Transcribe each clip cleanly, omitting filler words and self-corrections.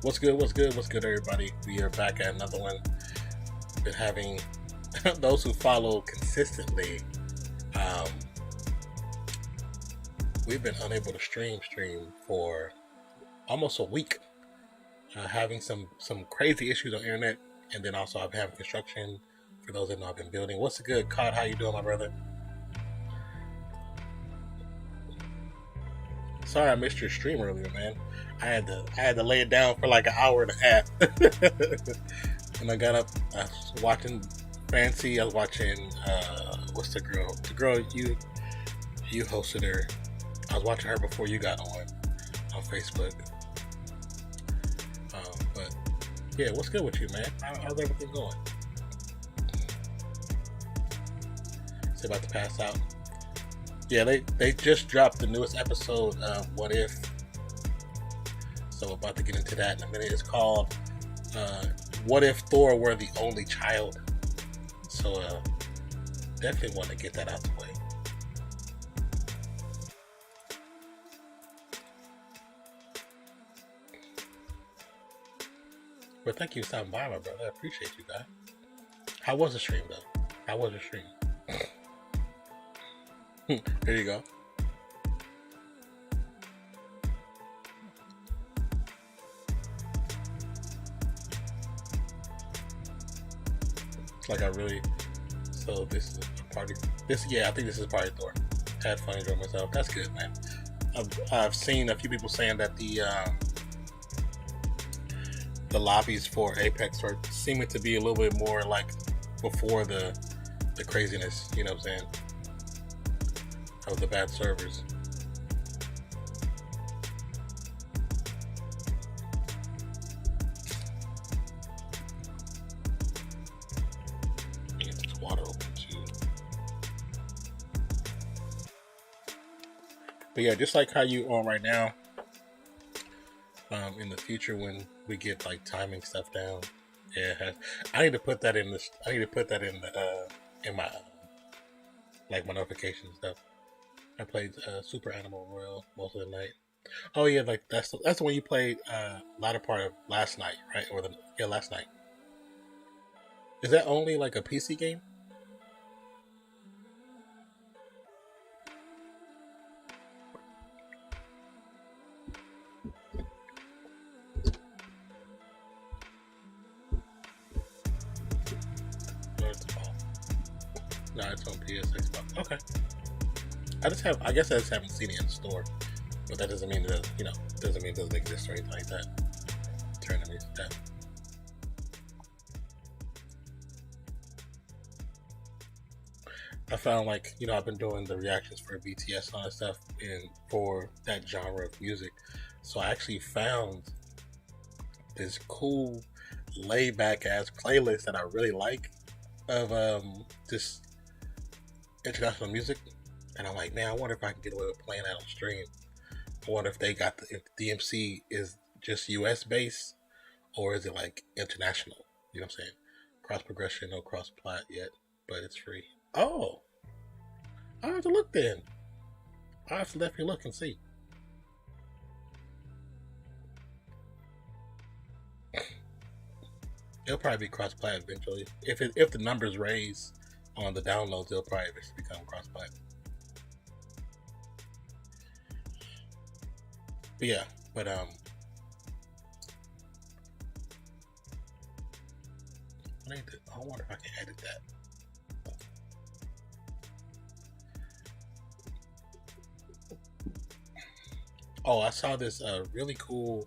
What's good? What's good? What's good, everybody? We are back at another one. Been having those who follow consistently. Um, we've been unable to stream for almost a week. Having some crazy issues on the internet, and then also I've having construction. For those that know, I've been building. What's good, Cod? How you doing, my brother? Sorry I missed your stream earlier, man. I had to lay it down for like an hour and a half. And I got up, I was watching Fancy. I was watching what's the girl? The girl you hosted her. I was watching her before you got on Facebook. But yeah, what's good with you, man? How's everything going? It's about to pass out. Yeah, they just dropped the newest episode of What If. So we're about to get into that in a minute. It's called What If Thor Were the Only Child? So definitely want to get that out the way. But thank you for stopping by, my brother. I appreciate you, guys. How was the stream, though? How was the stream? There you go. It's like I really. So this is a party. I think this is party Thor. I had fun enjoying myself. That's good, man. I've seen a few people saying that the lobbies for Apex are seeming to be a little bit more like before the craziness. You know what I'm saying? Of the bad servers. Get this water open too. But yeah, just like how you on right now. In the future, when we get like timing stuff down, yeah, I need to put that in this. I need to put that in the in my like my notification stuff. I played Super Animal Royal most of the night. Oh yeah, like that's the one you played latter part of last night, right? Or last night. Is that only like a PC game? No, it's on PS, Xbox. Okay. I guess I just haven't seen it in the store, but that doesn't mean that doesn't mean it doesn't exist or anything like that. Turning me down. I found like I've been doing the reactions for BTS and all that stuff, and for that genre of music, so I actually found this cool laid back ass playlist that I really like of this international music. And I'm like, man, I wonder if I can get away with playing that on stream. I wonder if if DMC is just US based, or is it like international? You know what I'm saying? Cross progression, no cross plat yet, but it's free. Oh, I have to look then. I have to definitely look and see. It'll probably be cross plat eventually. If the numbers raise on the downloads, it'll probably become cross plat. But yeah, I wonder if I can edit that. Oh, I saw this really cool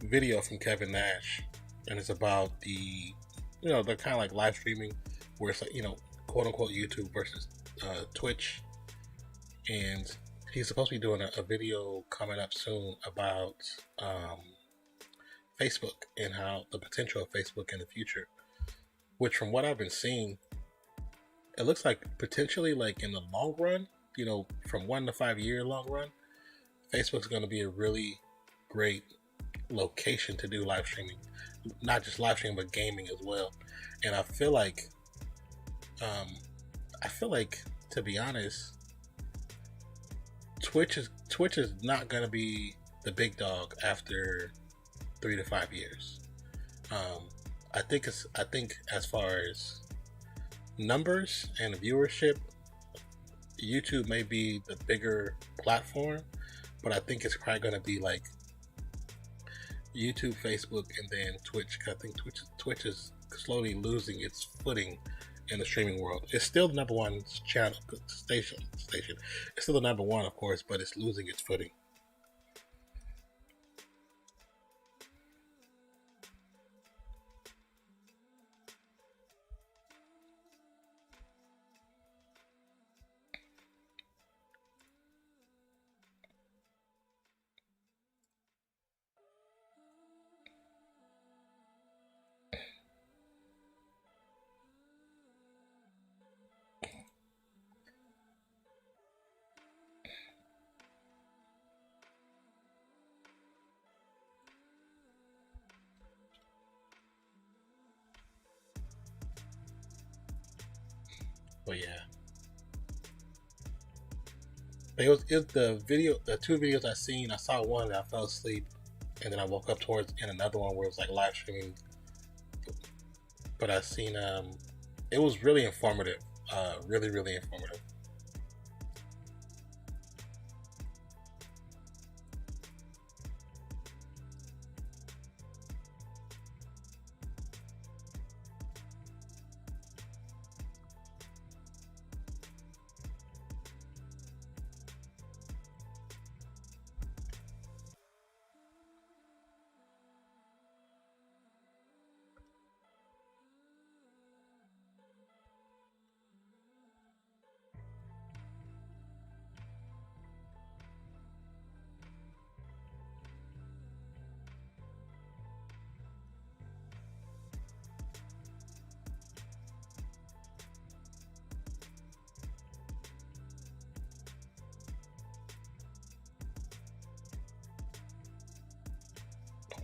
video from Kevin Nash, and it's about the kind of like live streaming, where it's like quote unquote YouTube versus Twitch, and he's supposed to be doing a video coming up soon about Facebook and how the potential of Facebook in the future, which from what I've been seeing, it looks like potentially like in the long run, from 1 to 5 year long run, Facebook's going to be a really great location to do live streaming, not just live streaming, but gaming as well. And I feel like to be honest, Twitch is not gonna be the big dog after 3 to 5 years. I think as far as numbers and viewership, YouTube may be the bigger platform, but I think it's probably going to be like YouTube, Facebook, and then Twitch. I think Twitch is slowly losing its footing in the streaming world. It's still the number one channel station. It's still the number one, of course, but it's losing its footing. But yeah, it was the two videos I seen. I saw one and I fell asleep, and then I woke up towards in another one where it was like live streaming. But I seen it was really informative, really informative.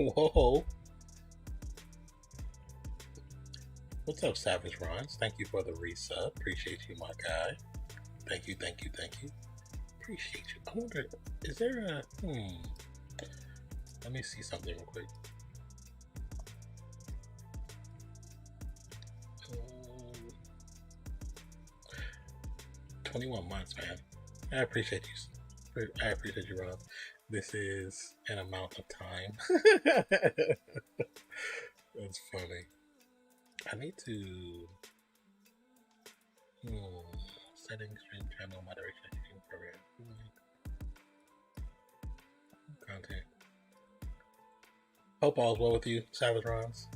Whoa. What's up, Savage Rons? Thank you for the resub. Appreciate you, my guy. Thank you. Appreciate you. I wonder, is there a let me see something real quick. 21 months, man. I appreciate you. I appreciate you, Rob. This is an amount of time. That's funny. I need to settings, stream channel moderation, stream program, content. Hope all's well with you, Savage Rons.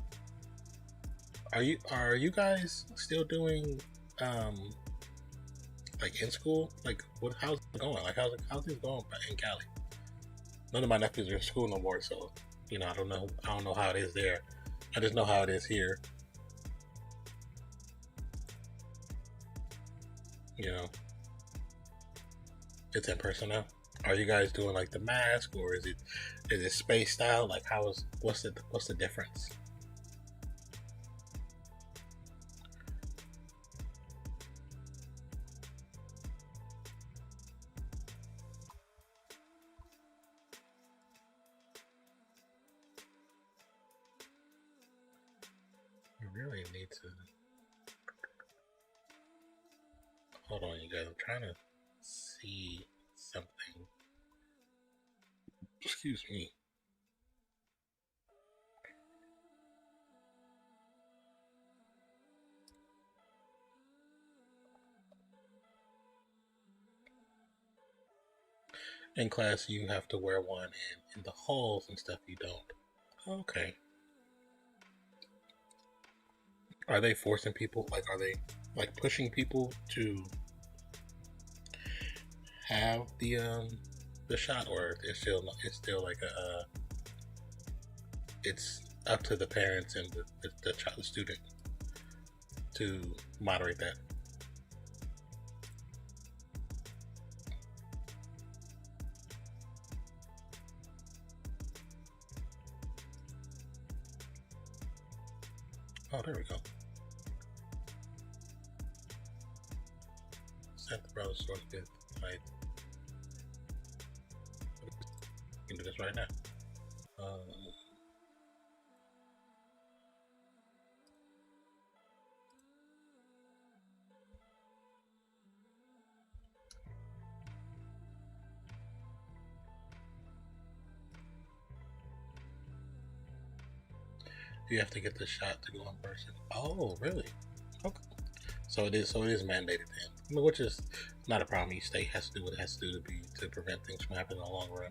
Are you guys still doing like in school? Like how's it going? Like how's things going in Cali? None of my nephews are in school no more, so I don't know how it is there. I just know how it is here. It's in person now. Are you guys doing like the mask, or is it spaced out? Like what's the difference? You really need to hold on, you guys. I'm trying to see something. Excuse me. In class, you have to wear one, and in the halls and stuff, you don't. Okay. Are they forcing people? Like, are they like pushing people to have the shot, or it's still like it's up to the parents and the student to moderate that? Oh, there we go. Set the browser source bit. Right. We can do this right now. You have to get the shot to go in person. Oh, really? Okay. So it is mandated then. I mean, which is not a problem. Each state has to do what it has to do to prevent things from happening in the long run.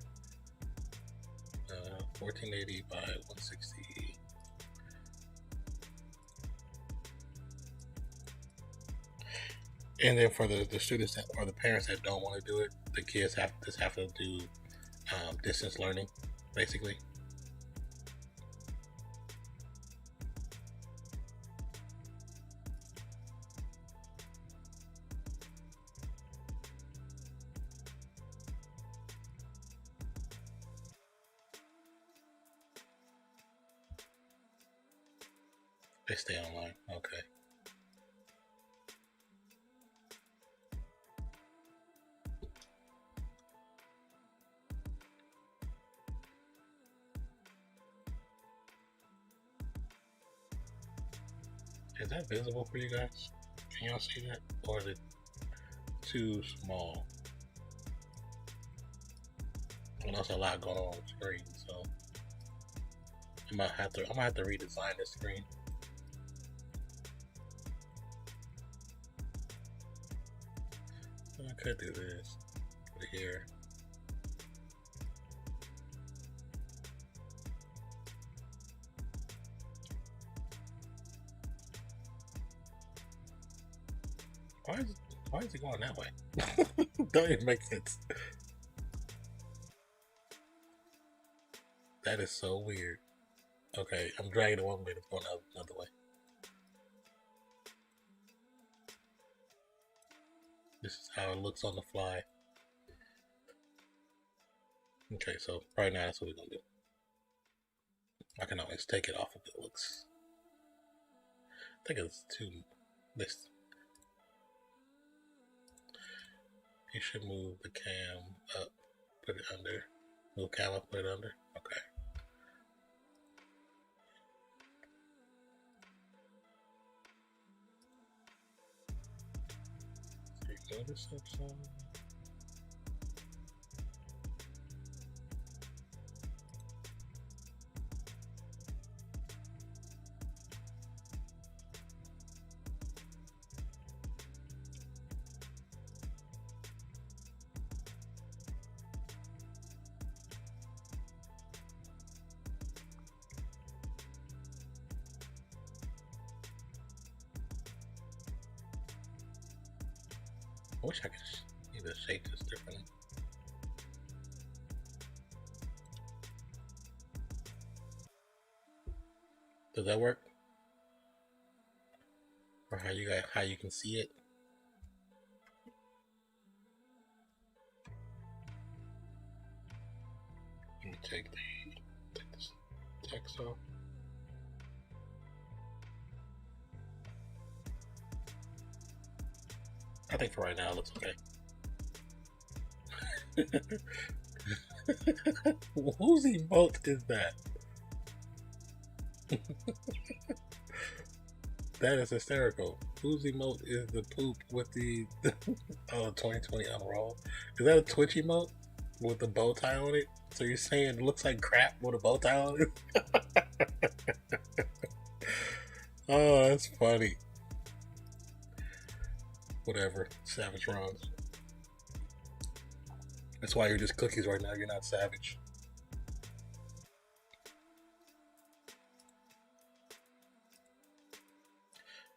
1480 by 160. And then for the students that, or the parents that don't want to do it, the kids have to do distance learning, basically. They stay online. Okay. Is that visible for you guys? Can y'all see that? Or is it too small? Well, there's a lot going on the screen, so I might have to redesign the screen. I could do this. Put it here. Why is it going that way? Don't even make sense. That is so weird. Okay, I'm dragging it one way, it's going another way. This is how it looks on the fly. Okay, so right now that's what we're gonna do. I can always take it off if it looks. I think it's too. This. You should move the cam up, put it under. Move cam up, put it under. Okay. Notice that song? I wish I could either shape this differently. Does that work? Or how you can see it? Let me take this text off. I think for right now it looks okay. Whose emote is that? That is hysterical. Whose emote is the poop with the 2020 unroll? Is that a Twitch emote with the bow tie on it? So you're saying it looks like crap with a bow tie on it? Oh, that's funny. Whatever, savage runs. That's why you're just cookies right now. You're not savage.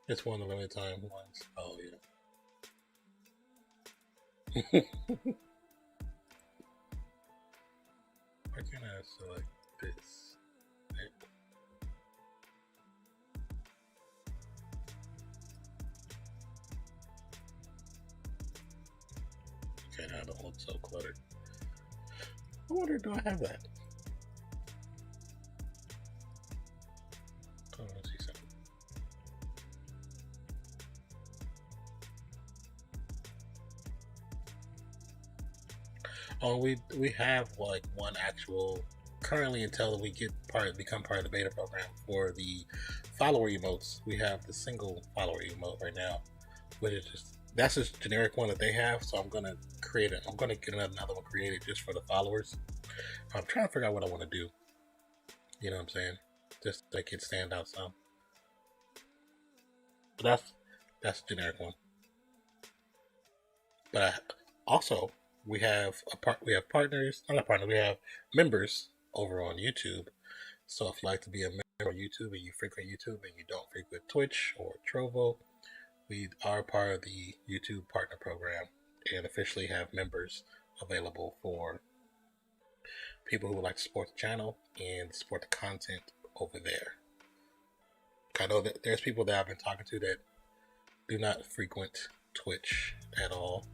It's one of the limited time ones. Oh yeah. Why can't I select this? Okay, now I don't look so cluttered. I wonder, do I have that? Oh, let's see something. Oh, we have like one actual currently until we become part of the beta program for the follower emotes. We have the single follower emote right now, which is that's a generic one that they have. So I'm gonna create it. I'm gonna get another one created just for the followers. I'm trying to figure out what I want to do. You know what I'm saying? just to make it stand out some. But that's a generic one. But also we have partners, not partners, we have members over on YouTube. So if you like to be a member on YouTube and you frequent YouTube and you don't frequent Twitch or Trovo, we are part of the YouTube Partner Program and officially have members available for people who would like to support the channel and support the content over there. I know that there's people that I've been talking to that do not frequent Twitch at all,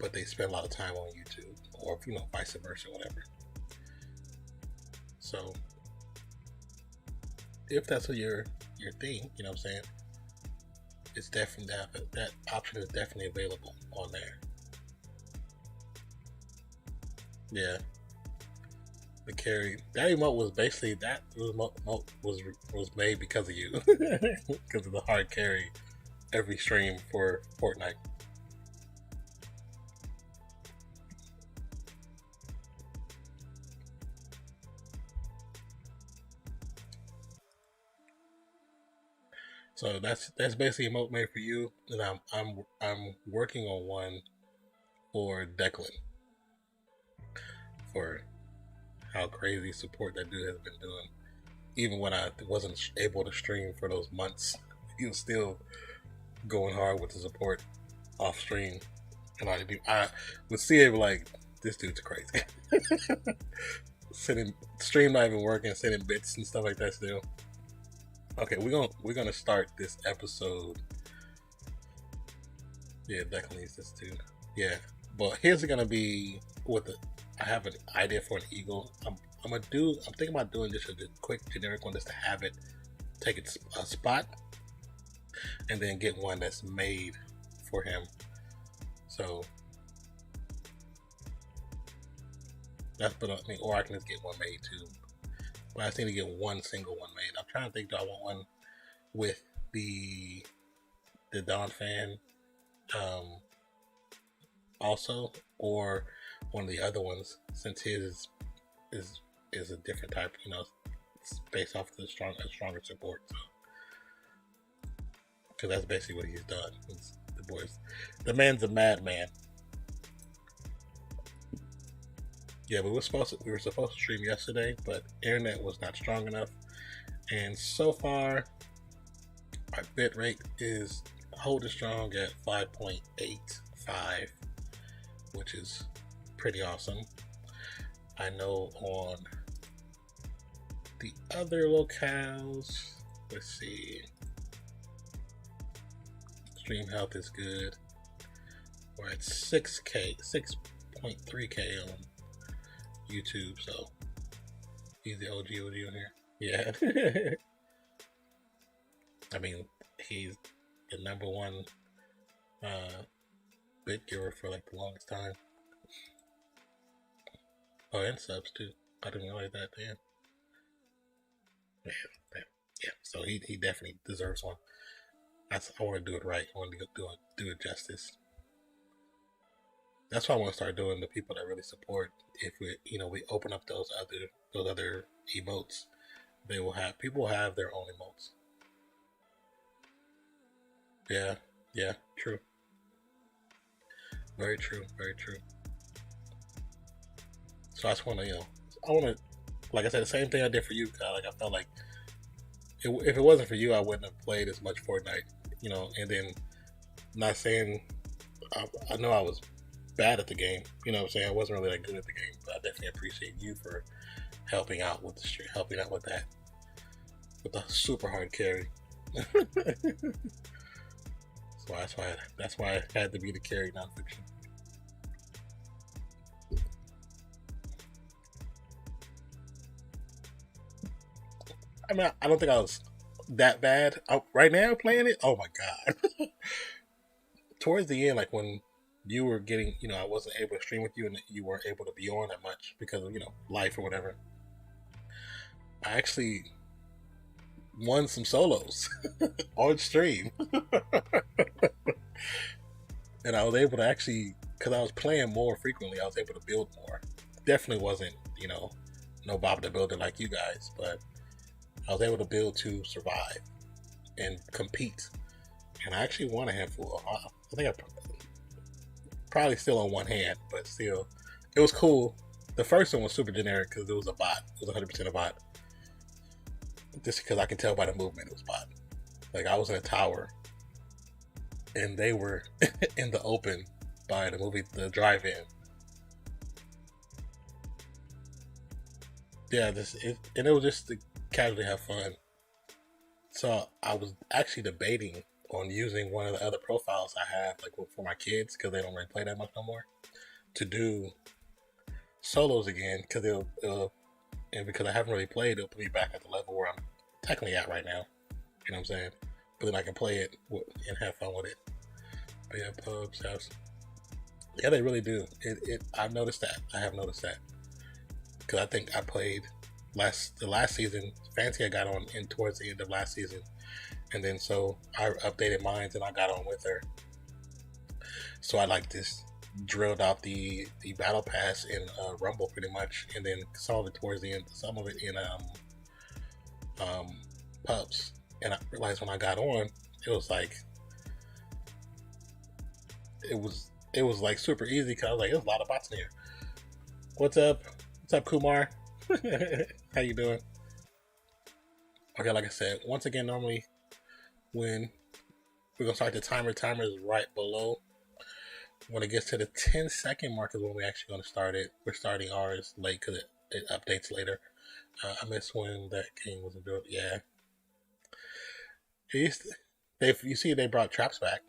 but they spend a lot of time on YouTube, or vice versa, whatever. So if that's your thing, you know what I'm saying, it's definitely that option is definitely available on there. Yeah, the carry, that emote was basically, that emote was made because of you, because of the hard carry every stream for Fortnite. So that's basically a emote made for you, and I'm working on one for Declan, for how crazy support that dude has been doing. Even when I wasn't able to stream for those months, he was still going hard with the support off stream, and I would see it like, this dude's crazy. Sending stream not even working, sending bits and stuff like that still. Okay, we're gonna start this episode. Yeah, Declan needs this too. Yeah, but here's gonna be I have an idea for an eagle. I'm thinking about doing just a quick generic one, just to have it take its a spot, and then get one that's made for him. So or I can just get one made too. But I just need to get one single one made. I'm trying to think, do I want one with the Don fan also, or one of the other ones, since his is a different type, it's based off of the stronger support. So, because that's basically what he's done. The man's a madman. Yeah, we were supposed to stream yesterday, but internet was not strong enough, and so far our bit rate is holding strong at 5.85, which is pretty awesome. I know on the other locales, let's see, stream health is good. We're at 6.3k on YouTube, so he's the OG in here. Yeah. I mean, he's the number one bit giver for like the longest time. Oh, and subs too. I didn't realize that, damn. Yeah. So he definitely deserves one. I want to do it right. I want to do it justice. That's why I want to start doing the people that really support. If we open up those other emotes, people will have their own emotes. Yeah, true. Very true. So I just want to, like I said, the same thing I did for you, Kyle. Like, I felt like if it wasn't for you, I wouldn't have played as much Fortnite, and then, not saying, I know I was bad at the game, you know what I'm saying? I wasn't really that good at the game, but I definitely appreciate you for helping out with the stream, helping out with that, with the super hard carry. So that's why I had to be the carry nonfiction. I mean, I don't think I was that bad. Right now, playing it, oh my god. Towards the end, like when you were getting, I wasn't able to stream with you and you weren't able to be on that much because of, life or whatever. I actually won some solos on stream. And I was able to actually, because I was playing more frequently, I was able to build more. Definitely wasn't, no Bob the Builder like you guys, but I was able to build to survive and compete, and I actually won a handful. I think I probably still on one hand, but still, it was cool. The first one was super generic because it was a bot. It was 100% a bot. Just because I can tell by the movement it was bot. Like, I was in a tower, and they were in the open by the drive-in. Yeah, and it was just to casually have fun. So I was actually debating on using one of the other profiles I have, like for my kids, because they don't really play that much no more, to do solos again, because and because I haven't really played, it'll put me back at the level where I'm technically at right now. You know what I'm saying? But then I can play it and have fun with it. But yeah, pubs, house. Yeah, they really do. I've noticed that. I have noticed that. Because I think I played the last season. Fancy I got on in towards the end of last season. And then so I updated mine and I got on with her. So I like just drilled out the battle pass in Rumble pretty much, and then some of it towards the end, some of it in pubs. And I realized when I got on, it was like like super easy because I was like, there's a lot of bots in here. What's up? What's up, Kumar? How you doing? Okay, like I said, once again, normally when we're gonna start the timer is right below. When it gets to the 10-second mark is when we're actually gonna start it. We're starting ours late because it updates later. I missed when that game was doing. Yeah, you see they brought traps back.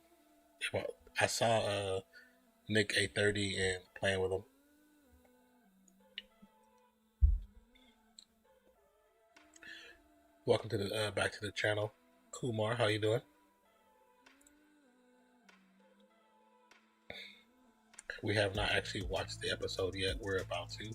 I saw Nick 830 and playing with them. Welcome to the back to the channel, Kumar. How you doing? We have not actually watched the episode yet. We're about to.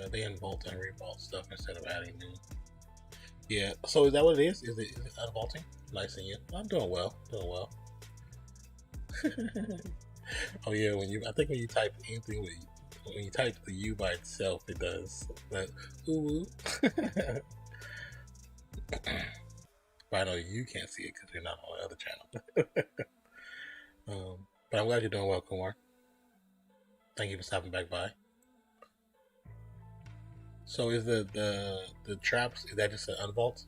They unbolt and revault stuff instead of adding new. Yeah, so is that what it is? Is it unvaulting? Nice seeing you. I'm doing well. Doing well. Oh yeah, I think when you type anything when you type the U by itself, it does that. Ooh. But I know you can't see it because you're not on the other channel. But I'm glad you're doing well, Kumar. Thank you for stopping back by. So is the traps, is that just an unvault,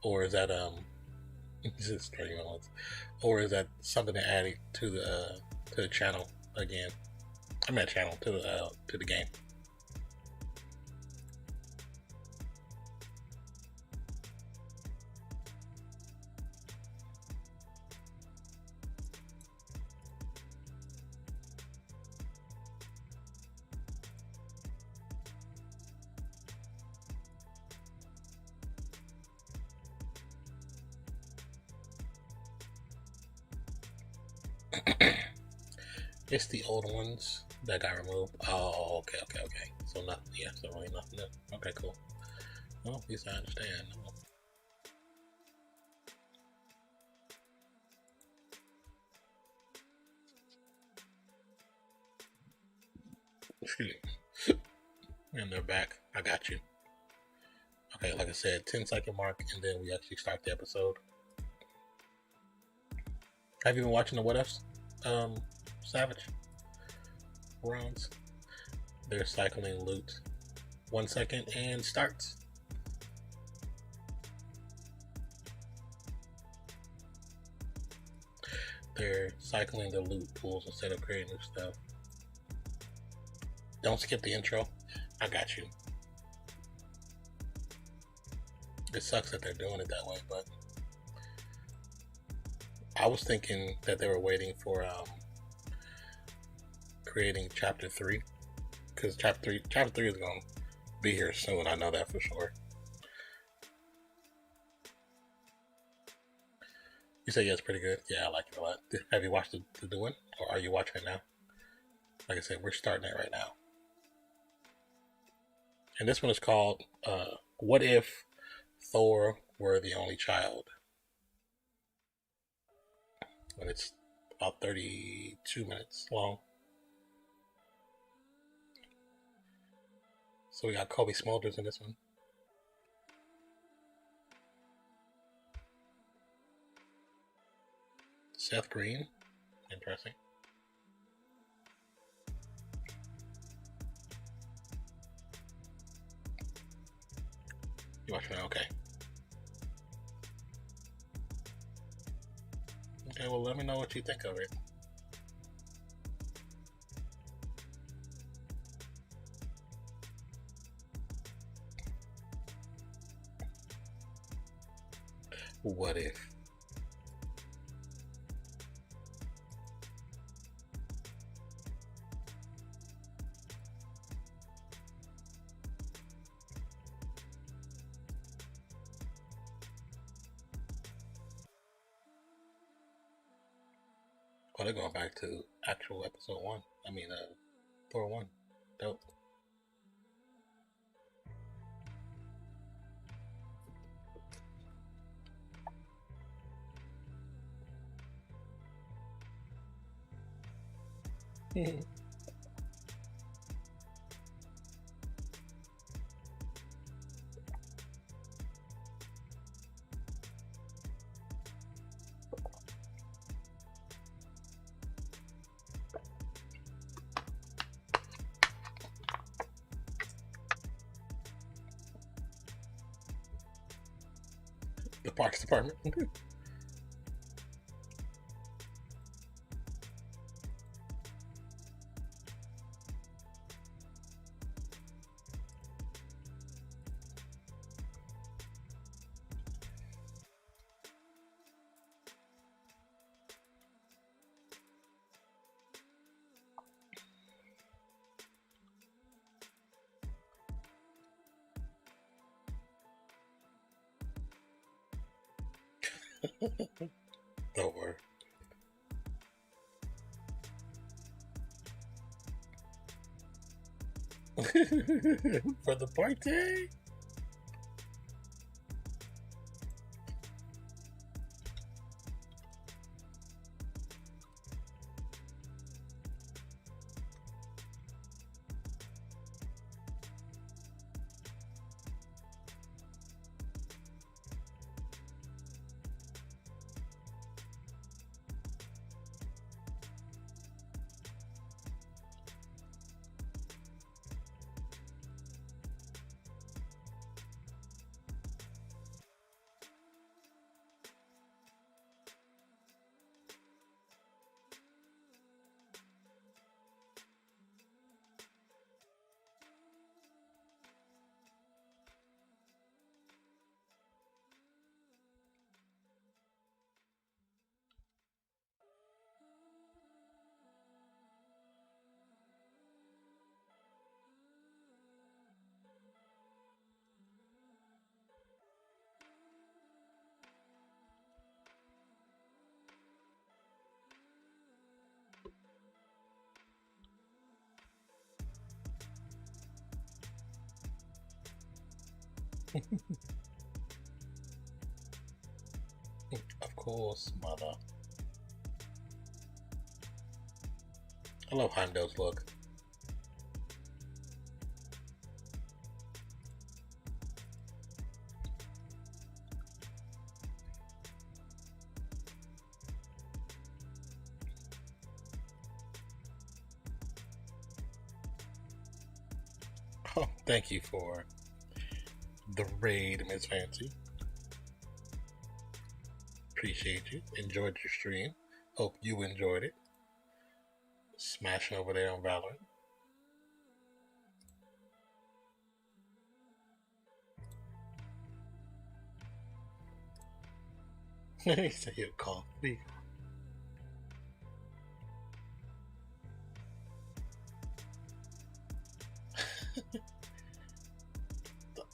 or is that just starting once, or is that something to add to the channel again? I mean, channel to the game. It's the old ones that got removed. Oh, okay. So nothing. Yeah, so really nothing. Okay, cool. Well, at least I understand. And they're back. I got you. Okay, like I said, 10-second mark, and then we actually start the episode. Have you been watching the What Ifs? Savage rounds. They're cycling loot. 1 second and starts. They're cycling the loot pools instead of creating new stuff. Don't skip the intro. I got you. It sucks that they're doing it that way, but I was thinking that they were waiting for creating chapter 3, because chapter 3 is going to be here soon. I know that for sure. You say yeah, it's pretty good. Yeah, I like it a lot. Have you watched the new one, or are you watching it now? Like I said, we're starting it right now. And this one is called What if Thor were the only child? And it's about 32 minutes long. So we got Kobe Smulders in this one. Seth Green. Interesting. You watching that? Okay. Okay, well, let me know what you think of it. What if? Oh, they're going back to actual episode 1. I mean, Thor 1. Dope. The Parks Department. Don't worry. For the party. Of course, mother. I love Heimdall's look. Oh, thank you for the raid, Miss Fancy. Appreciate you. Enjoyed your stream. Hope you enjoyed it. Smashing over there on Valorant. He said he'll call me.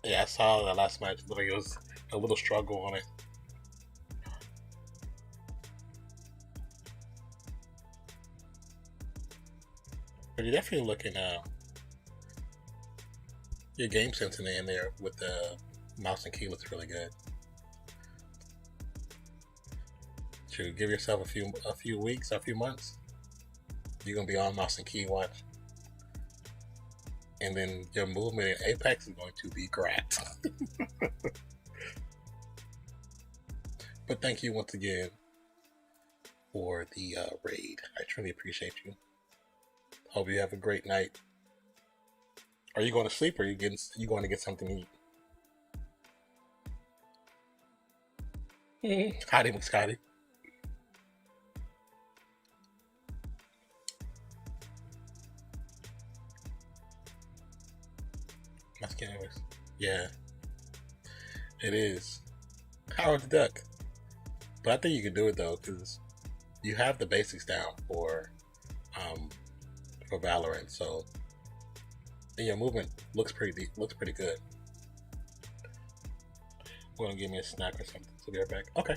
Yeah, I saw that last match. But it was a little struggle on it. But you're definitely looking your game sense in there with the Mouse and key looks really good. Should give yourself a few weeks, a few months. You're gonna be on mouse and key watch, and then your movement in Apex is going to be great. But thank you once again for the raid. I truly appreciate you. Hope you have a great night. Are you going to sleep, or are you going to get something to eat? Howdy, McScotty. That's canvas. Yeah, it is. Howard the Duck. But I think you can do it though, because you have the basics down for Valorant. So and your movement looks pretty good. We're gonna give me a snack or something. So be right back. Okay.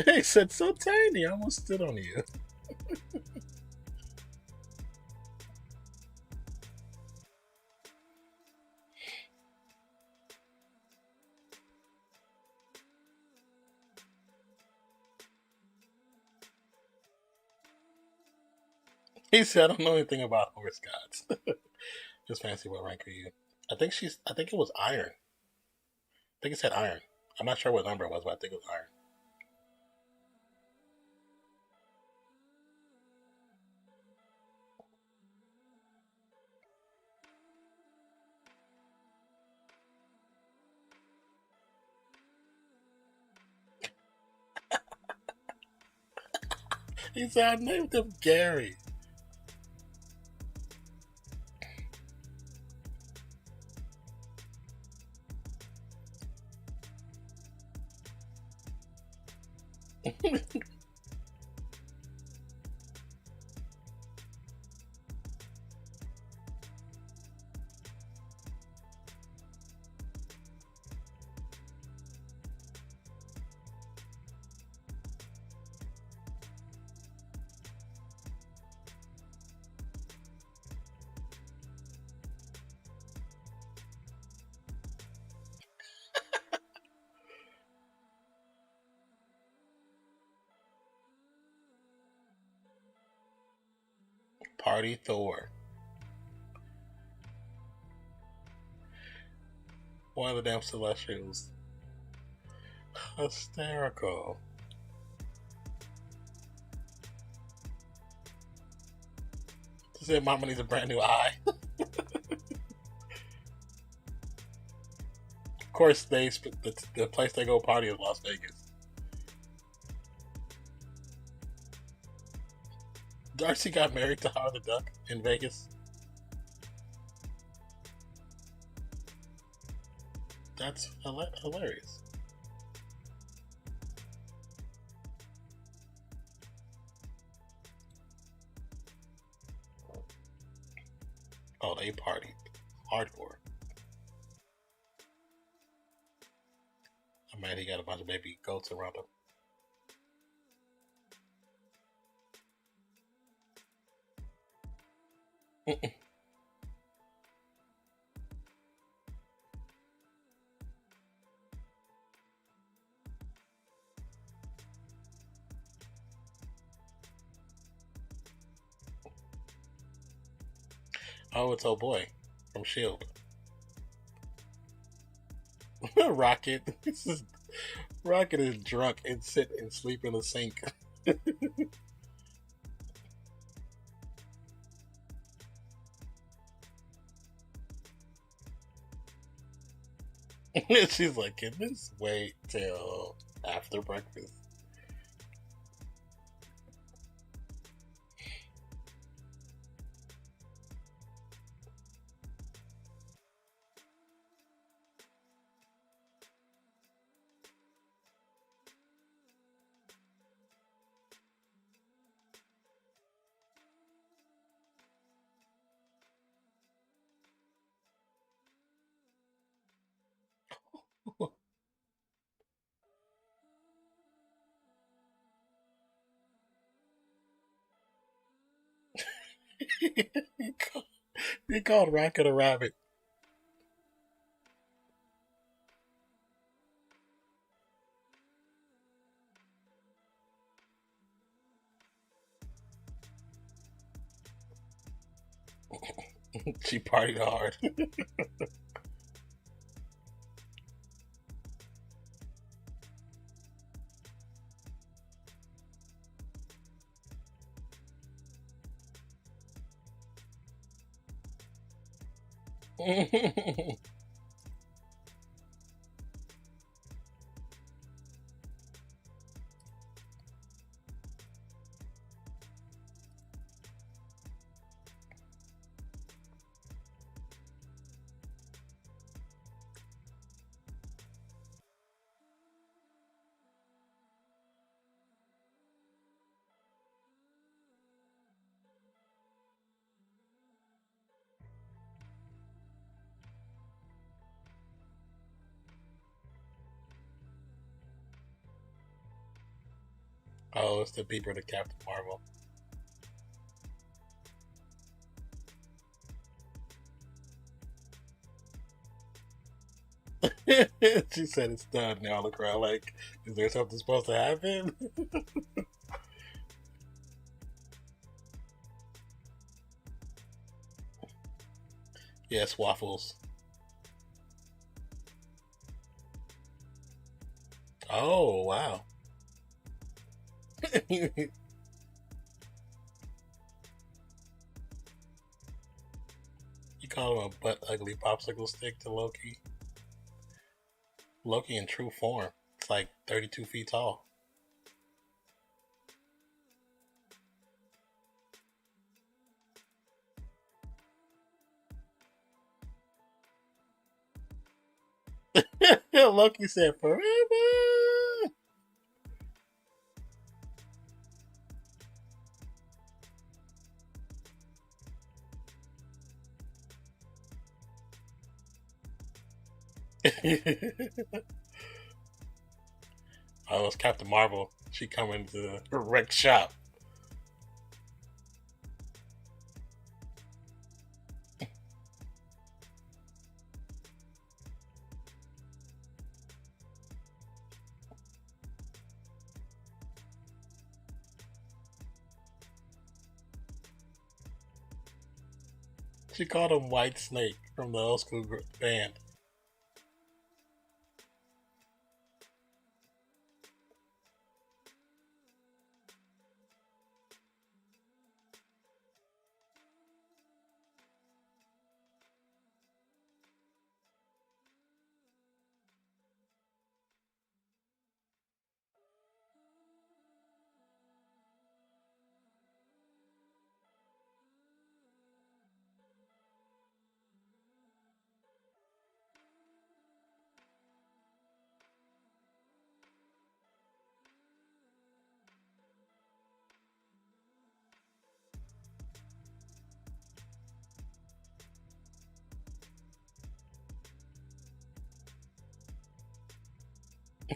He said so tiny, I almost stood on you. He said, I don't know anything about horse gods. Just fancy, what rank are you? I think it was iron. I think it said iron. I'm not sure what number it was, but I think it was iron. He said, I named him Gary. Party Thor. One of the damn Celestials. Hysterical. She said, Mama needs a brand new eye. Of course, the place they go party is Las Vegas. Darcy got married to Howard the Duck in Vegas. That's hilarious. Oh, they partied hardcore. I'm mad he got a bunch of baby goats around him. Oh, it's old boy from Shield. Rocket. Rocket is drunk and sit and sleep in the sink. She's like, can this wait till after breakfast? He called Rocket a rabbit. She partied hard. Oh, it's the beeper to Captain Marvel. She said it's done. Now look around like, is there something supposed to happen? Yes, waffles. Oh, wow. You call him a butt ugly popsicle stick to Loki? Loki in true form. It's like 32 feet tall. Loki said forever. Oh, it's Captain Marvel. She come into the wreck shop. She called him White Snake from the old school band.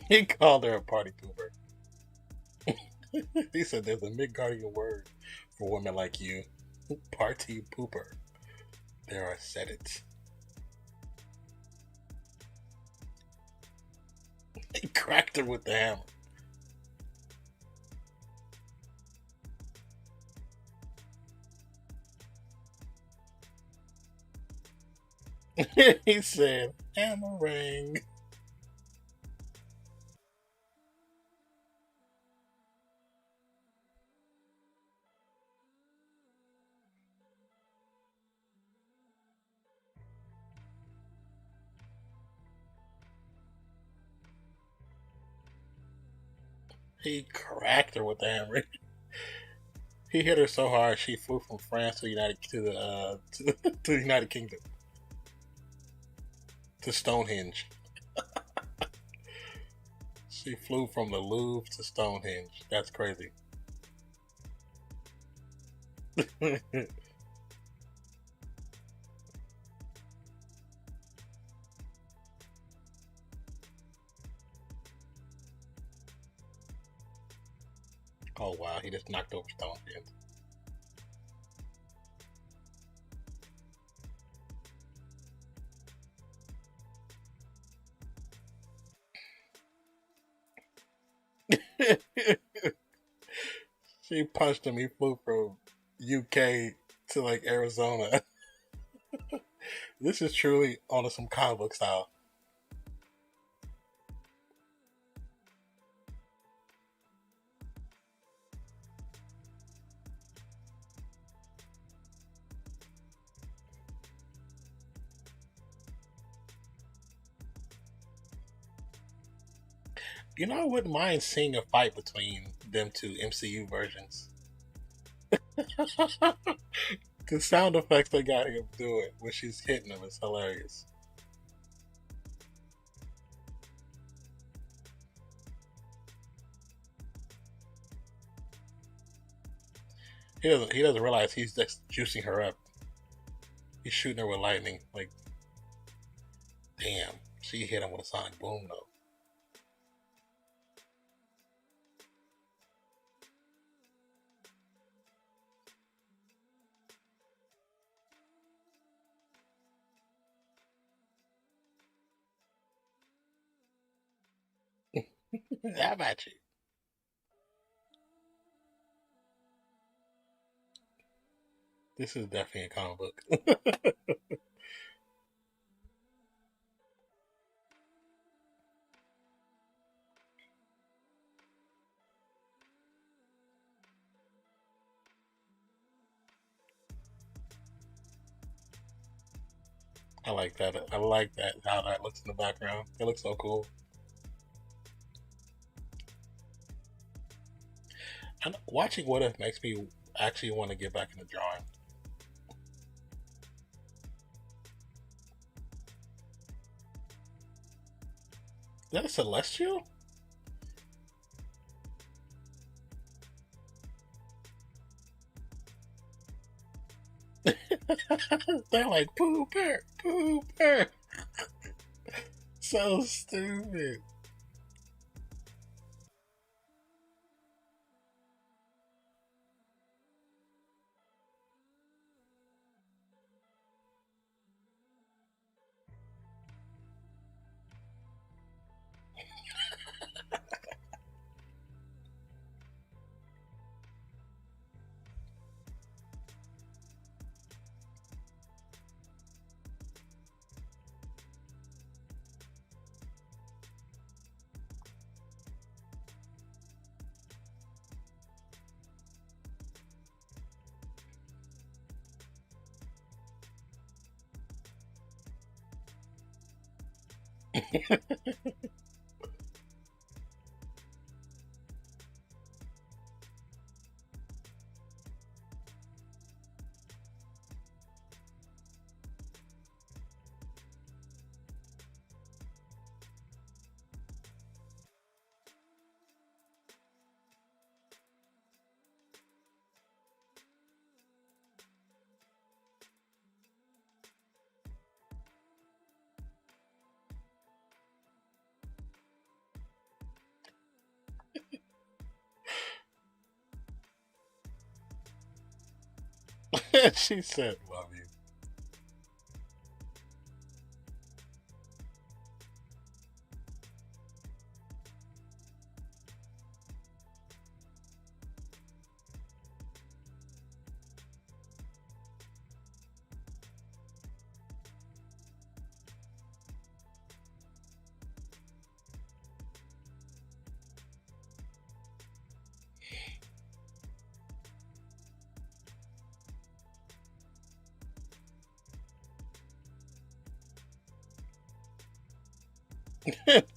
He called her a party pooper. He said there's a Midgardian word for women like you. Party pooper. There I said it. He cracked her with the hammer. He said, hammering. He cracked her with the hammer. He hit her so hard she flew from France to to the United Kingdom to Stonehenge. She flew from the Louvre to Stonehenge. That's crazy. Oh wow, he just knocked over Stonehenge. She punched him. He flew from UK to like Arizona. This is truly on some comic book style. You know, I wouldn't mind seeing a fight between them two MCU versions. The sound effects they got him doing when she's hitting him is hilarious. He doesn't realize he's just juicing her up. He's shooting her with lightning. Like, damn, she hit him with a sonic boom though. How about you? This is definitely a comic book. I like that. I like that how that looks in the background. It looks so cool. And watching What If makes me actually want to get back into drawing. Is that a celestial? They're like poo bear, poo bear. So stupid. She said, "Love you."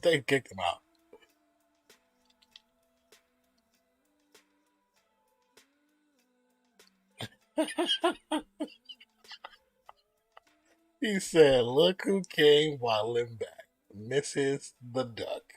They kicked him out. He said, "Look who came waddling back, Mrs. the Duck."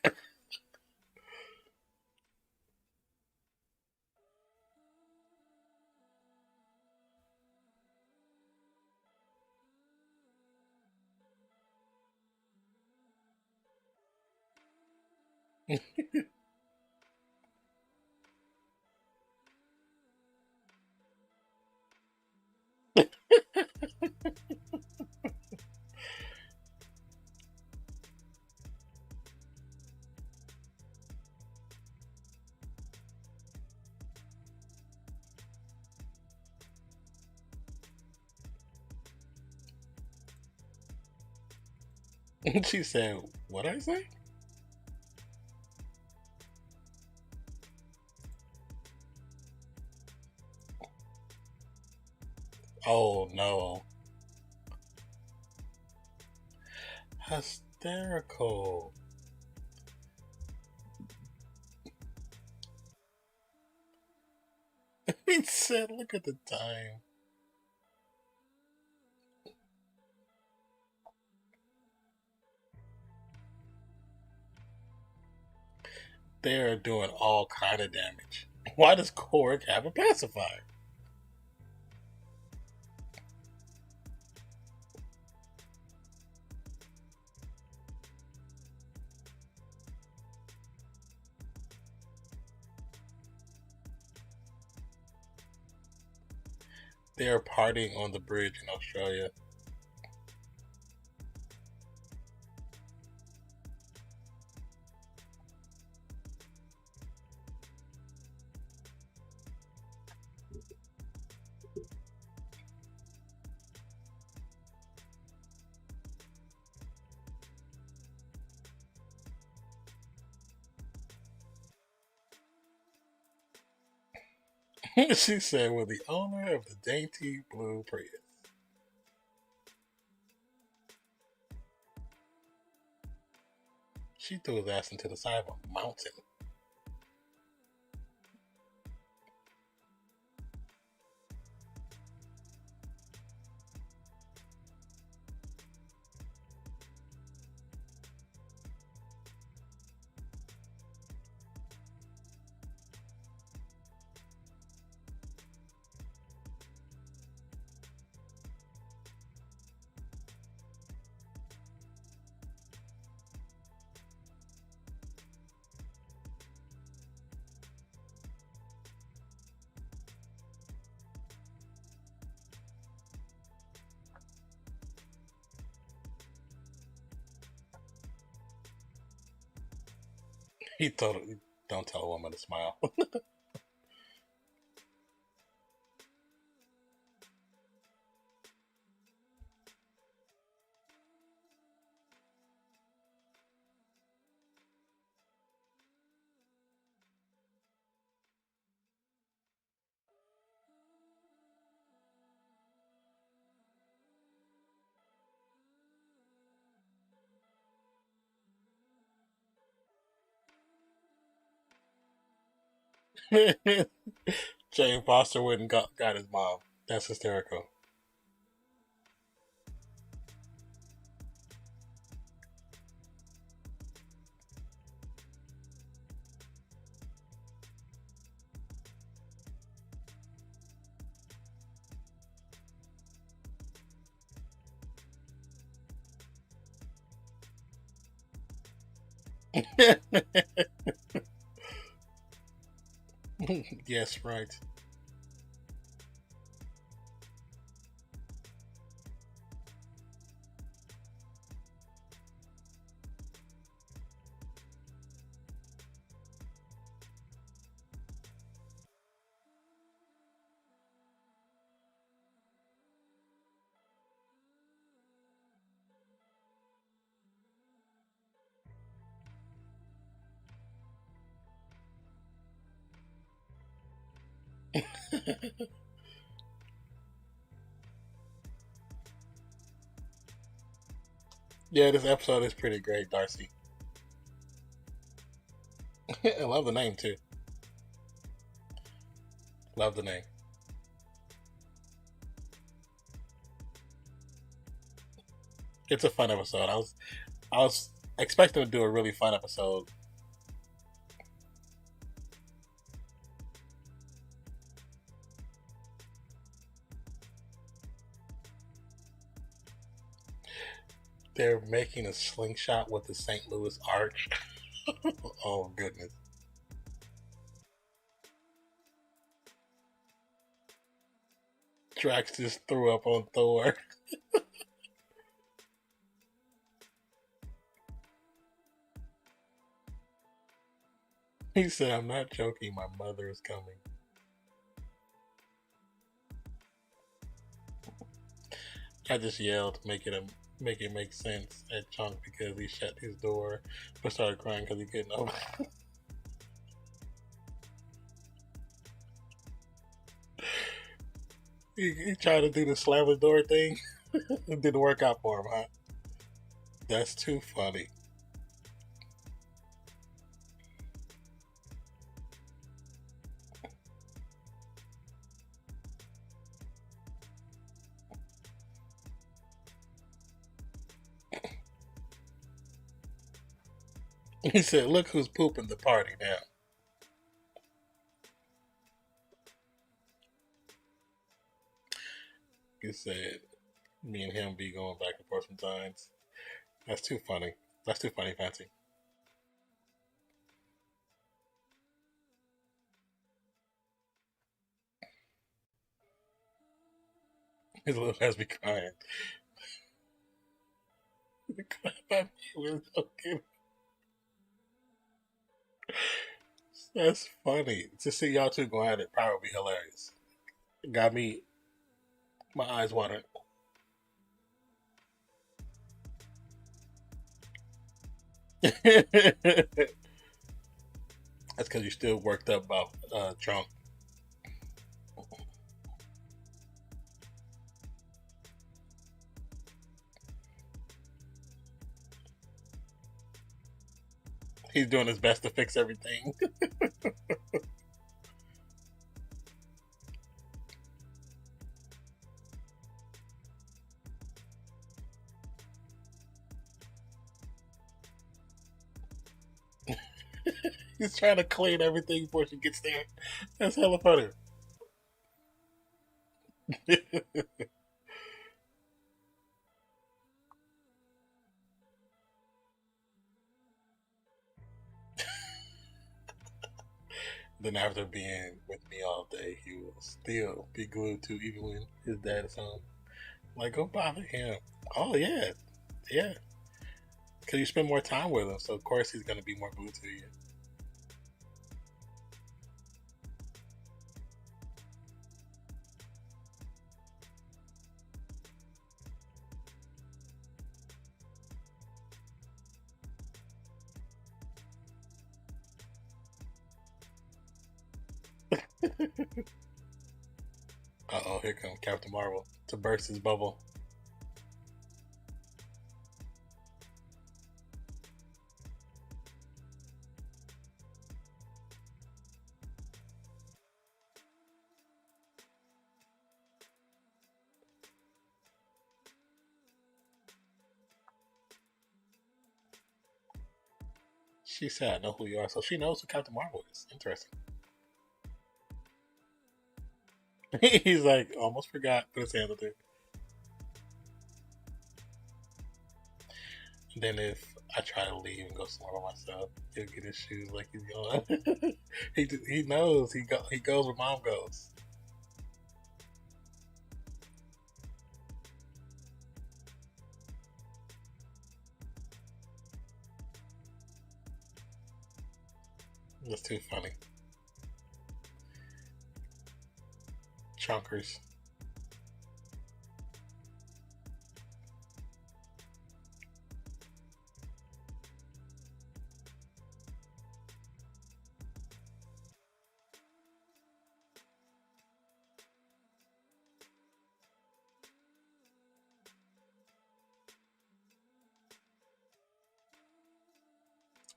She said, "What I say?" Oh no, hysterical. He said, "Look at the time." They're doing all kind of damage. Why does Korg have a pacifier? They're partying on the bridge in Australia. She said, "We're the owner of the dainty blue Prius." She threw his ass into the side of a mountain. He told her, "Don't tell a woman to smile." Jane Foster went and got his mom. That's hysterical. Yes, right. Yeah, this episode is pretty great, Darcy. I love the name too. Love the name. It's a fun episode. I was expecting to do a really fun episode. They're making a slingshot with the St. Louis Arch. Oh goodness. Drax just threw up on Thor. He said, "I'm not joking. My mother is coming." I just yelled, making him make it make sense at Chunk because he shut his door but started crying because he couldn't open it. He tried to do the slam the door thing. It didn't work out for him, huh? That's too funny. He said, "Look who's pooping the party now." He said, "Me and him be going back and forth sometimes." That's too funny. That's too funny, Fancy. His little ass be crying. Okay. That's funny. To see y'all two go at it probably be hilarious. It got me my eyes watering. That's because you're still worked up about Trump. He's doing his best to fix everything. He's trying to clean everything before she gets there. That's hella funny. Then after being with me all day, he will still be glued to even when his dad is home. Like, go bother him. Oh yeah, yeah. Because you spend more time with him, so of course he's gonna be more glued to you. Uh oh, here comes Captain Marvel to burst his bubble. She said, "I know who you are," so she knows who Captain Marvel is. Interesting. He's like, almost forgot, put his hand up there. And then if I try to leave and go somewhere by myself, he'll get his shoes like he's going. He knows he goes where mom goes. That's too funny. Chunkers.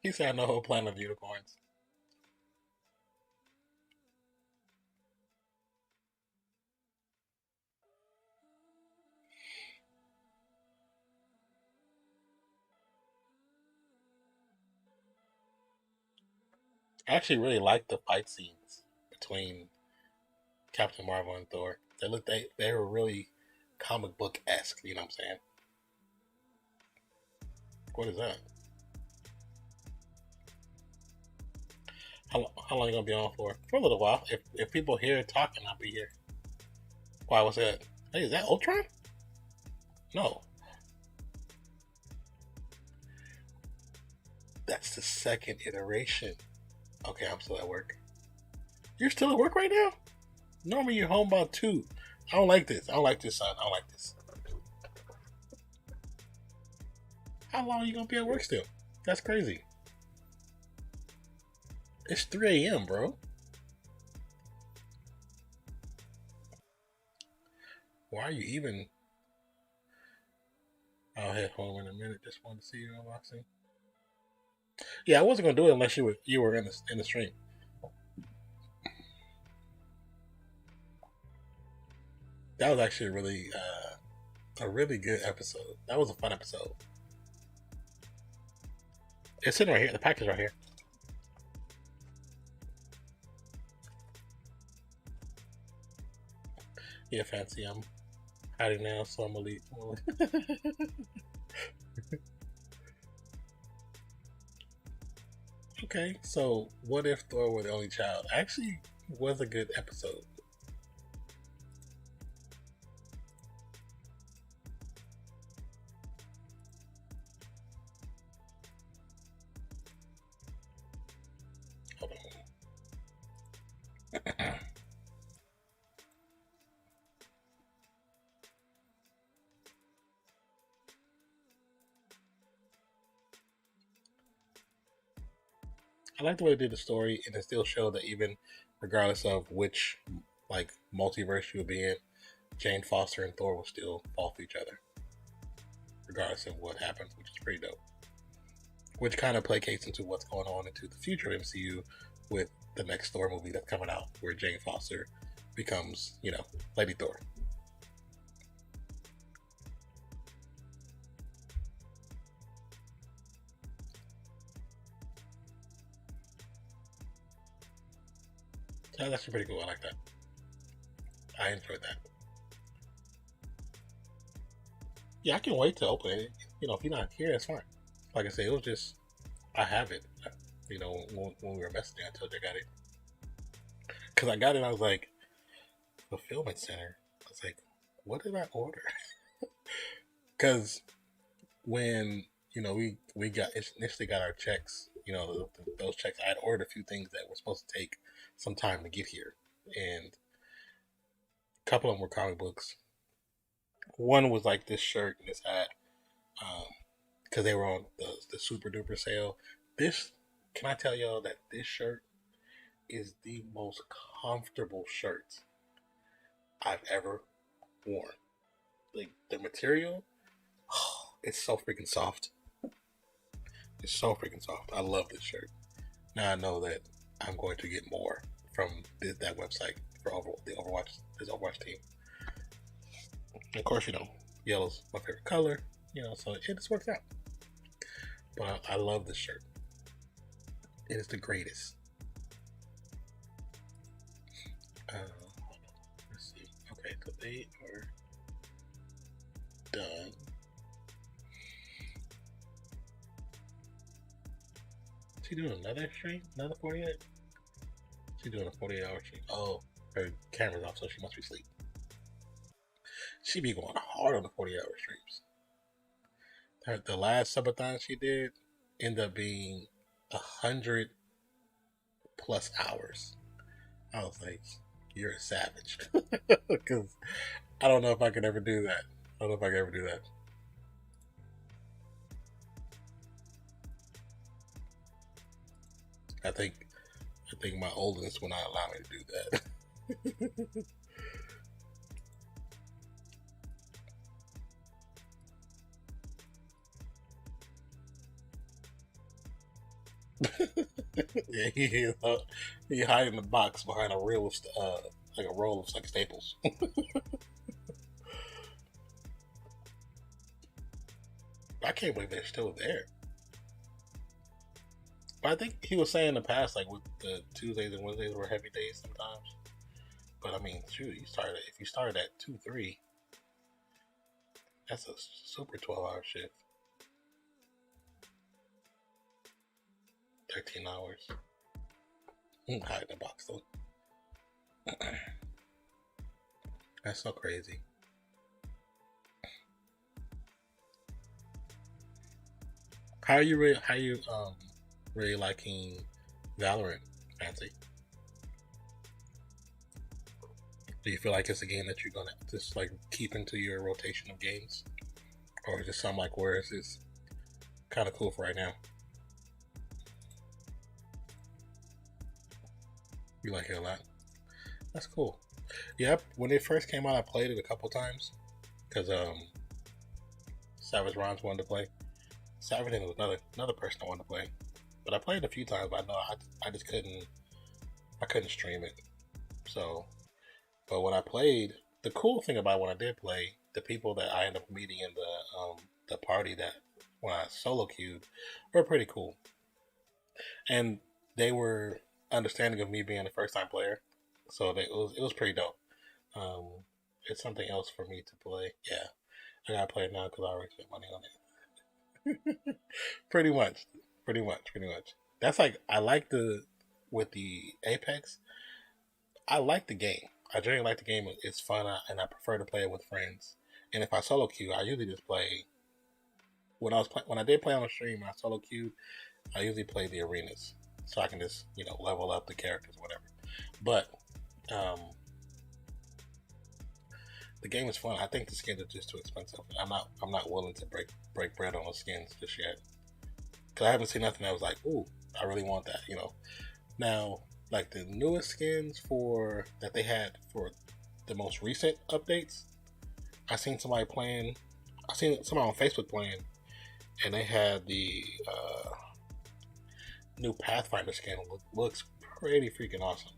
He said, "I know a whole planet of unicorns." I actually really like the fight scenes between Captain Marvel and Thor. They were really comic book esque. You know what I'm saying? What is that? How long you gonna be on for? For a little while. If people hear talking, I'll be here. Why was that? Hey, is that Ultron? No, that's the second iteration. Okay, I'm still at work. You're still at work right now? Normally you're home about 2. I don't like this. I don't like this, son. I don't like this. How long are you gonna be at work still? That's crazy. It's 3 a.m., bro. Why are you even? I'll head home in a minute. Just wanted to see you unboxing. Yeah, I wasn't gonna do it unless you were in the stream. That was actually a really good episode. That was a fun episode. It's sitting right here. The package right here. Yeah, fancy. I'm hiding now, so I'm gonna leave. Okay, so what if Thor were the only child? Actually, was a good episode. Hold on. I like the way they did the story, and it still showed that even regardless of which like multiverse you'll be in, Jane Foster and Thor will still fall for each other, regardless of what happens, which is pretty dope. Which kind of placates into what's going on into the future of MCU with the next Thor movie that's coming out, where Jane Foster becomes, Lady Thor. So that's pretty cool. I like that. I enjoyed that. Yeah, I can wait to open it. If you're not here, it's fine. Like I said, it was just, I have it. When we were messaging, I told you I got it. Because I got it, I was like, fulfillment center. I was like, what did I order? Because when, we got initially got our checks, those checks, I had ordered a few things that were supposed to take some time to get here. And a couple of them were comic books. One was like this shirt and this hat. Because they were on the super duper sale. Can I tell y'all that this shirt is the most comfortable shirt I've ever worn. Like the material, it's so freaking soft. It's so freaking soft. I love this shirt. Now I know that I'm going to get more from that website for this Overwatch team. And of course, yellow's my favorite color. So it just works out. But I love this shirt. It is the greatest. Let's see. Okay, so they are done. She doing another stream? Another 48? She's doing a 48-hour stream. Oh, her camera's off, so she must be asleep. She be going hard on the 48-hour streams. The last subathon she did ended up being 100+ hours. I was like, you're a savage. Because I don't know if I could ever do that. I think my oldest will not allow me to do that. Yeah, he hide in the box behind a reel of like a roll of like staples. I can't believe they're still there. But I think he was saying in the past, like with the Tuesdays and Wednesdays were heavy days sometimes. But I mean, shoot, if you started at 2-3, that's a super 12-hour shift. 13 hours. Hide in the box though. That's so crazy. How are you really liking Valorant, Fancy? Do you feel like it's a game that you're gonna just like keep into your rotation of games, or is it something like where is this kind of cool for right now. You like it a lot. That's cool. Yep. When it first came out, I played it a couple times because Savage Ron's wanted to play. Savage was another person I wanted to play, but I played it a few times. But I know I just couldn't. I couldn't stream it. So, but when I played, the cool thing about when I did play, the people that I ended up meeting in the party that when I solo queued were pretty cool, and they were understanding of me being a first time player. So it was pretty dope. It's something else for me to play. Yeah, I gotta play it now because I already spent money on it. pretty much. That's like I like with the Apex. I like the game. I generally like the game. It's fun, and I prefer to play it with friends. And if I solo queue, I usually just play. When I did play on the stream, when I solo queued, I usually play the arenas, so I can just level up the characters or whatever. But the game is fun. I think the skins are just too expensive. I'm not willing to break bread on the skins just yet, because I haven't seen nothing that was like, ooh, I really want that. Now, like the newest skins that they had for the most recent updates, I seen somebody on Facebook playing, and they had the new Pathfinder skin. Looks pretty freaking awesome,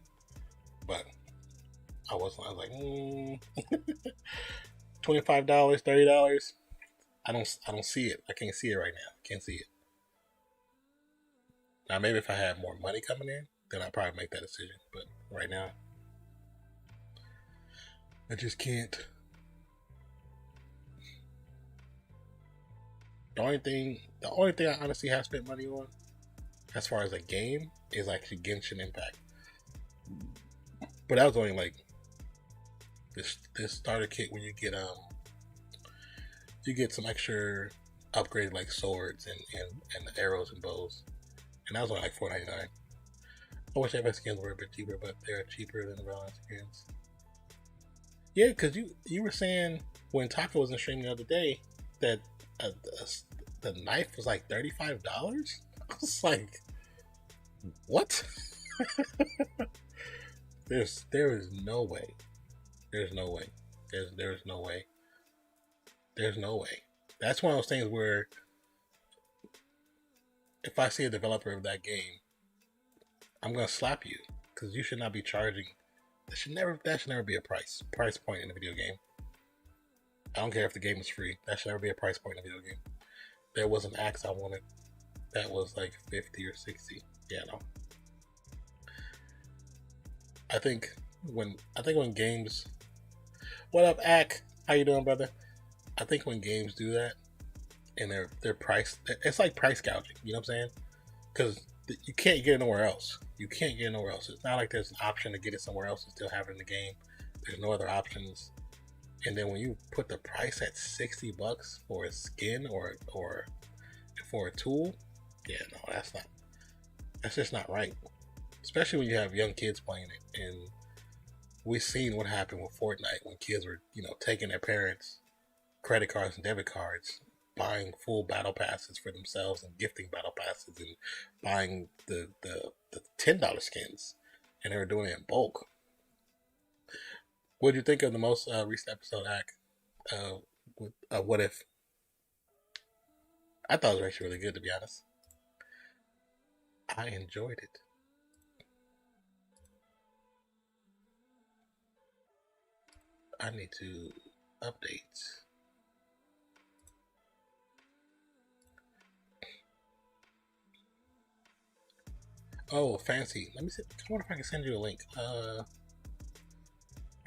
but I was like, $25, $30. I don't see it. I can't see it right now. Can't see it. Now maybe if I had more money coming in, then I'd probably make that decision. But right now, I just can't. The only thing I honestly have spent money on, as far as a game, is actually Genshin Impact. But that was only like this starter kit when you get some extra upgrades like swords and arrows and bows, and that was only like $4.99. I wish Apex skins were a bit cheaper, but they're cheaper than the Valorant skins. Yeah, because you were saying when Taco was in stream the other day that the knife was like $35. I was like, what? There is no way. There's no way. There's no way. There's no way. That's one of those things where if I see a developer of that game, I'm gonna slap you, because you should not be charging. That should never be a price point in a video game. I don't care if the game is free. That should never be a price point in a video game. There was an axe I wanted that was like 50 or 60. Yeah, no. I think when games, what up, Ack? How you doing, brother? I think when games do that and they're priced, it's like price gouging. You know what I'm saying? Because you can't get it nowhere else. It's not like there's an option to get it somewhere else and still have it in the game. There's no other options. And then when you put the price at $60 for a skin or for a tool, yeah, no, that's just not right. Especially when you have young kids playing it. And we've seen what happened with Fortnite when kids were, taking their parents' credit cards and debit cards, buying full battle passes for themselves and gifting battle passes and buying the $10 skins, and they were doing it in bulk. What did you think of the most recent episode, Ack? What If? I thought it was actually really good, to be honest. I enjoyed it. I need to update. Oh, fancy. Let me see. I wonder if I can send you a link. I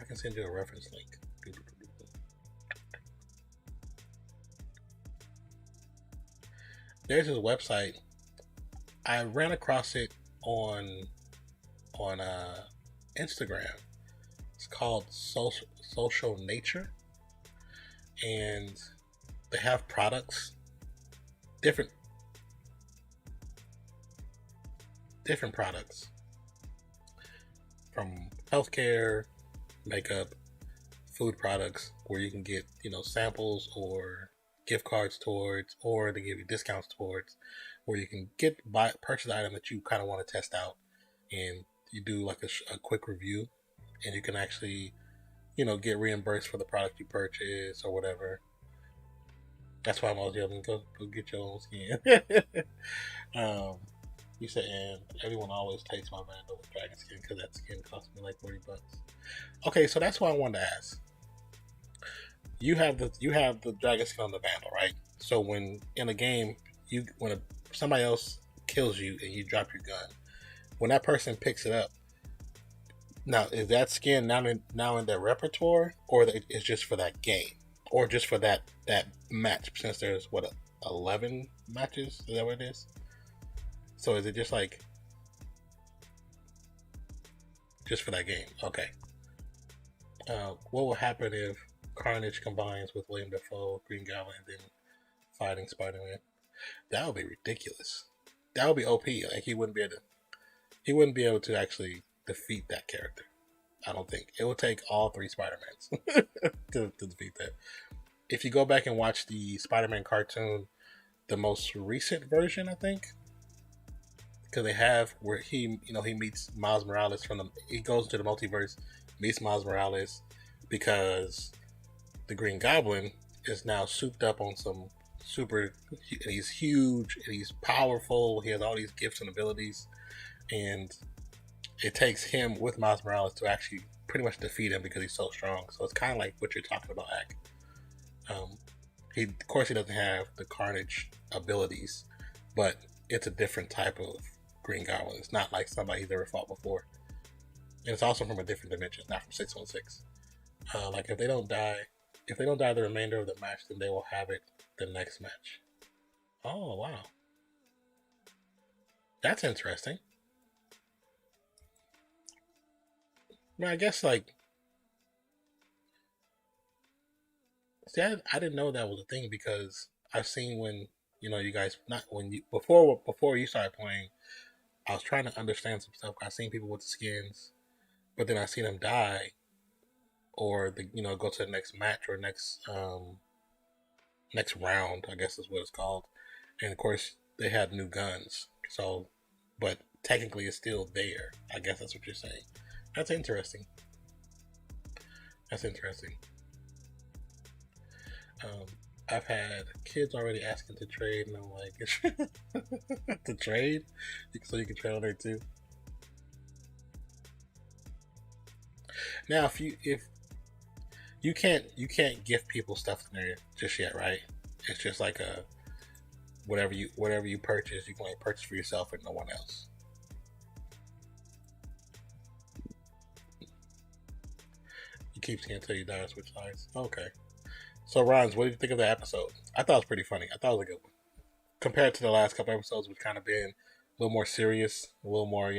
can send you a reference link. There's this website. I ran across it on Instagram. It's called Social Nature, and they have products, different products, from healthcare, makeup, food products, where you can get samples or gift cards towards, or they give you discounts towards, where you can purchase an item that you kind of want to test out, and you do like a quick review, and you can actually, get reimbursed for the product you purchase or whatever. That's why I'm always yelling, go get your own skin. You said, and everyone always takes my Vandal with dragon skin because that skin cost me like $40. Okay, so that's what I wanted to ask. You have the dragon skin on the Vandal, right? So when in a game, somebody else kills you and you drop your gun, when that person picks it up, now is that skin now in their repertoire, or it's just for that game, or just for that match? Since there's 11 matches, is that what it is? So is it just like just for that game? Okay. What will happen if Carnage combines with William Dafoe, Green Goblin, and then fighting Spider-Man? That would be ridiculous. That would be OP. Like he wouldn't be able to actually defeat that character. I don't think it would take all 3 Spider-Mans to defeat that. If you go back and watch the Spider-Man cartoon, the most recent version, I think, because they have where he meets Miles Morales he goes to the multiverse, meets Miles Morales, because the Green Goblin is now souped up on some super, and he's huge and he's powerful. He has all these gifts and abilities, and it takes him with Miles Morales to actually pretty much defeat him because he's so strong. So it's kind of like what you're talking about, Ak. Of course, he doesn't have the Carnage abilities, but it's a different type of Green Goblin. It's not like somebody he's ever fought before, and it's also from a different dimension, not from 616. Like if they don't die the remainder of the match, then they will have it the next match. Oh wow, that's interesting. I guess see, I didn't know that was a thing, because I've seen when you guys before you started playing, I was trying to understand some stuff. I've seen people with the skins, but then I seen them die, or go to the next match or next round, I guess is what it's called. And of course they had new guns, so but technically it's still there. I guess that's what you're saying. That's interesting. I've had kids already asking to trade, and I'm like, to trade, so you can trade on there too. Now, if you can't gift people stuff in there just yet, right? It's just like whatever you purchase, you can only purchase for yourself and no one else. You keep seeing until you die, switch sides. Okay. So, Rons, what did you think of the episode? I thought it was pretty funny. I thought it was a good one. Compared to the last couple episodes, which kind of been a little more serious, a little more,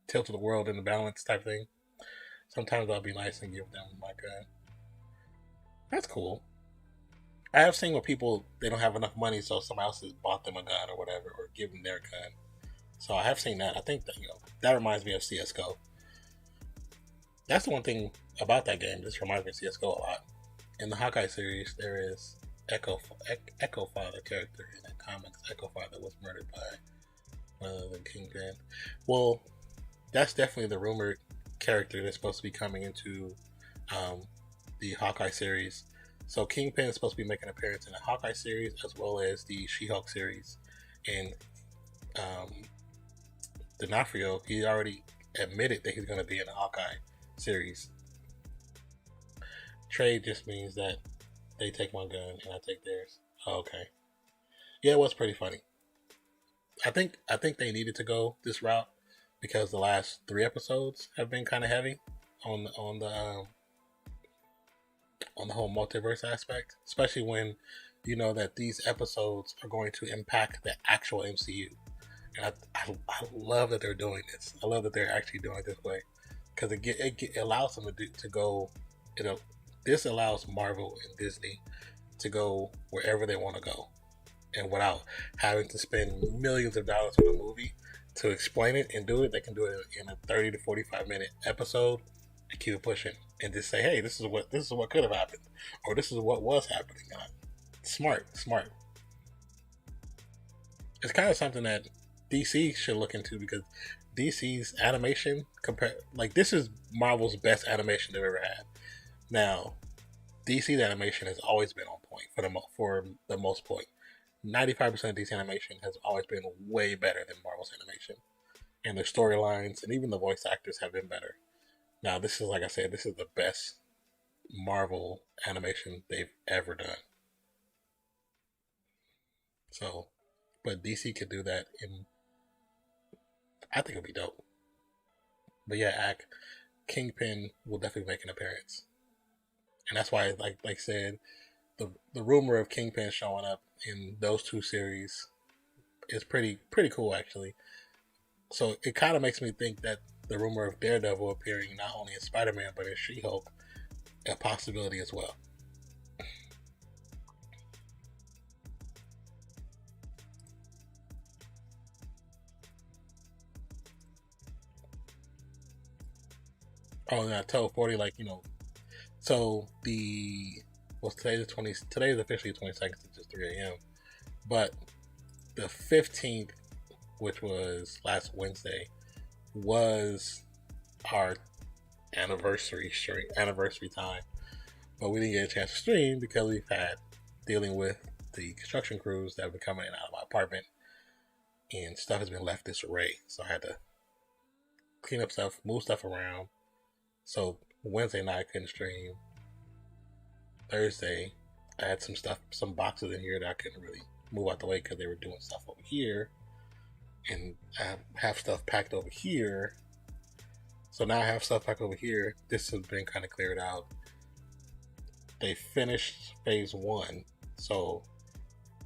tilt of the world in the balance type thing. Sometimes I'll be nice and give them my gun. That's cool. I have seen where people, they don't have enough money, so somebody else has bought them a gun or whatever, or give them their gun. So I have seen that. I think that, that reminds me of CSGO. That's the one thing about that game. This reminds me of CSGO a lot. In the Hawkeye series, there is Echo Father character in the comics. Echo Father was murdered by the Kingpin. Well, that's definitely the rumored character that's supposed to be coming into the Hawkeye series. So Kingpin is supposed to be making an appearance in the Hawkeye series as well as the She-Hulk series. And D'Onofrio, he already admitted that he's going to be in the Hawkeye series. Trade just means that they take my gun and I take theirs. Oh, okay. Yeah, it was pretty funny. I think they needed to go this route because the last 3 episodes have been kind of heavy on the whole multiverse aspect, especially when you know that these episodes are going to impact the actual MCU. And I love that they're doing this. I love that they're actually doing it this way, because it allows them to go. This allows Marvel and Disney to go wherever they want to go, and without having to spend millions of dollars on a movie to explain it and do it. They can do it in a 30 to 45 minute episode and keep it pushing, and just say, hey, this is what could have happened, or this is what was happening. Smart, smart. It's kind of something that DC should look into because DC's animation compare like this is Marvel's best animation they've ever had. Now, DC's animation has always been on point for the most point. 95% of DC animation has always been way better than Marvel's animation, and their storylines and even the voice actors have been better. Now, this is like I said, this is the best Marvel animation they've ever done. So, but DC could do that, and I think it'd be dope. But yeah, Kingpin will definitely make an appearance, and that's why, like I said, the rumor of Kingpin showing up in those two series is pretty cool actually. So it kind of makes me think that the rumor of Daredevil appearing not only in Spider-Man but in She-Hulk a possibility as well. Oh, yeah, tell 40 like So the what's today the 20? Today is officially 22nd. It's just 3 a.m. But the 15th, which was last Wednesday, was our anniversary time. But we didn't get a chance to stream because we've had dealing with the construction crews that have been coming in and out of my apartment, and stuff has been left disarray. So I had to clean up stuff, move stuff around. So Wednesday night I couldn't stream. Thursday I had some boxes in here that I couldn't really move out the way because they were doing stuff over here, and I have stuff packed over here. So now I have stuff packed over here. This has been kind of cleared out. They finished phase 1, so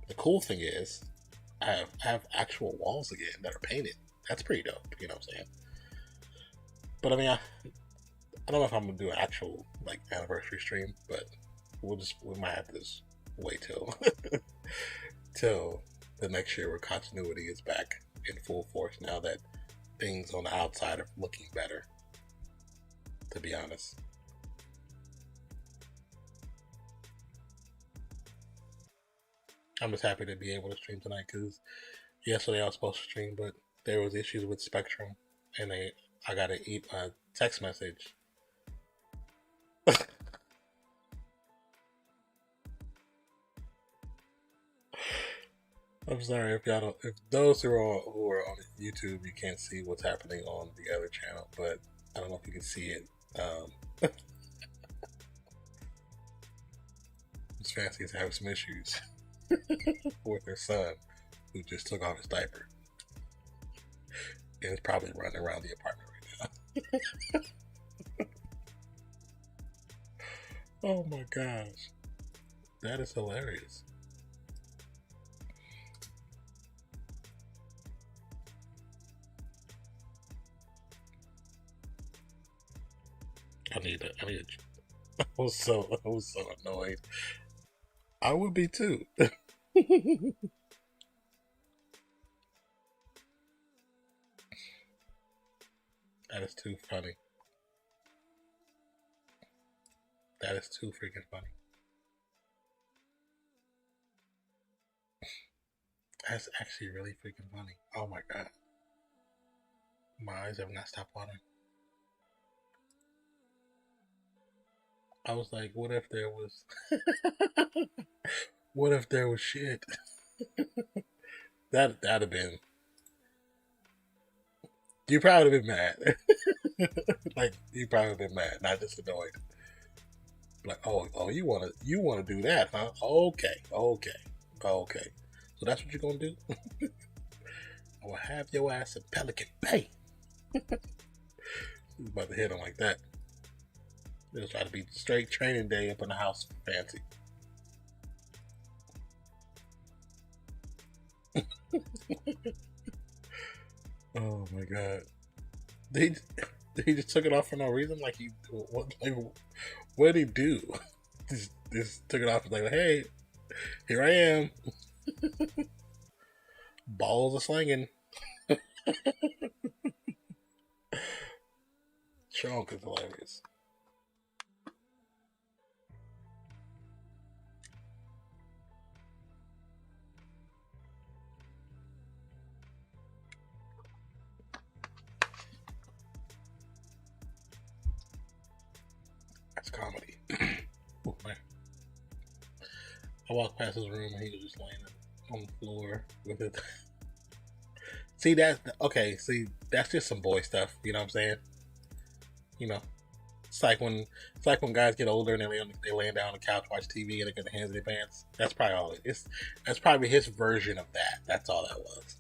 the cool thing is I have actual walls again that are painted. That's pretty dope. You know what I'm saying? But I mean, I don't know if I'm gonna do an actual like anniversary stream, but we might have to just wait till the next year where continuity is back in full force. Now that things on the outside are looking better, to be honest. I'm just happy to be able to stream tonight because yesterday I was supposed to stream, but there was issues with Spectrum, and I got a text message. I'm sorry if y'all don't. If those who are on YouTube, you can't see what's happening on the other channel, but I don't know if you can see it. Miss Fancy is having some issues with her son, who just took off his diaper and is probably running around the apartment right now. Oh my gosh, that is hilarious. I need it. I was so annoyed. I would be too. That is too funny. That is too freaking funny. That's actually really freaking funny. Oh my god. My eyes have not stopped watering. I was like, what if there was what if there was shit? That'd have been, you probably have been mad. Like you probably have been mad, not just annoyed. Like, oh, you wanna do that, huh? Okay. So that's what you're gonna do? I will have your ass in Pelican Bay. He's about to hit him like that. It'll try to be straight training day up in the house, fancy. Oh my god. They he just took it off for no reason. Like what did he do? Just took it off. Like, hey, here I am. Balls are slinging. Strong is hilarious. I walked past his room and he was just laying on the floor with it. See that? Okay, see that's just some boy stuff. You know what I'm saying? You know, it's like when guys get older and they laying down on the couch watch TV and they get their hands in their pants. That's probably all it is. That's probably his version of that. That's all that was.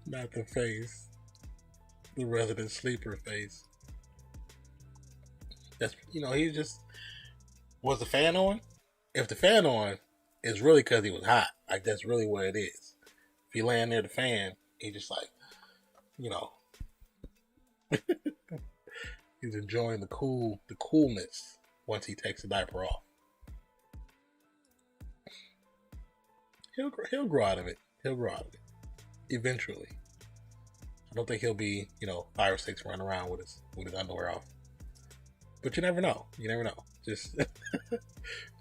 Not the face, the resident sleeper face. That's he just was the fan on. If the fan on, it's really because he was hot. Like that's really what it is. If he laying near the fan, he just like you know he's enjoying the coolness once he takes the diaper off. He'll grow out of it. He'll grow out of it eventually. I don't think he'll be 5 or 6 running around with his underwear off. But you never know. You never know. Just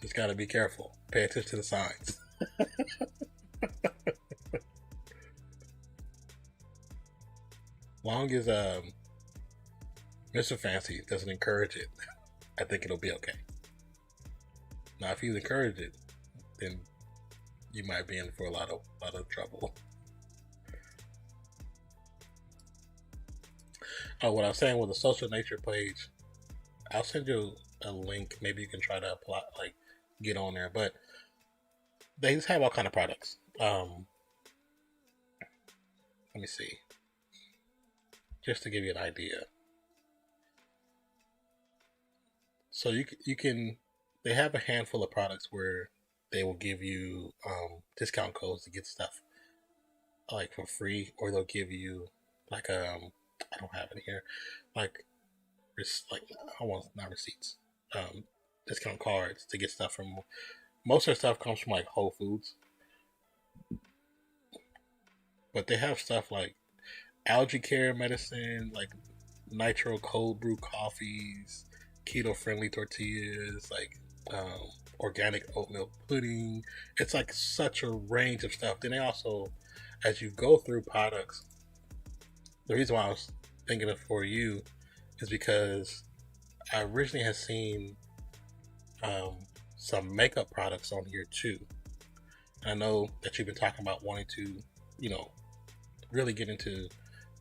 just gotta be careful. Pay attention to the signs. Long as Mr. Fancy doesn't encourage it, I think it'll be okay. Now, if he's encouraged it, then you might be in for a lot of trouble. Oh, what I was saying with the social nature page, I'll send you a link. Maybe you can try to apply, get on there. But they just have all kind of products. Let me see, just to give you an idea. So you can they have a handful of products where they will give you discount codes to get stuff like for free, or they'll give you like I don't have it here, like not receipts, discount cards to get stuff from. Most of their stuff comes from like Whole Foods, but they have stuff like algae care medicine, like nitro cold brew coffees, keto friendly tortillas, like organic oatmeal pudding. It's like such a range of stuff. Then they also, as you go through products, the reason why I was thinking of for you is because I originally had seen some makeup products on here too. And I know that you've been talking about wanting to, really get into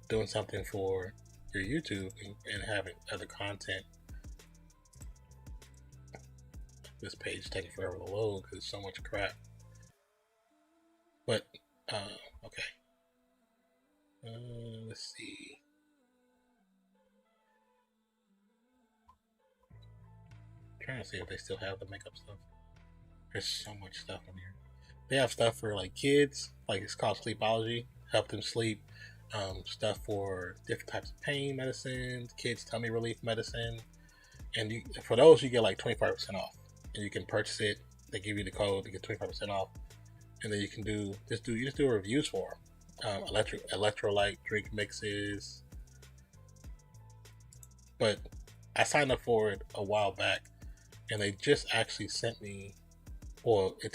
doing something for your YouTube and having other content. This page is taking forever to load because there's so much crap. But okay, let's see. I'm trying to see if they still have the makeup stuff. There's so much stuff in here. They have stuff for like kids, like it's called Sleepology, help them sleep. Stuff for different types of pain medicines, kids tummy relief medicine, and for those you get like 25% off, and you can purchase it. They give you the code to get 25% off, and then you can just do reviews for them. Electrolyte drink mixes. But I signed up for it a while back, and they just actually sent me. Well, I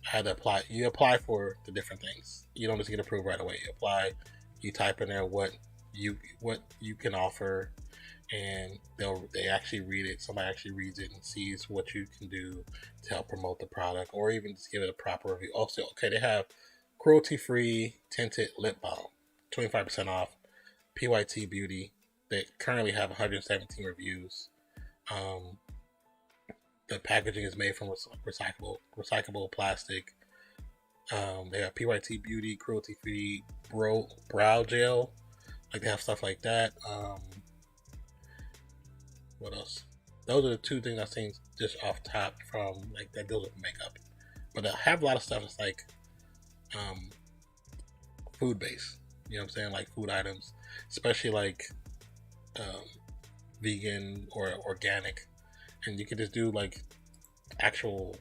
had to apply. You apply for the different things. You don't just get approved right away. You apply. You type in there what you can offer, and they actually read it. Somebody actually reads it and sees what you can do to help promote the product, or even just give it a proper review. Also, okay, they have cruelty-free tinted lip balm, 25% off. PYT Beauty. They currently have 117 reviews. The packaging is made from recyclable plastic. They have PYT Beauty, cruelty-free brow gel. Like they have stuff like that. What else? Those are the two things I've seen just off top from like that deals with makeup. But I have a lot of stuff that's like food based. You know what I'm saying? Like food items, especially like vegan or organic. And you can just do like actual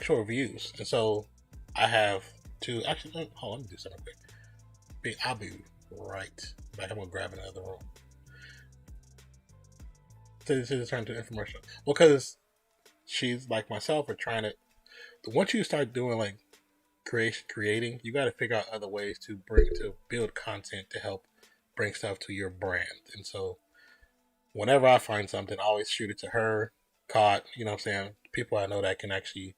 reviews. And so I have to actually hold on, let me do something quick. I'll be right back. I'm gonna grab another room. So this is turn to infomercial. Well, because she's like myself are trying to. Once you start doing like creating, you got to figure out other ways to build content to help bring stuff to your brand. And so whenever I find something, I always shoot it to her, caught, you know what I'm saying? People I know that can actually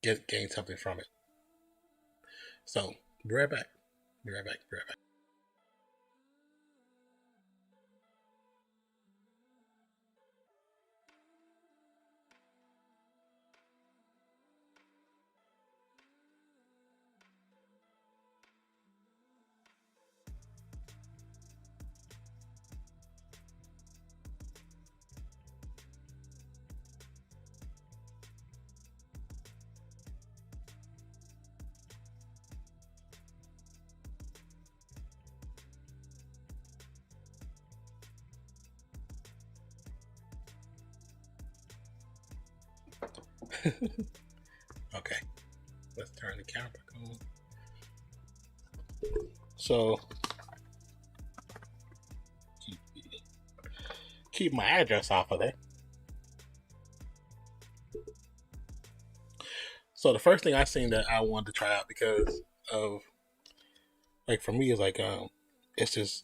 gain something from it. So, be right back. Be right back. Be right back. Okay, let's turn the camera on. So, keep my address off of there. So the first thing I seen that I wanted to try out because of, like, for me is like it's this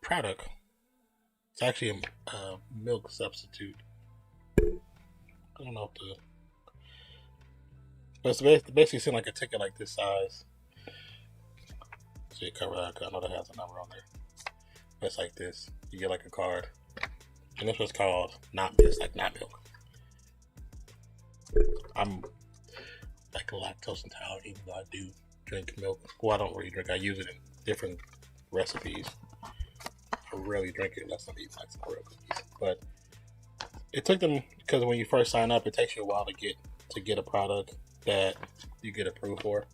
product. It's actually a milk substitute. I don't know if the, but it's basically seemed like a ticket like this size. So you cover that. I know that has a number on there. But it's like this. You get like a card, and this was called not. It's like not milk. I'm like lactose intolerant, even though I do drink milk. Well, I don't really drink. I use it in different recipes. I rarely drink it unless I'm eating like some real cookies. But it took them, because when you first sign up, it takes you a while to get a product that you get approved for.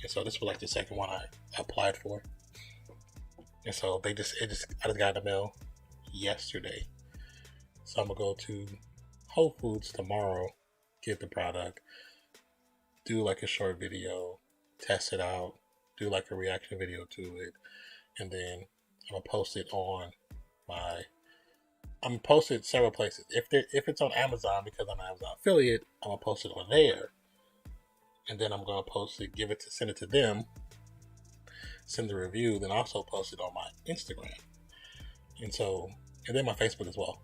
And so this was like the second one I applied for. And so I just got in the mail yesterday. So I'm gonna go to Whole Foods tomorrow, get the product, do like a short video, test it out, do like a reaction video to it, and then I'm gonna post it on my. I'm gonna post it several places. If it's on Amazon, because I'm an Amazon affiliate, I'm gonna post it on there, and then I'm gonna send it to them, send the review, then also post it on my Instagram, and then my Facebook as well,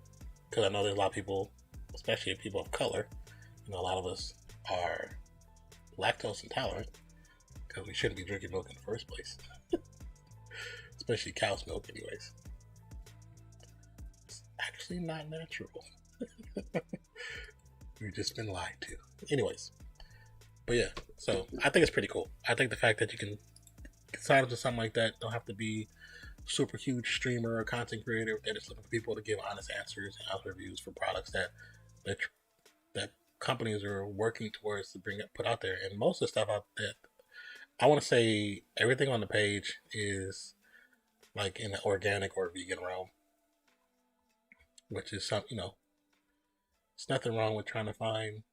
because I know there's a lot of people, especially people of color. You know, a lot of us are lactose intolerant because we shouldn't be drinking milk in the first place, especially cow's milk, anyways. It's actually not natural. We've just been lied to. Anyways, but yeah, so I think it's pretty cool. I think the fact that you can sign up to something like that, don't have to be super huge streamer or content creator. They're just looking for people to give honest answers and honest reviews for products that companies are working towards to put out there. And most of the stuff out there, I want to say everything on the page is like in the organic or vegan realm, which is something, it's nothing wrong with trying to find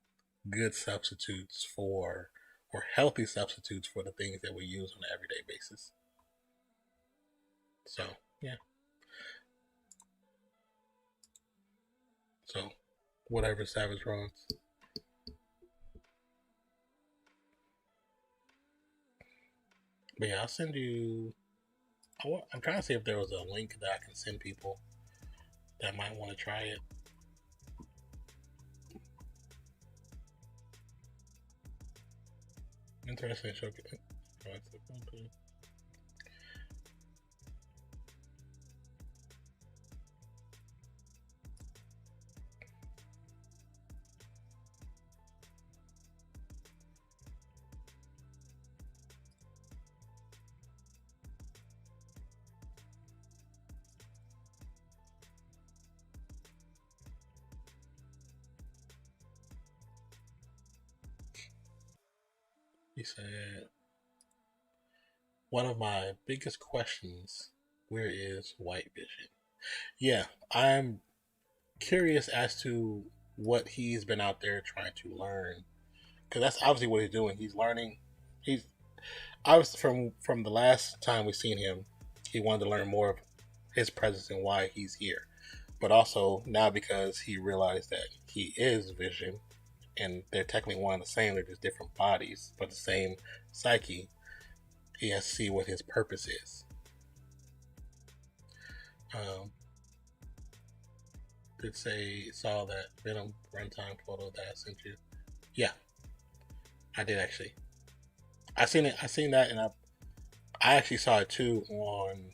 good substitutes or healthy substitutes for the things that we use on an everyday basis. So yeah. So whatever Savage runs. But yeah, I'll send you. I'm trying to see if there was a link that I can send people that might want to try it. Interesting show. He said, one of my biggest questions, where is white vision? Yeah, I'm curious as to what he's been out there trying to learn, because that's obviously what he's doing. He's learning. He's obviously from the last time we've seen him, he wanted to learn more of his presence and why he's here. But also now, because he realized that he is vision, and they're technically one and the same, they're just different bodies, but the same psyche, he has to see what his purpose is. did say saw that Venom runtime photo that I sent you. Yeah, I did actually. I seen it. I seen that, and I actually saw it too on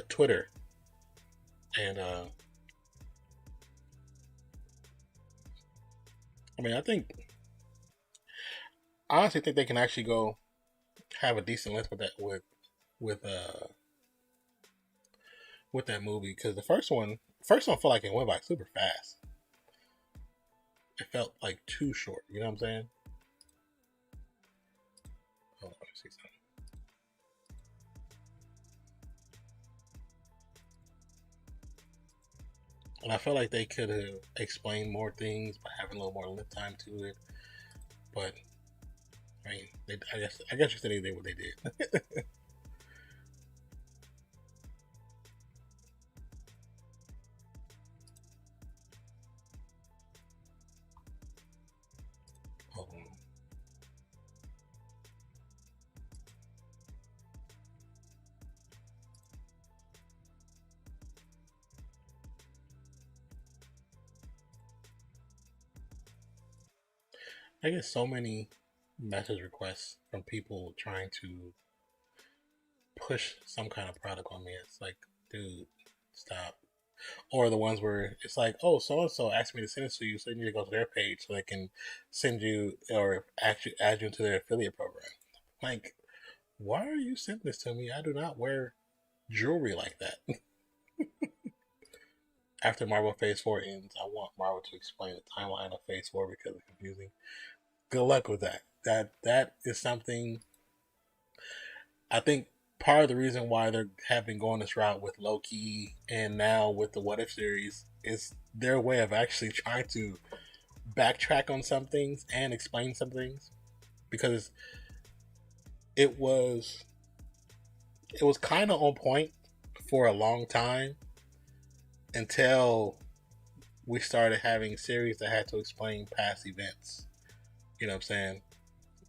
Twitter. And I mean, I honestly think they can actually go have a decent length with that with uh with that movie because the first one felt like it went by super fast. It felt like too short. You know what I'm saying? Hold on, let me see something. And I felt like they could have explained more things by having a little more lip time to it. But I mean, I guess you said they did what they did. I get so many message requests from people trying to push some kind of product on me. It's like, dude, stop. Or the ones where it's like, oh, so and so asked me to send it to you, so you need to go to their page so they can send you or actually add you into their affiliate program. Like, why are you sending this to me? I do not wear jewelry like that. After Marvel Phase 4 ends, I want Marvel to explain the timeline of Phase 4 because it's confusing. Good luck with that. That is something I think part of the reason why they have been going this route with Loki and now with the What If series is their way of actually trying to backtrack on some things and explain some things because it was it was kind of on point for a long time until we started having series that had to explain past events. You know what I'm saying?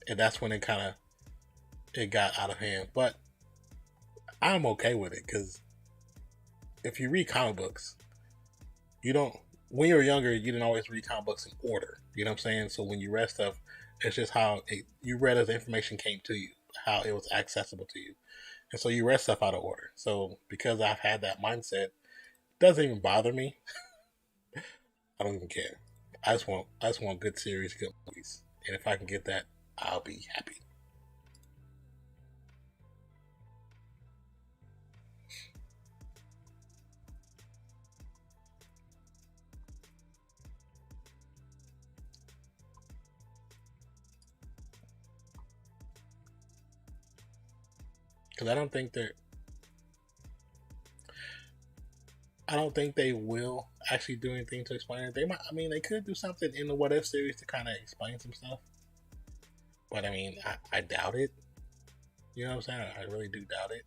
And that's when it got out of hand. But I'm okay with it because if you read comic books, you don't. When you were younger, you didn't always read comic books in order. You know what I'm saying? So when you read stuff, it's just you read as the information came to you, how it was accessible to you, and so you read stuff out of order. So because I've had that mindset, it doesn't even bother me. I don't even care. I just want good series, good movies, and if I can get that, I'll be happy. Because I don't think they will actually do anything to explain it. They might. I mean, they could do something in the What If series to kind of explain some stuff. But I mean, I doubt it. You know what I'm saying? I really do doubt it.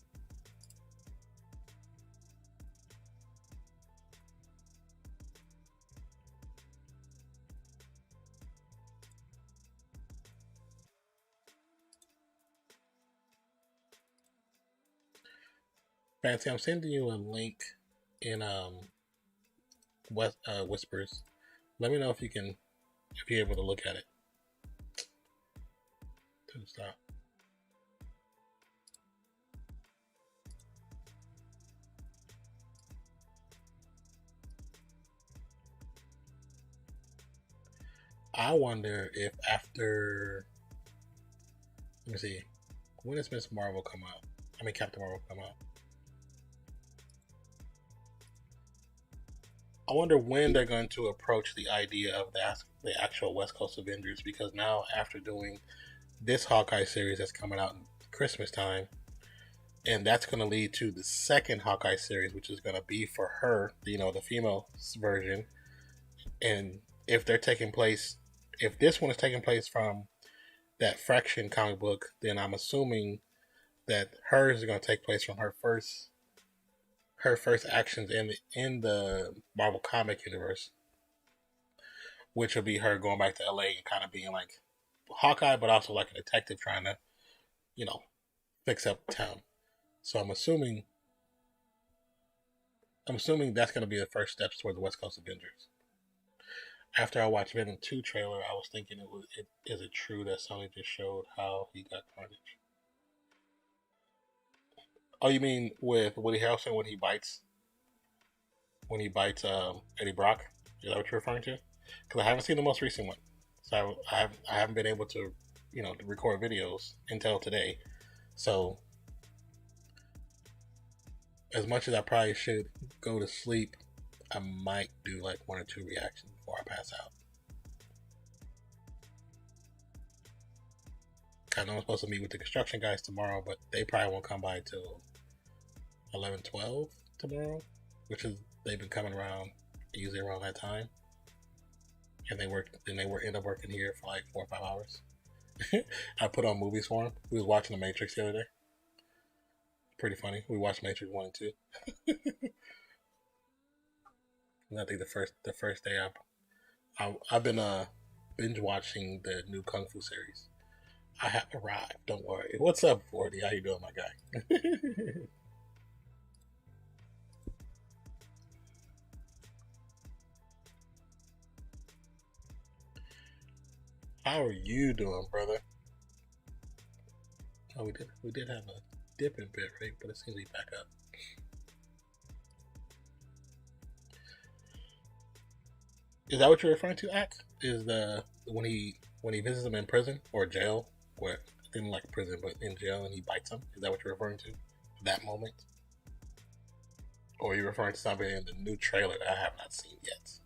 Fancy, I'm sending you a link in Whispers. Let me know if you're able to look at it. Stop. I wonder if after, let me see, when does Miss Marvel come out? I mean, Captain Marvel come out. I wonder when they're going to approach the idea of the actual West Coast Avengers because now after doing this Hawkeye series that's coming out in Christmas time, and that's going to lead to the second Hawkeye series, which is going to be for her, the female version. And if they're taking place, if this one is taking place from that Fraction comic book, then I'm assuming that hers is going to take place from her first actions in the Marvel comic universe, which will be her going back to LA and kind of being like Hawkeye, but also like a detective trying to, you know, fix up town. So I'm assuming I'm assuming that's going to be the first steps toward the West Coast Avengers. After I watched Venom 2 trailer, I was thinking, is it true that Sony just showed how he got Carnage? Oh, you mean with Woody Harrelson when he bites Eddie Brock? Is that what you're referring to? Because I haven't seen the most recent one, so I haven't been able to, to record videos until today. So as much as I probably should go to sleep, I might do like 1 or 2 reactions before I pass out. I know I'm supposed to meet with the construction guys tomorrow, but they probably won't come by till 11-12 tomorrow, which is they've been coming around usually around that time, and they end up working here for like 4 or 5 hours. I put on movies for them. We was watching The Matrix the other day. Pretty funny. We watched Matrix 1 and 2. And I think the first day I've been binge watching the new Kung Fu series. I have arrived. Don't worry. What's up, 40? How you doing, my guy? How are you doing, brother? Oh, we did have a dip in bit rate, but it seems to be back up. Is that what you're referring to, Axe? Is the when he visits him in prison or jail, where in like prison but in jail, and he bites him? Is that what you're referring to? That moment, or are you referring to something in the new trailer that I have not seen yet?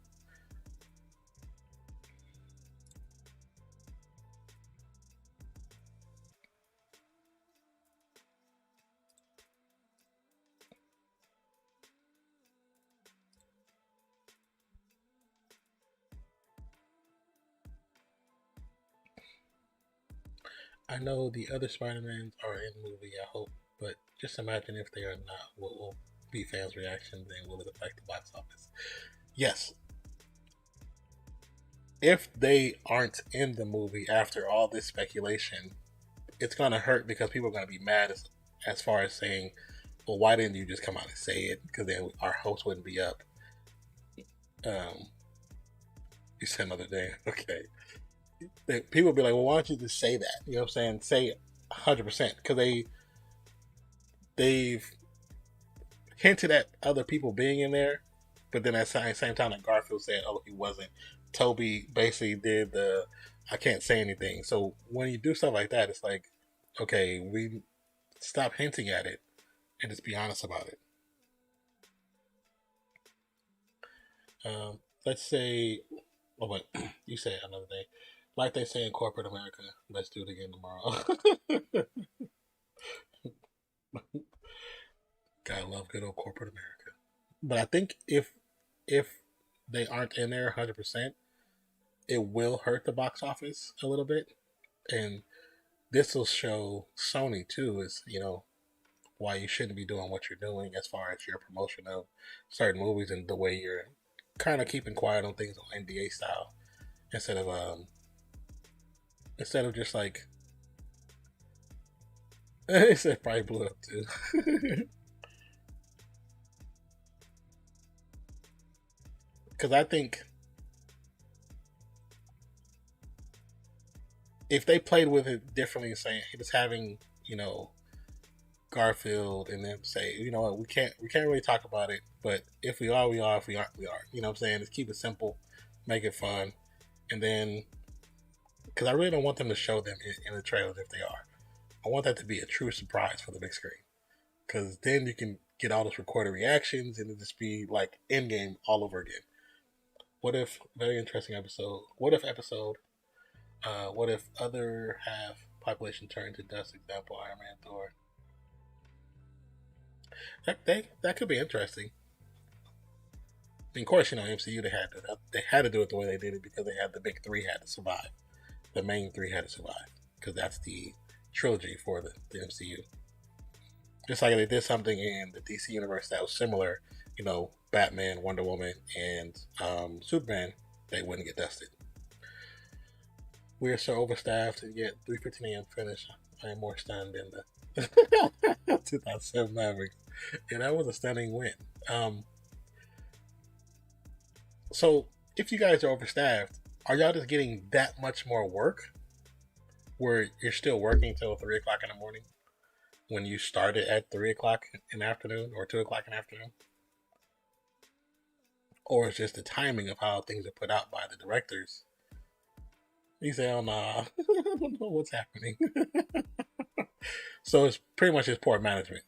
I know the other Spider-Mans are in the movie, I hope, but just imagine if they are not. What will be fans' reactions, and will it affect the box office? Yes. If they aren't in the movie after all this speculation, it's going to hurt because people are going to be mad as far as saying, well, why didn't you just come out and say it? Because then our hopes wouldn't be up. You said another day. Okay. People will be like, well, why don't you just say that? You know what I'm saying? Say 100%. Because they've hinted at other people being in there, but then at the same time that Garfield said, oh, he wasn't. Toby basically did the, I can't say anything. So when you do stuff like that, it's like, okay, we stop hinting at it and just be honest about it. Let's say, oh wait, you said another day. Like they say in corporate America, let's do it again tomorrow. Gotta love good old corporate America. But I think if they aren't in there 100%, it will hurt the box office a little bit, and this will show Sony too is why you shouldn't be doing what you're doing as far as your promotion of certain movies and the way you're kind of keeping quiet on things on NDA style instead of just like it said probably blew up too. Because I think if they played with it differently, saying just having Garfield and then say, you know what, we can't really talk about it, but if we are, we are. If we aren't, we are. You know what I'm saying? Just keep it simple, make it fun, and then because I really don't want them to show them in the trailers if they are. I want that to be a true surprise for the big screen, because then you can get all those recorded reactions and it just be like Endgame all over again. What if very interesting episode? What if other half population turned to dust? Example: Iron Man, Thor. That could be interesting. I mean, of course, MCU they had to do it the way they did it because they had the big three had to survive. The main three had to survive because that's the trilogy for the MCU. Just like they did something in the DC universe that was similar, Batman, Wonder Woman, and Superman, they wouldn't get dusted. We are so overstaffed, and yet 3:15 a.m. finish. I am more stunned than the 2007 Mavericks. Yeah, that was a stunning win. So if you guys are overstaffed, are y'all just getting that much more work where you're still working till 3 o'clock in the morning when you started at 3 o'clock in the afternoon or 2 o'clock in the afternoon? Or it's just the timing of how things are put out by the directors? You say, oh, nah, I don't know what's happening. So it's pretty much just poor management.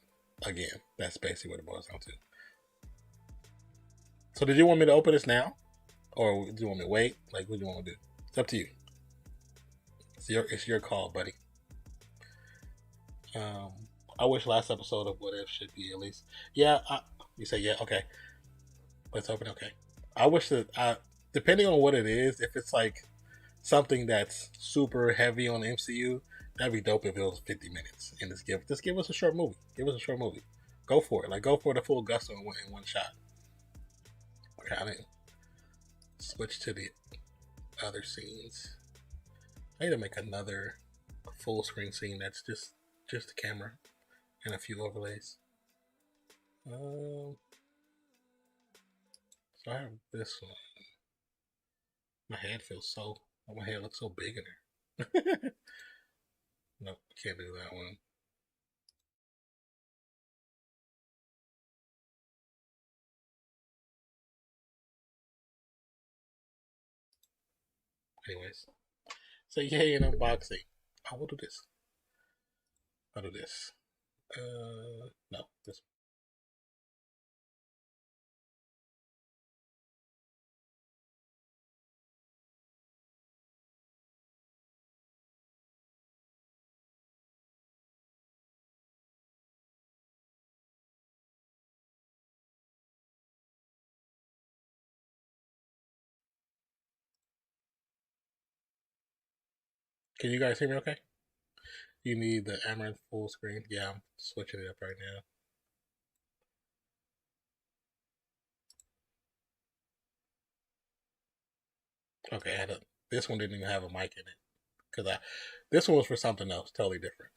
Again, that's basically what it boils down to. So did you want me to open this now? Or do you want me to wait? Like, what do you want me to do? It's up to you. It's your call, buddy. Um, I wish last episode of What If should be at least. Yeah, you say yeah, okay. Let's open. Okay. I wish that depending on what it is, if it's like something that's super heavy on the MCU, that'd be dope if it was 50 minutes and just give us a short movie. Give us a short movie. Go for it. Like go for the full gusto in one shot. Okay, I didn't switch to the other scenes. I need to make another full screen scene that's just the camera and a few overlays. So I have this one. My head looks so big in there. Nope, can't do that one. Anyways, so yay an unboxing. I will do this. I'll do this. No, this. Can you guys hear me okay? You need the Amaranth full screen? Yeah, I'm switching it up right now. Okay, this one didn't even have a mic in it. Because this one was for something else, totally different.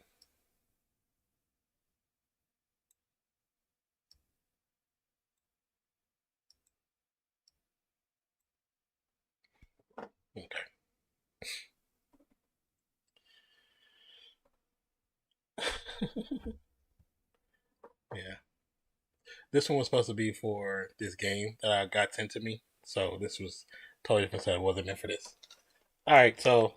Okay. Yeah. This one was supposed to be for this game that I got sent to me. So this was totally different. So it wasn't meant for this. All right, so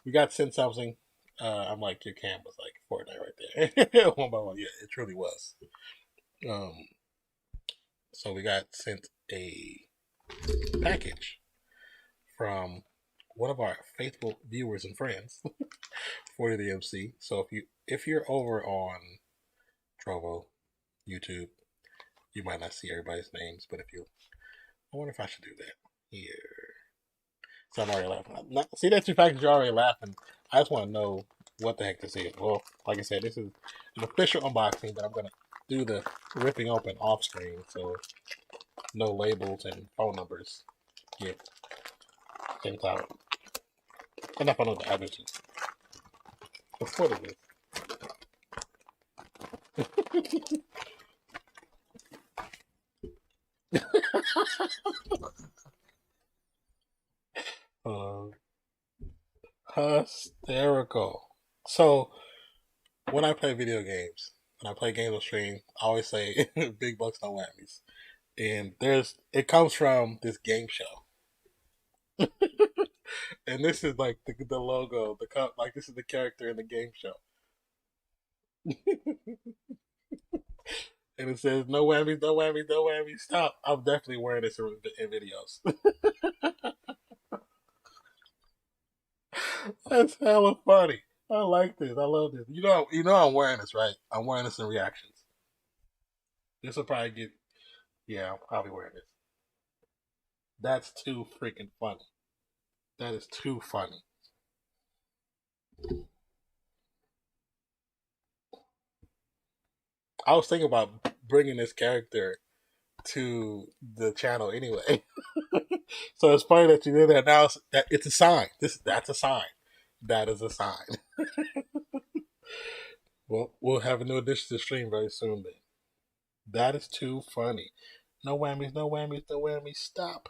we got sent something. I'm like, your cam was like Fortnite right there. One by one. Yeah, it truly was. Um, so we got sent a package from one of our faithful viewers and friends for the MC. So if you're over on Trovo, YouTube, you might not see everybody's names, but I wonder if I should do that here. So I'm already laughing. See that two package, you're already laughing. I just want to know what the heck this is. Well, like I said, this is an official unboxing, but I'm gonna do the ripping open off screen, so no labels and phone numbers get sent out. Enough on the addresses. That's what it is. uh, Hysterical. So when I play video games, when I play games on stream, I always say big bucks no whammies. And it comes from this game show. And this is like the logo, the cup, like this is the character in the game show. And it says no whammies, no whammies, no whammies. Stop. I'm definitely wearing this in videos. That's hella funny. I like this. I love this. You know I'm wearing this, right? I'm wearing this in reactions. This will probably get. Yeah, I'll probably wear this. That's too freaking funny. That is too funny. I was thinking about bringing this character to the channel anyway. So it's funny that you did that. Now it's a sign. That's a sign. That is a sign. Well, we'll have a new addition to the stream very soon. Then that is too funny. No whammies, no whammies, no whammies. Stop.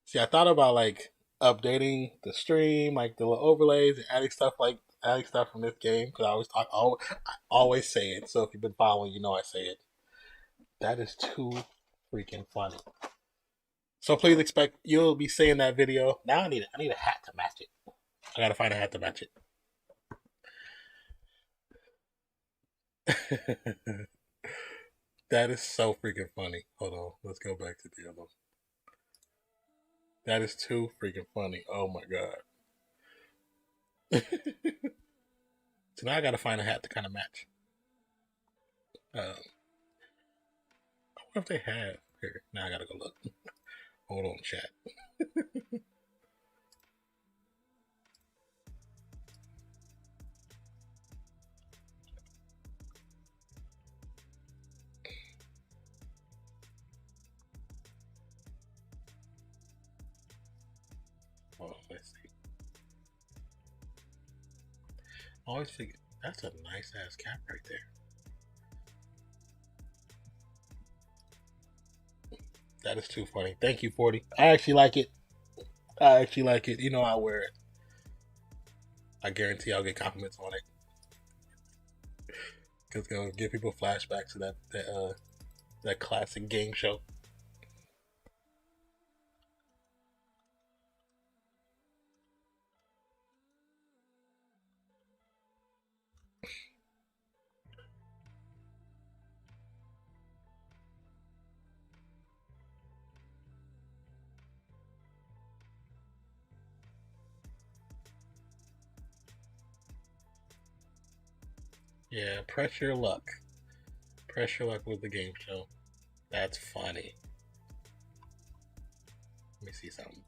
See, I thought about like updating the stream, like the little overlays, and adding stuff from this game because I always say it. So if you've been following, you know I say it. That is too freaking funny. So please expect you'll be seeing that video. Now I need a hat to match it. I gotta find a hat to match it. That is so freaking funny. Hold on, let's go back to the other. That is too freaking funny. Oh my god. So now I gotta find a hat to kind of match. I wonder if they have here. Now I gotta go look. Hold on, chat. Oh, let's see. I always think that's a nice ass cap right there. That is too funny. Thank you, 40. I actually like it. I actually like it. You know I wear it. I guarantee I'll get compliments on it. Cause it's gonna give people flashbacks to that classic game show. Yeah, press your luck. Press your luck with the game show. That's funny. Let me see something.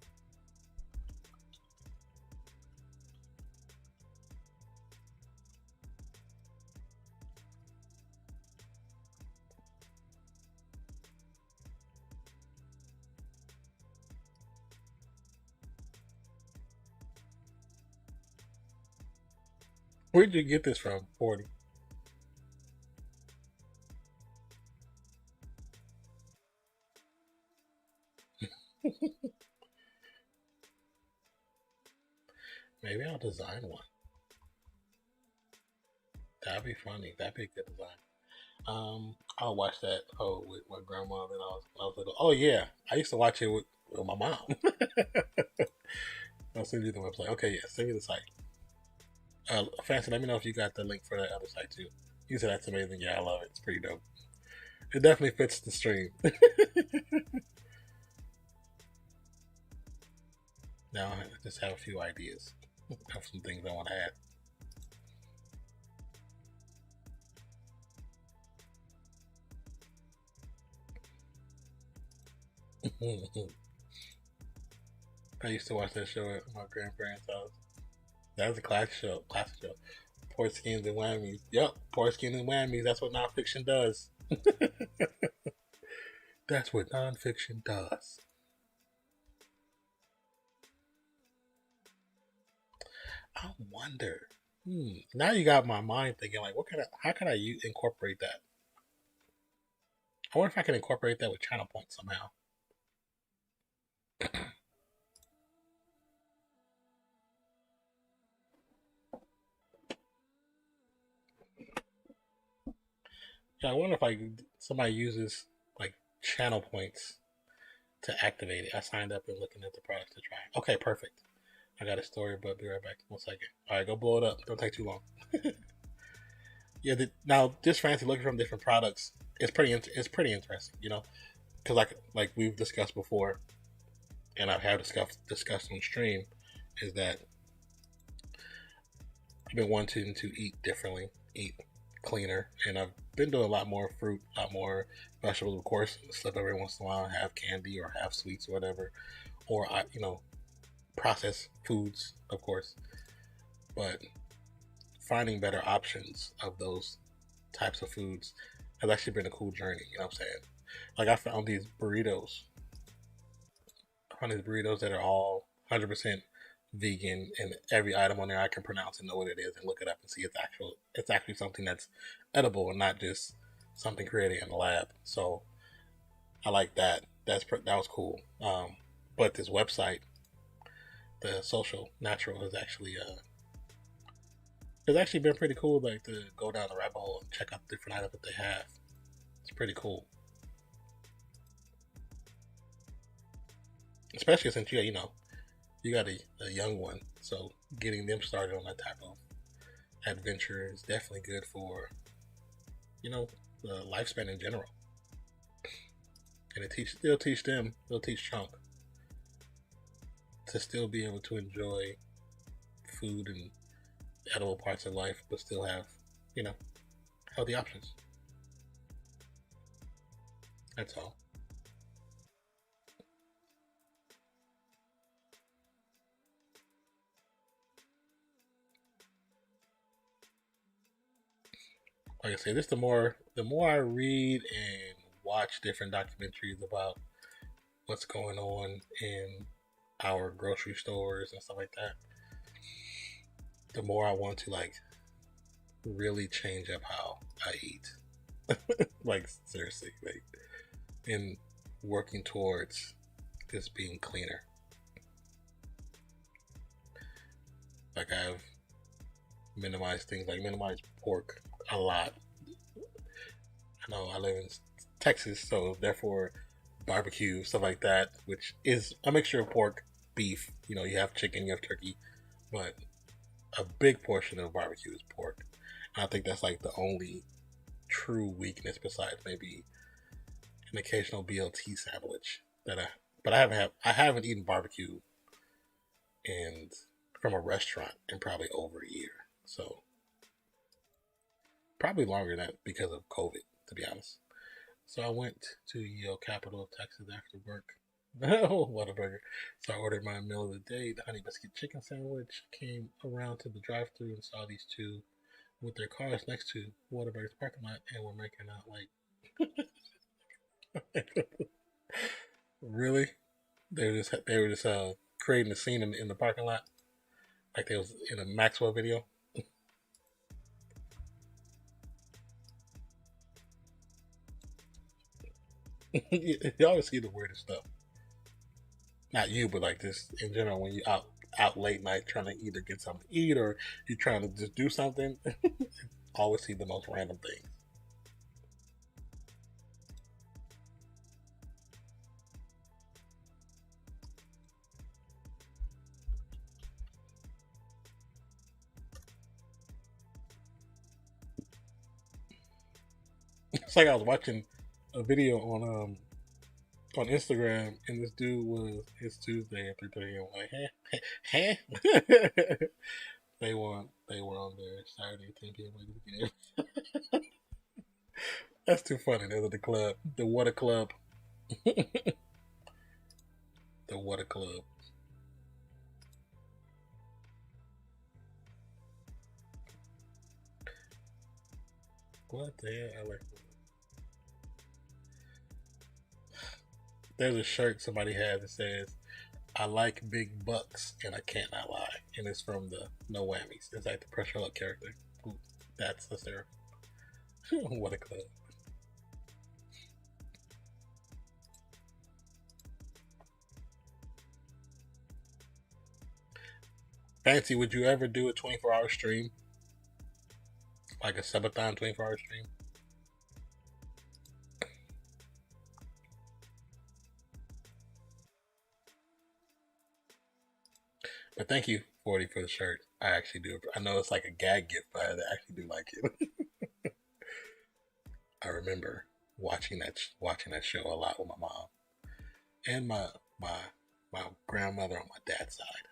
Where'd you get this from, 40? Maybe I'll design one. That'd be funny. That'd be a good design. I'll watch that. Oh, with my grandma when I was little. Oh yeah, I used to watch it with my mom. I'll send you the website. Okay, yeah, send me the site. Fancy, let me know if you got the link for that other site too. You said that's amazing. Yeah, I love it. It's pretty dope. It definitely fits the stream. Now I just have a few ideas of some things I want to add. I used to watch that show at my grandparents' house. That was a classic show. Classic show. Poor skins and whammies. Yep, poor skins and whammies. That's what nonfiction does. That's what nonfiction does. I wonder. Now you got my mind thinking like, how can I incorporate that? I wonder if I can incorporate that with channel points somehow. Yeah, I wonder if somebody uses like channel points to activate it. I signed up and looking at the products to try. Okay, perfect. I got a story, but be right back. 1 second. All right, go blow it up. Don't take too long. Yeah. Now, this fancy looking from different products is pretty interesting. You know, because like we've discussed before, and I've had discussed on stream, is that I've been wanting to eat differently, eat cleaner, and I've been doing a lot more fruit, a lot more vegetables, of course. Slip every once in a while, have candy or have sweets or whatever, or processed foods, of course. But finding better options of those types of foods has actually been a cool journey. You know what I'm saying? Like I found these burritos. I found these burritos that are all 100% vegan, and every item on there I can pronounce and know what it is and look it up and see it's actually something that's edible and not just something created in the lab. So I like that. That was cool. But this website, the Social Natural, has actually been pretty cool. Like to go down the rabbit hole and check out the different items that they have. It's pretty cool, especially since you got a young one, so getting them started on that type of adventure is definitely good for the lifespan in general. And they'll teach Chunk to still be able to enjoy food and edible parts of life, but still have, you know, healthy options. That's all. Like I say, the more I read and watch different documentaries about what's going on in our grocery stores and stuff like that, the more I want to like really change up how I eat. Like seriously, like in working towards just being cleaner. Like I've minimized things like minimized pork a lot. I know I live in Texas, so therefore barbecue stuff like that, which is a mixture of pork, beef. You have chicken, you have turkey, but a big portion of barbecue is pork. And I think that's like the only true weakness besides maybe an occasional BLT sandwich that but I haven't eaten barbecue and from a restaurant in probably over a year. So probably longer than that because of COVID, to be honest. So I went to capital of Texas after work. Oh, Whataburger. So I ordered my meal of the day, the honey biscuit chicken sandwich. Came around to the drive-thru and saw these two with their cars next to Whataburger's parking lot, and were making out like, really? They were just creating a scene in the parking lot, like they was in a Maxwell video. You always see the weirdest stuff. Not you, but like this in general. When you out late night trying to either get something to eat or you're trying to just do something, always see the most random things. It's like I was watching a video on Instagram, and this dude was it's Tuesday at 3:30. I'm like, huh? They were on there Saturday 10 p.m. Waiting to get in. That's too funny. They're at the club, the Water Club, the Water Club. What the hell? There's a shirt somebody has that says, "I like big bucks and I can't not lie," and it's from the No Whammies. It's like the Pressure Luck character. Ooh, that's hysterical. What a club. Fancy, would you ever do a 24-hour stream? Like a subathon 24-hour stream? But thank you, 40, for the shirt. I actually do. I know it's like a gag gift, but I actually do like it. I remember watching that show a lot with my mom and my my grandmother on my dad's side.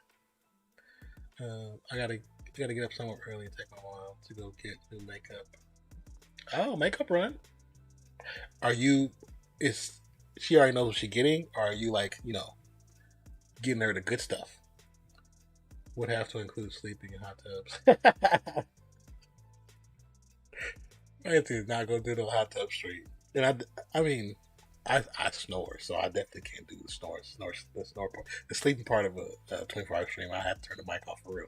I gotta get up somewhere early and take my mom to go get new makeup. Oh, makeup run. Are you? Is she already knows what she's getting? Or are you like getting her the good stuff? Would have to include sleeping in hot tubs. Anthony's not gonna do the hot tub stream. And I mean, I snore, so I definitely can't do the snore part. The sleeping part of a 24-hour stream, I have to turn the mic off for real.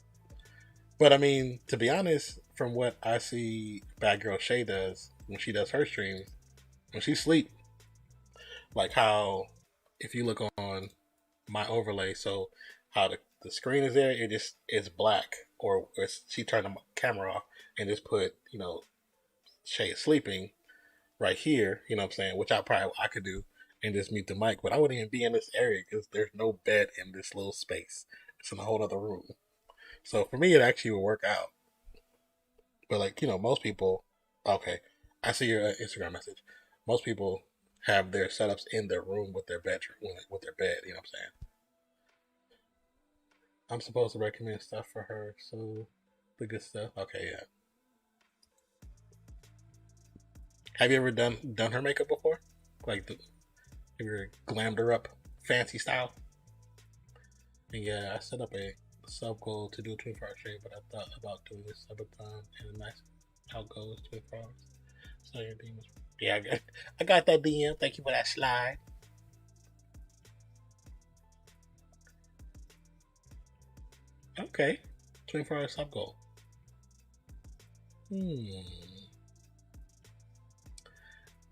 But I mean, to be honest, from what I see, Bad Girl Shay does, when she does her streams, when she sleep, like how if you look on my overlay, so how the screen is there, it's black, or she turned the camera off and just put Shay is sleeping right here. You know what I'm saying? Which I could do and just mute the mic, but I wouldn't even be in this area because there's no bed in this little space. It's in a whole other room. So for me, it actually would work out. But like most people, okay, I see your Instagram message. Most people have their setups in their room with their bedroom, with their bed. You know what I'm saying? I'm supposed to recommend stuff for her, so the good stuff. Okay, yeah. Have you ever done her makeup before? Like, have you ever glammed her up, fancy style? And yeah, I set up a sub goal to do a 24-hour stream, but I thought about doing this subathon and a nice how goes 24 hours. So your DM was, yeah, I got that DM. Thank you for that slide. Okay, 24-hour sub goal.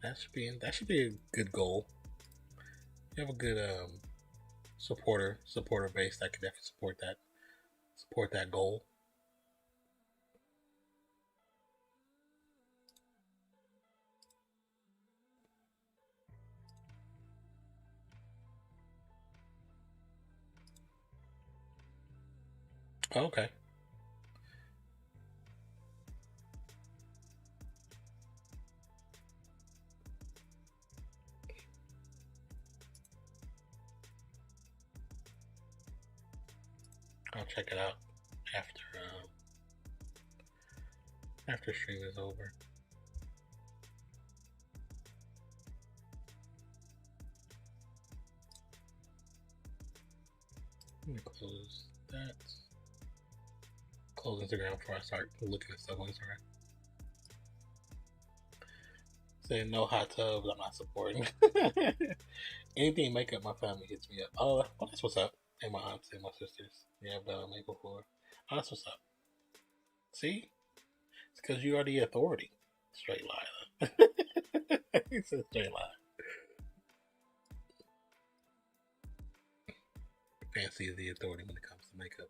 That should be a good goal. You have a good supporter base that can definitely support that goal. Okay. I'll check it out after stream is over. Let me close that. Close Instagram before I start looking at stuff on Instagram. Saying no hot tubs, I'm not supporting. Anything makeup, my family hits me up. Oh, that's what's up. And my aunts and my sisters. Yeah, I've done makeup before. Oh, that's what's up. See? It's because you are the authority. Straight lie. It's a straight lie. Fancy is the authority when it comes to makeup.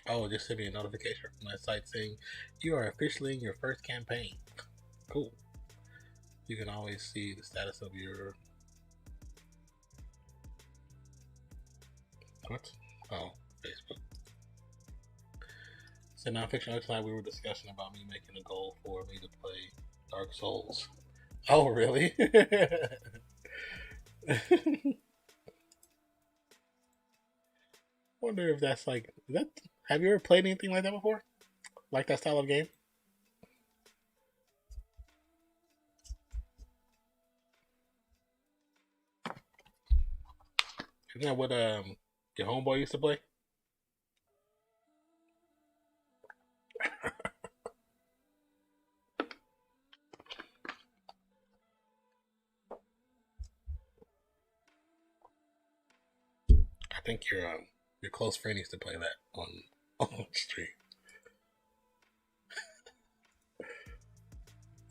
Oh, just send me a notification from that site saying you are officially in your first campaign. Cool. You can always see the status of your... What? Oh, Facebook. So nonfiction, looks like we were discussing about me making a goal for me to play Dark Souls. Oh, really? Wonder if that's like... Have you ever played anything like that before? Like that style of game? Isn't that what your homeboy used to play? I think your close friend used to play that on stream.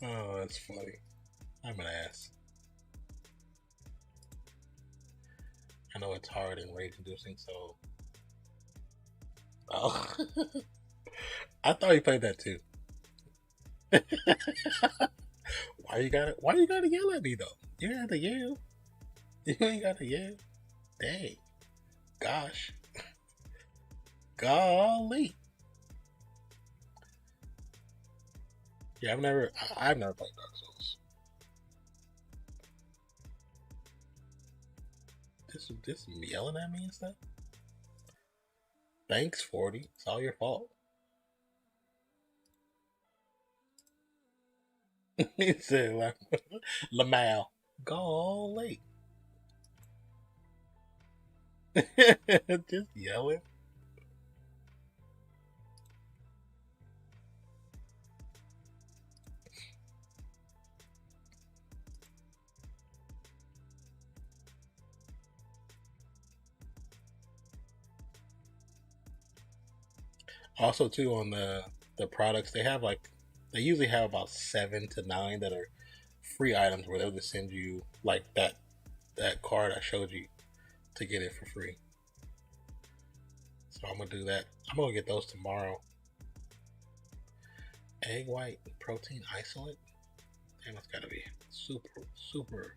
Oh, that's funny. I'm an ass. I know it's hard and rage inducing, so... Oh. I thought you played that too. Why you gotta yell at me though? You ain't gotta yell. You ain't gotta yell. Dang. Gosh. Golly. Yeah, I've never played Dark Souls. This yelling at me and stuff? Thanks, 40. It's all your fault. He said, Lamal. Golly. Just yelling. Also, too, on the products, they usually have about 7 to 9 that are free items where they'll just send you like that card I showed you to get it for free. So I'm gonna do that. I'm gonna get those tomorrow. Egg white protein isolate. Damn, it's gotta be super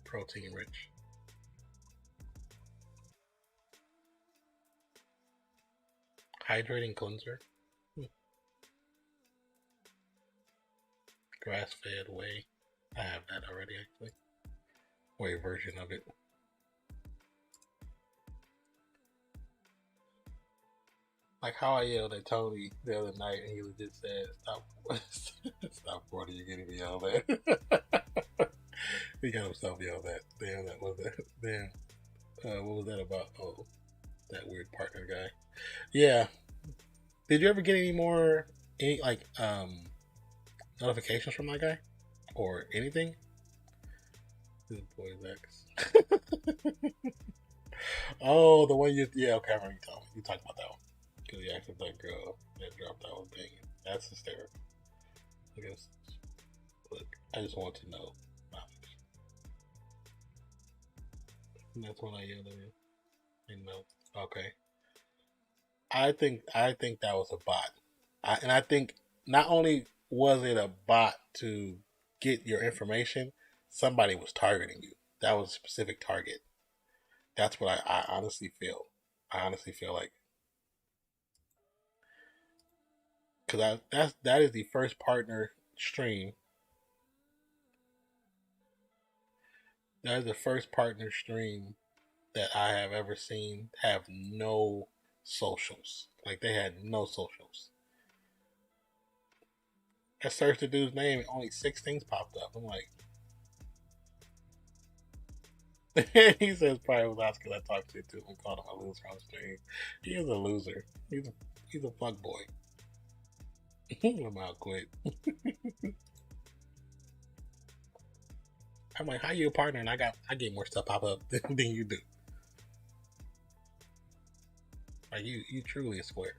protein rich. Hydrating cleanser. Grass fed whey. I have that already actually. Whey version of it. Like how I yelled at Tony the other night and he legit said, stop Brody, you're getting me yelled at. He got himself yelled at. Damn, that was that. Damn. What was that about? Oh, that weird partner guy. Yeah. Did you ever get any notifications from that guy? Or anything? This boy's ex. Oh, the one yeah, okay, I remember you talking about that one. Because he asked if that girl that dropped out was banging. That's hysterical. I guess, look, I just want to know. And that's when I yelled at him. And no, okay. I think that was a bot, and I think not only was it a bot to get your information, somebody was targeting you. That was a specific target. That's what I honestly feel. I honestly feel like because that is the first partner stream. That is the first partner stream that I have ever seen have no socials. Like they had no socials. I searched the dude's name and only 6 things popped up. I'm like, he says probably was asking I talked to too and called him a loser on stream. He is a loser. He's a fuck boy. I'm out quit. I'm like, how you a partner and I get more stuff pop up than you do. Like you truly a square.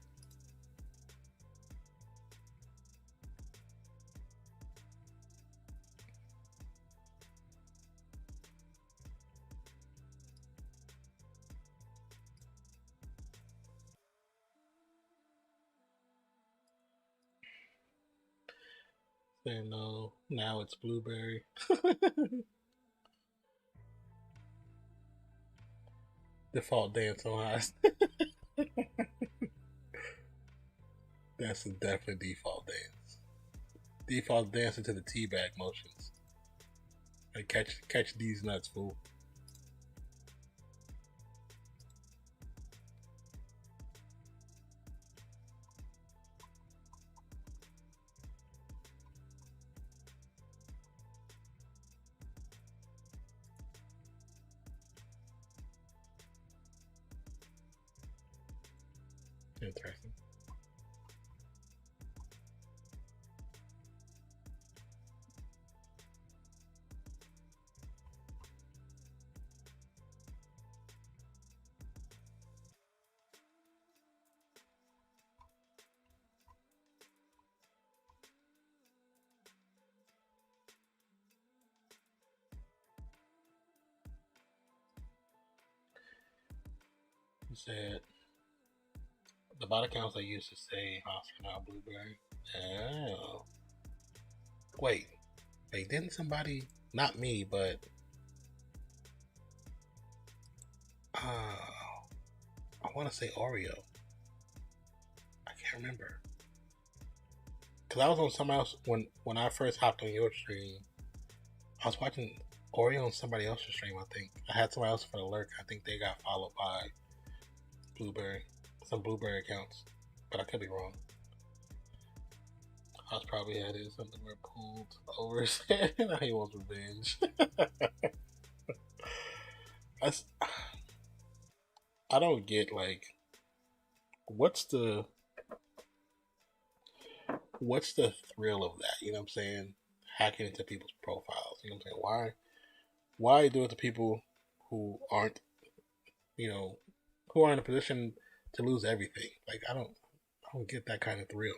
Saying no, now it's blueberry. Default dance on highs. That's a definite default dance. Default dancing to the teabag motions. Like catch these nuts, fool. Interesting. He said the bot accounts I used to say Oscar now blueberry. Oh. Wait. Didn't somebody, not me, but I want to say Oreo. I can't remember. Because I was on somebody else when I first hopped on your stream. I was watching Oreo on somebody else's stream, I think. I had somebody else for the lurk. I think they got followed by Blueberry. Some Blueberry accounts. But I could be wrong. I was probably had his underwear pulled over his head. Now he wants revenge. I don't get like what's the thrill of that? You know what I'm saying? Hacking into people's profiles. You know what I'm saying? Why do it to people who aren't, you know, who are in a position to lose everything? Like I don't. I don't get that kind of thrill.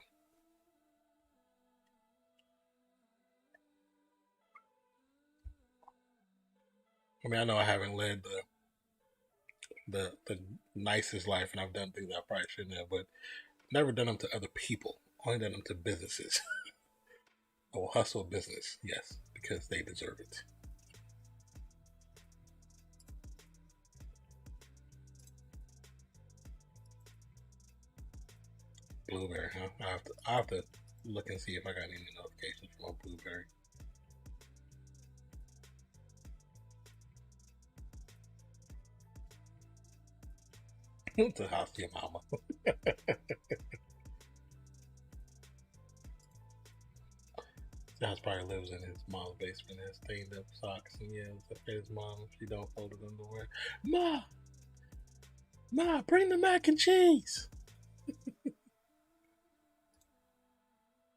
I mean, I know I haven't led the nicest life, and I've done things I probably shouldn't have, but never done them to other people. Only done them to businesses. I will hustle a business, yes, because they deserve it. Blueberry, huh? I have to look and see if I got any notifications from a Blueberry. To house to your mama. Josh probably lives in his mom's basement, has stained up socks, and yells at his mom if she don't fold it underwear. Ma, bring the mac and cheese.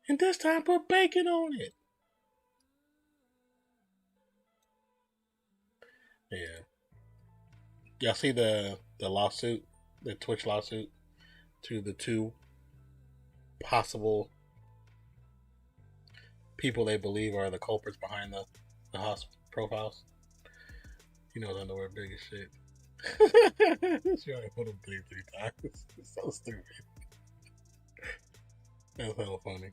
And this time put bacon on it. Yeah. Y'all see the lawsuit, the Twitch lawsuit to the two possible people they believe are the culprits behind the hospital profiles? You know, the underwear big as shit. She only put them three times. It's so stupid. That's hella funny.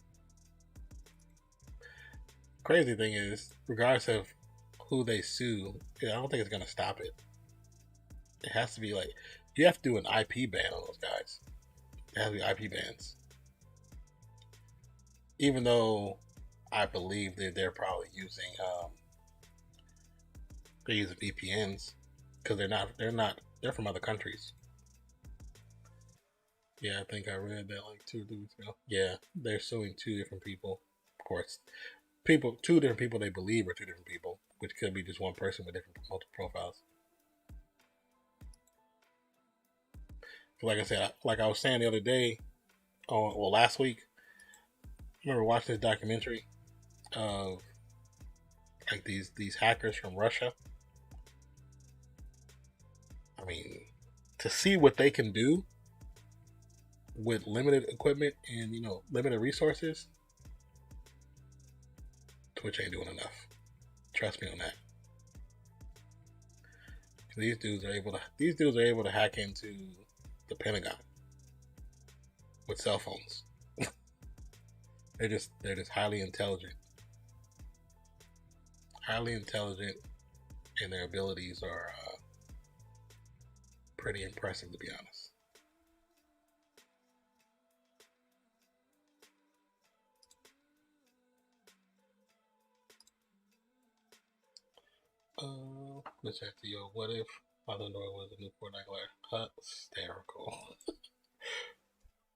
Crazy thing is, regardless of who they sue, I don't think it's gonna stop it. It has to be like you have to do an IP ban on those guys. It has to be IP bans. Even though I believe that they're probably using they're using VPNs because they're from other countries. Yeah, I think I read that like 2 weeks ago. Yeah, they're suing two different people. Of course, two different people they believe are two different people, which could be just one person with different multiple profiles. Like I said, like I was saying the other day, last week, I remember watching this documentary of like these hackers from Russia. I mean, to see what they can do with limited equipment and limited resources, Twitch ain't doing enough. Trust me on that. These dudes are able to hack into the Pentagon with cell phones. they're just highly intelligent, and their abilities are pretty impressive, to be honest. Let's check the what if I don't know it was a new Fortnite glass. Hysterical.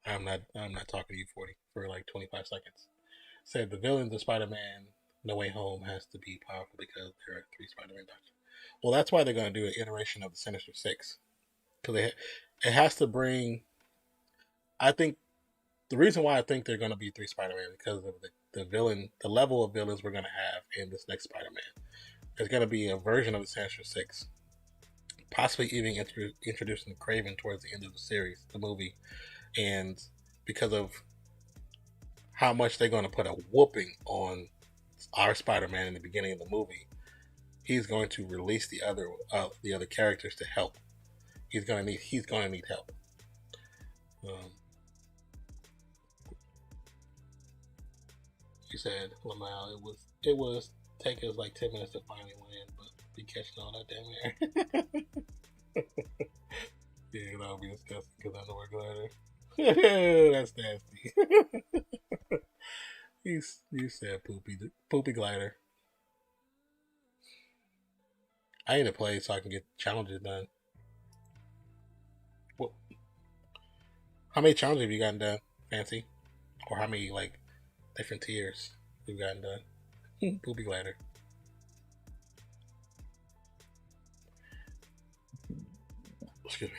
I'm not talking to you 40 for like 25 seconds. Said the villains of Spider-Man No Way Home has to be powerful because there are 3 Spider-Man doctors. Well, that's why they're going to do an iteration of the Sinister Six, because it has to bring. I think the reason why I think they're going to be 3 Spider-Man because of the level of villains we're going to have in this next Spider-Man. There's going to be a version of the Sinister Six, possibly even introducing Craven towards the end of the movie, and because of how much they're going to put a whooping on our Spider-Man in the beginning of the movie, he's going to release the other characters to help. He's going to need help. He said, Lamal, it was take us like 10 minutes to finally win, but be catching all that damn air. Yeah, that'll be disgusting because I know we're glider. That's nasty. You said poopy glider. I need to play so I can get challenges done. What? How many challenges have you gotten done, Fancy? Or how many like different tiers you've gotten done? Poopy glider. Excuse me.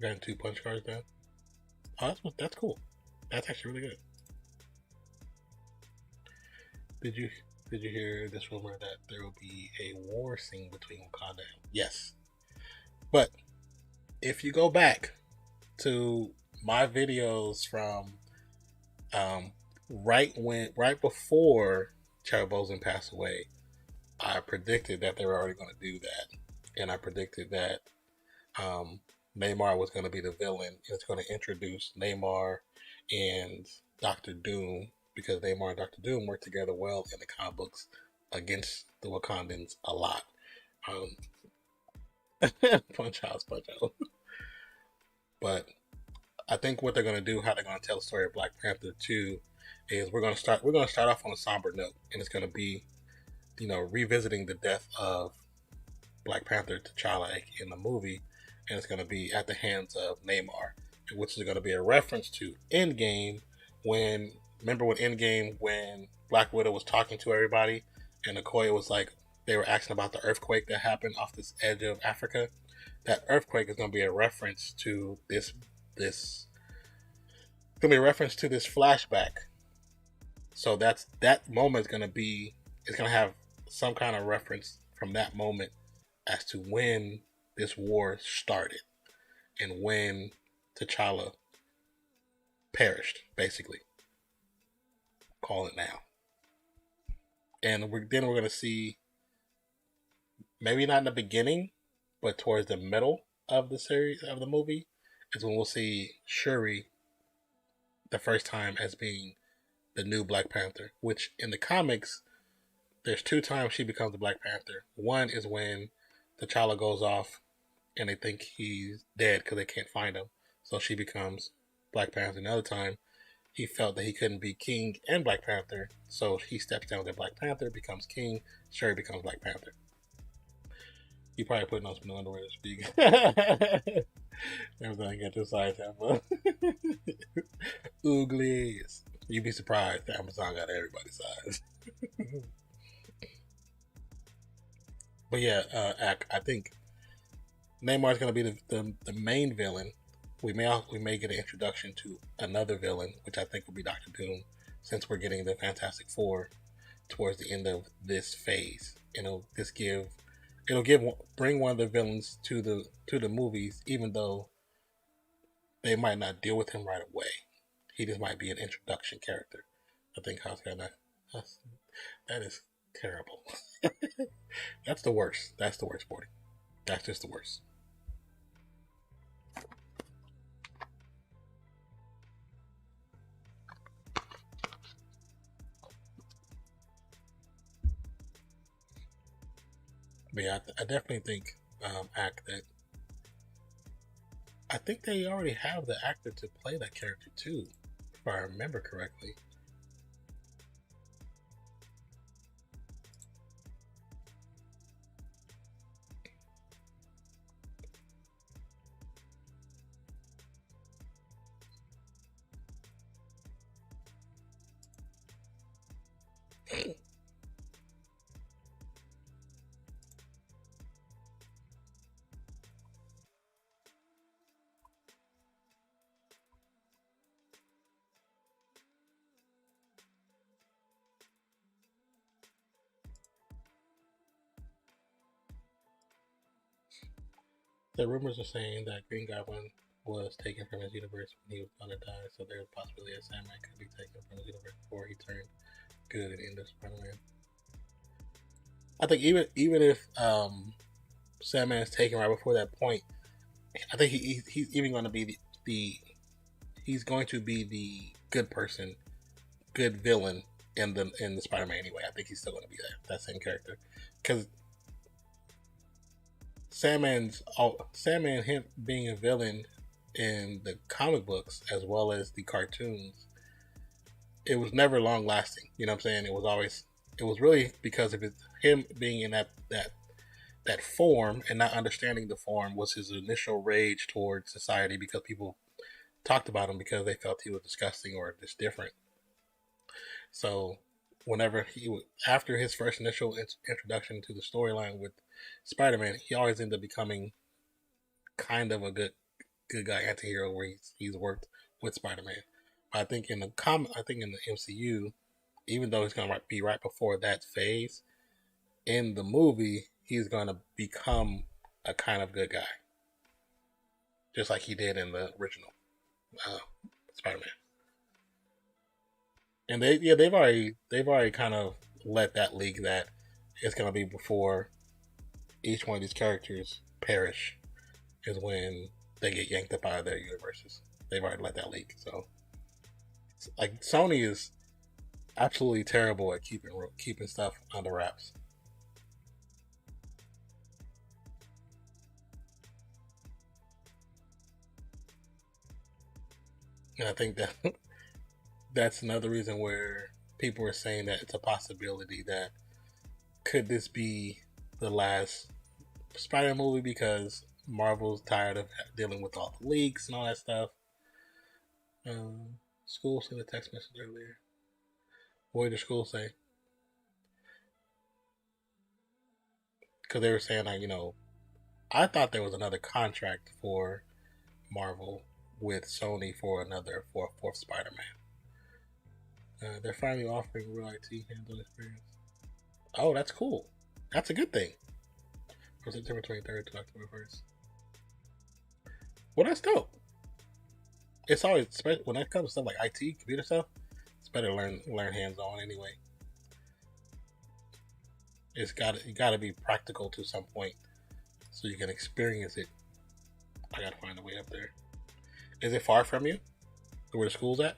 Gotten 2 punch cards done. Oh, that's cool. That's actually really good. Did you hear this rumor that there will be a war scene between Wakanda? Yes. But if you go back to my videos from um, right before Chadwick Boseman passed away, I predicted that they were already going to do that, and I predicted that um, Neymar was going to be the villain. It's going to introduce Neymar and Doctor Doom, because Neymar and Doctor Doom work together well in the comic books against the Wakandans a lot. Um, punch out, punch out. But I think what they're going to do, how they're going to tell the story of Black Panther 2, is we're going to start off on a somber note, and it's going to be, revisiting the death of Black Panther T'Challa in the movie, and it's going to be at the hands of Neymar, which is going to be a reference to Endgame. Remember when Endgame, when Black Widow was talking to everybody, and Okoye was like, they were asking about the earthquake that happened off this edge of Africa. That earthquake is going to be a reference to this. It's going to be a reference to this flashback. So that moment is going to be. It's going to have some kind of reference from that moment as to when this war started and when T'Challa perished, basically. Call it now. And then we're going to see, maybe not in the beginning, but towards the middle of the series, of the movie, is when we'll see Shuri the first time as being the new Black Panther, which in the comics, there's 2 times she becomes the Black Panther. One is when T'Challa goes off and they think he's dead because they can't find him, so she becomes Black Panther. Another time, he felt that he couldn't be King and Black Panther, so he steps down to Black Panther, becomes King, Shuri becomes Black Panther. You probably putting on some underwear to speak. Everything at your size, Amazon. Ooglies. You'd be surprised Amazon got everybody's size. But yeah, I think Neymar's going to be the main villain. We may get an introduction to another villain, which I think will be Doctor Doom, since we're getting the Fantastic Four towards the end of this phase. Bring one of the villains to the movies, even though they might not deal with him right away. He just might be an introduction character. I think that is terrible. That's the worst. That's the worst, Sporty. That's just the worst. But yeah, I definitely think that I think they already have the actor to play that character too, if I remember correctly. The rumors are saying that Green Goblin was taken from his universe when he was gonna die, so there's a possibility that Sandman could be taken from his universe before he turned good and ended Spider-Man. I think even if Sandman is taken right before that point, I think he's even going to be he's going to be the good person, good villain in the Spider-Man anyway. I think he's still going to be that same character, because Sandman, him being a villain in the comic books as well as the cartoons, it was never long lasting. You know what I'm saying? It was really because of him being in that form and not understanding the form was his initial rage towards society, because people talked about him because they felt he was disgusting or just different. So whenever after his first initial introduction to the storyline with Spider-Man, he always ended up becoming kind of a good guy anti-hero where he's worked with Spider-Man. But I think in the MCU, even though he's gonna be right before that phase, in the movie he's gonna become a kind of good guy. just like he did in the original uh, Spider-Man. And they've already kind of let that leak that it's gonna be before each one of these characters perish is when they get yanked up out of their universes. They've already let that leak. So, like, Sony is absolutely terrible at keeping stuff under wraps. And I think that that's another reason where people are saying that it's a possibility that could this be the last Spider movie because Marvel's tired of dealing with all the leaks and all that stuff. School sent a text message earlier. What did the school say? Because they were saying, like, I thought there was another contract for Marvel with Sony for a fourth Spider-Man. They're finally offering real IT hands-on experience. Oh, that's cool. That's a good thing. From September 23rd to October 1st. Well, that's dope. It's always, when it comes to stuff like IT, computer stuff, it's better to learn hands-on anyway. You gotta be practical to some point so you can experience it. I gotta find a way up there. Is it far from you? Where the school's at?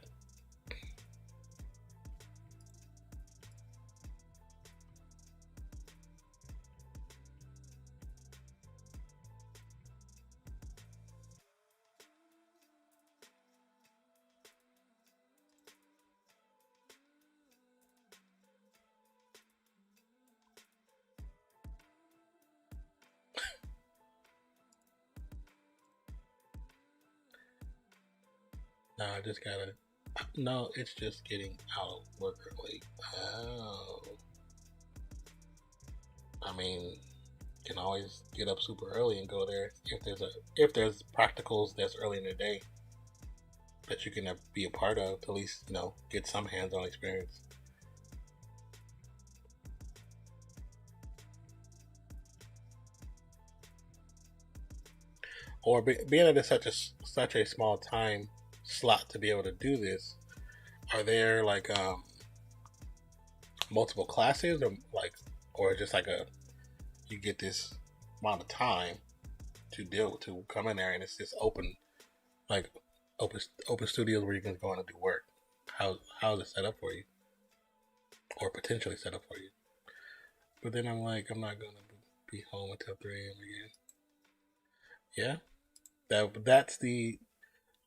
No, I just gotta. No, it's just getting out of work early. Oh. I mean, you can always get up super early and go there if there's practicals that's early in the day that you can be a part of to at least get some hands-on experience. Or being that it's such a small time slot to be able to do this, are there like multiple classes or just like you get this amount of time to come in there and it's just like open studios where you can go in and do work? How's it set up for you, or potentially set up for you? But then I'm like, I'm not gonna be home until 3 a.m. again. Yeah,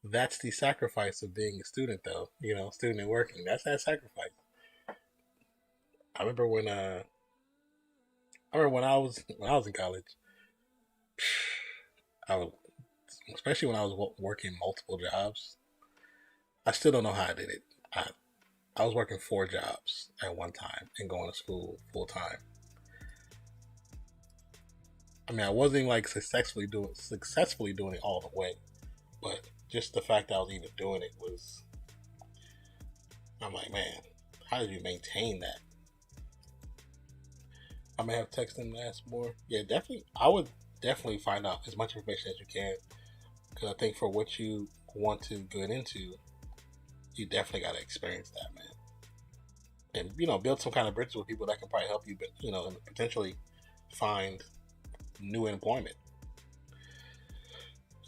that's the sacrifice of being a student, though. Student and working. That's that sacrifice. I remember when I was in college. I was especially when I was working multiple jobs. I still don't know how I did it. I was working 4 jobs at one time and going to school full time. I mean, I wasn't like successfully doing it all the way, but just the fact that I was even doing it was. I'm like, man, how did you maintain that? I may have texted him to ask more. Yeah, definitely. I would definitely find out as much information as you can, because I think for what you want to get into, you definitely got to experience that, man. And build some kind of bridges with people that can probably help you, but and potentially find new employment.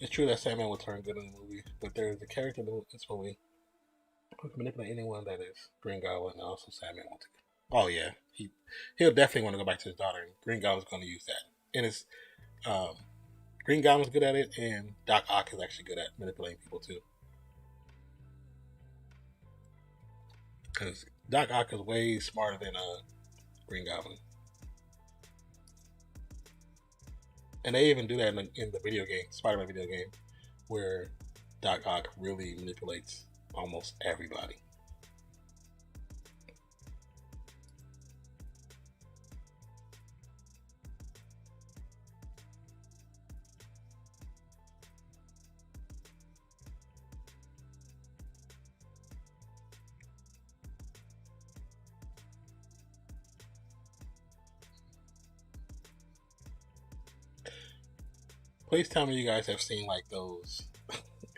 It's true that Sandman will turn good in the movie, but there's a character in this movie who can manipulate anyone that is Green Goblin and also Sandman wants to. Oh yeah, he'll definitely want to go back to his daughter, and Green Goblin's going to use that. And it's um, Green Goblin's good at it, and Doc Ock is actually good at manipulating people too. Because Doc Ock is way smarter than Green Goblin. And they even do that in the video game, Spider-Man video game, where Doc Ock really manipulates almost everybody. Please tell me you guys have seen like those.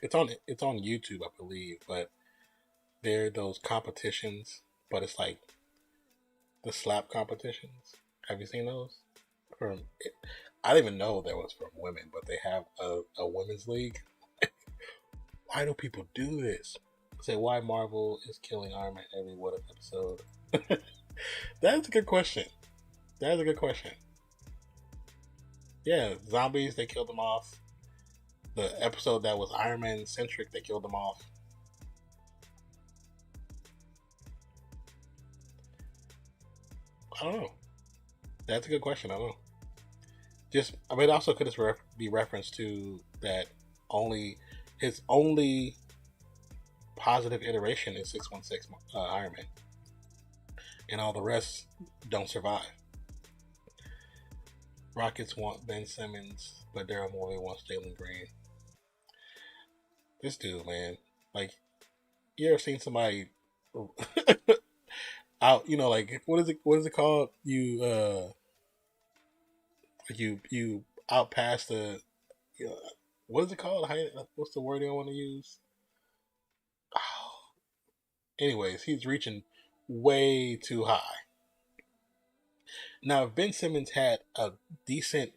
It's on YouTube, I believe, but they're those competitions, but it's like the slap competitions. Have you seen those? From I didn't even know that was from women, but they have a women's league. Why do people do this? Say why Marvel is killing Iron Man every What If episode. That's a good question. That's a good question. Yeah, zombies, they killed them off. The episode that was Iron Man centric, they killed them off. I don't know. That's a good question. I don't know. I mean, it also could just be reference to that only his only positive iteration is 616 Iron Man, and all the rest don't survive. Rockets want Ben Simmons, but Daryl Morey wants Jalen Green. This dude, man, like, you ever seen somebody out? You know, like what is it? What is it called? You out past the. You know, what is it called? What's the word I want to use? Oh. Anyways, he's reaching way too high. Now, if Ben Simmons had a decent,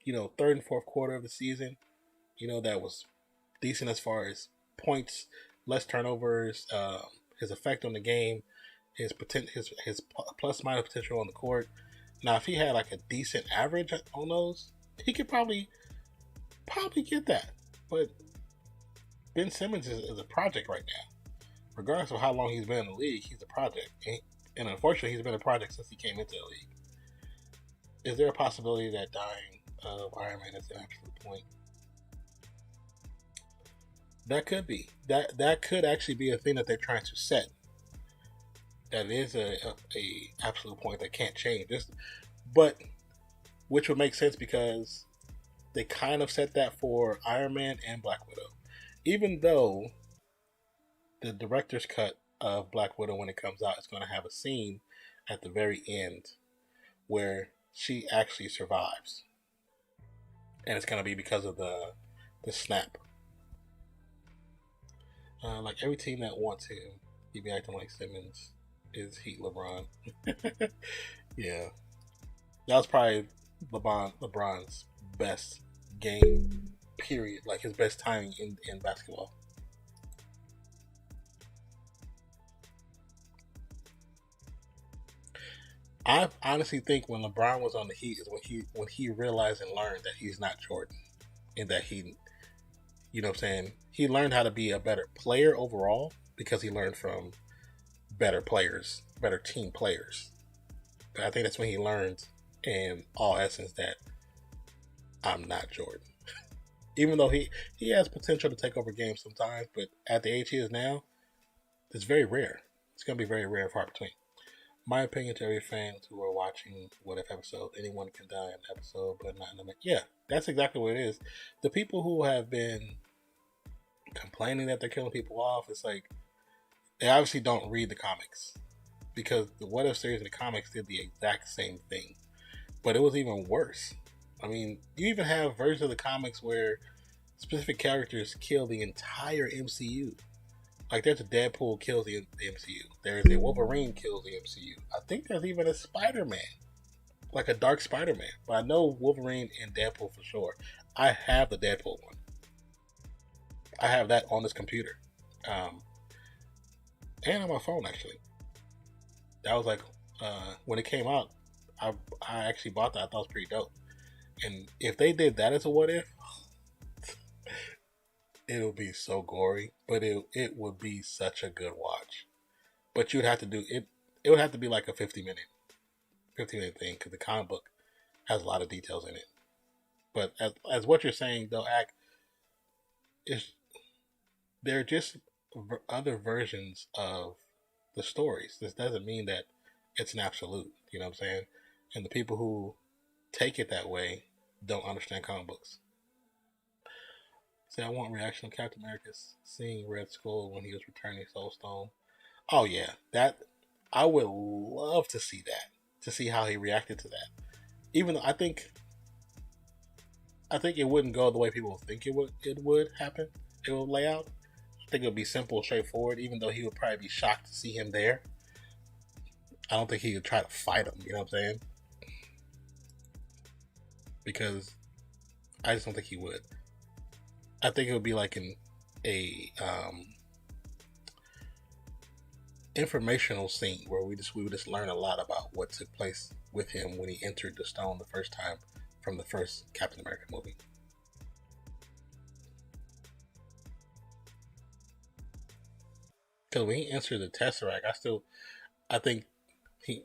third and fourth quarter of the season, that was decent as far as points, less turnovers, his effect on the game, his plus minus potential on the court. Now, if he had like a decent average on those, he could probably get that. But Ben Simmons is a project right now. Regardless of how long he's been in the league, he's a project. And unfortunately, he's been a project since he came into the league. Is there a possibility that dying of Iron Man is an absolute point? That could be. That could actually be a thing that they're trying to set. That is a absolute point that can't change. But which would make sense because they kind of set that for Iron Man and Black Widow. Even though the director's cut of Black Widow, when it comes out, is going to have a scene at the very end where she actually survives. And it's going to be because of the snap. Like every team that wants him, he be acting like Simmons is Heat LeBron. Yeah. That was probably LeBron's best game, period. Like his best timing in basketball. I honestly think when LeBron was on the Heat is when he realized and learned that he's not Jordan, and that he, what I'm saying, he learned how to be a better player overall because he learned from better players, better team players. But I think that's when he learned in all essence that I'm not Jordan. Even though he has potential to take over games sometimes, but at the age he is now, it's very rare. It's going to be very rare and far between. My opinion to every fans who are watching What If episode, anyone can die in an episode, but not in the Yeah, that's exactly what it is. The people who have been complaining that they're killing people off, it's like they obviously don't read the comics, because the What If series in the comics did the exact same thing, but it was even worse. I mean, you even have versions of the comics where specific characters kill the entire MCU. Like there's a Deadpool kills the MCU. There's a Wolverine kills the MCU. I think there's even a Spider-Man, like a Dark Spider-Man. But I know Wolverine and Deadpool for sure. I have the Deadpool one. I have that on this computer, and on my phone actually. That was like when it came out. I actually bought that. I thought it was pretty dope. And if they did that as a What If, it'll be so gory, but it would be such a good watch. But you'd have to do it. It would have to be like a 50-minute thing because the comic book has a lot of details in it. But as what you're saying, though, they're just other versions of the stories. This doesn't mean that it's an absolute. You know what I'm saying? And the people who take it that way don't understand comic books. See, I want reaction to Captain America's seeing Red Skull when he was returning Soul Stone. Oh yeah, that I would love to see that, to see how he reacted to that. Even though I think I think it wouldn't go the way people think it would happen. It would lay out. I think it would be simple, straightforward. Even though he would probably be shocked to see him there, I don't think he would try to fight him. You know what I'm saying? Because I just don't think he would. I think it would be like a informational scene where we would just learn a lot about what took place with him when he entered the stone the first time from the first Captain America movie. Because when he entered the Tesseract, I think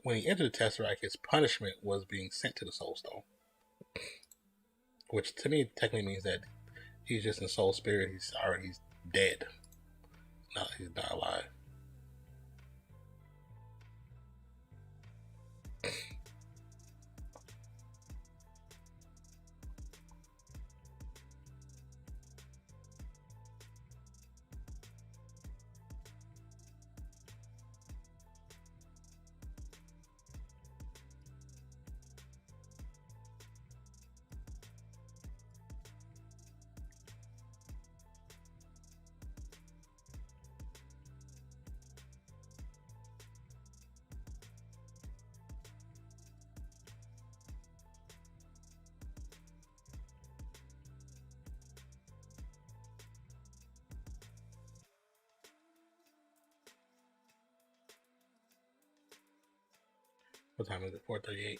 when he entered the Tesseract, his punishment was being sent to the Soul Stone, which to me technically means that he's just in soul spirit. He's dead. No, he's not alive. What time is it? 4:38.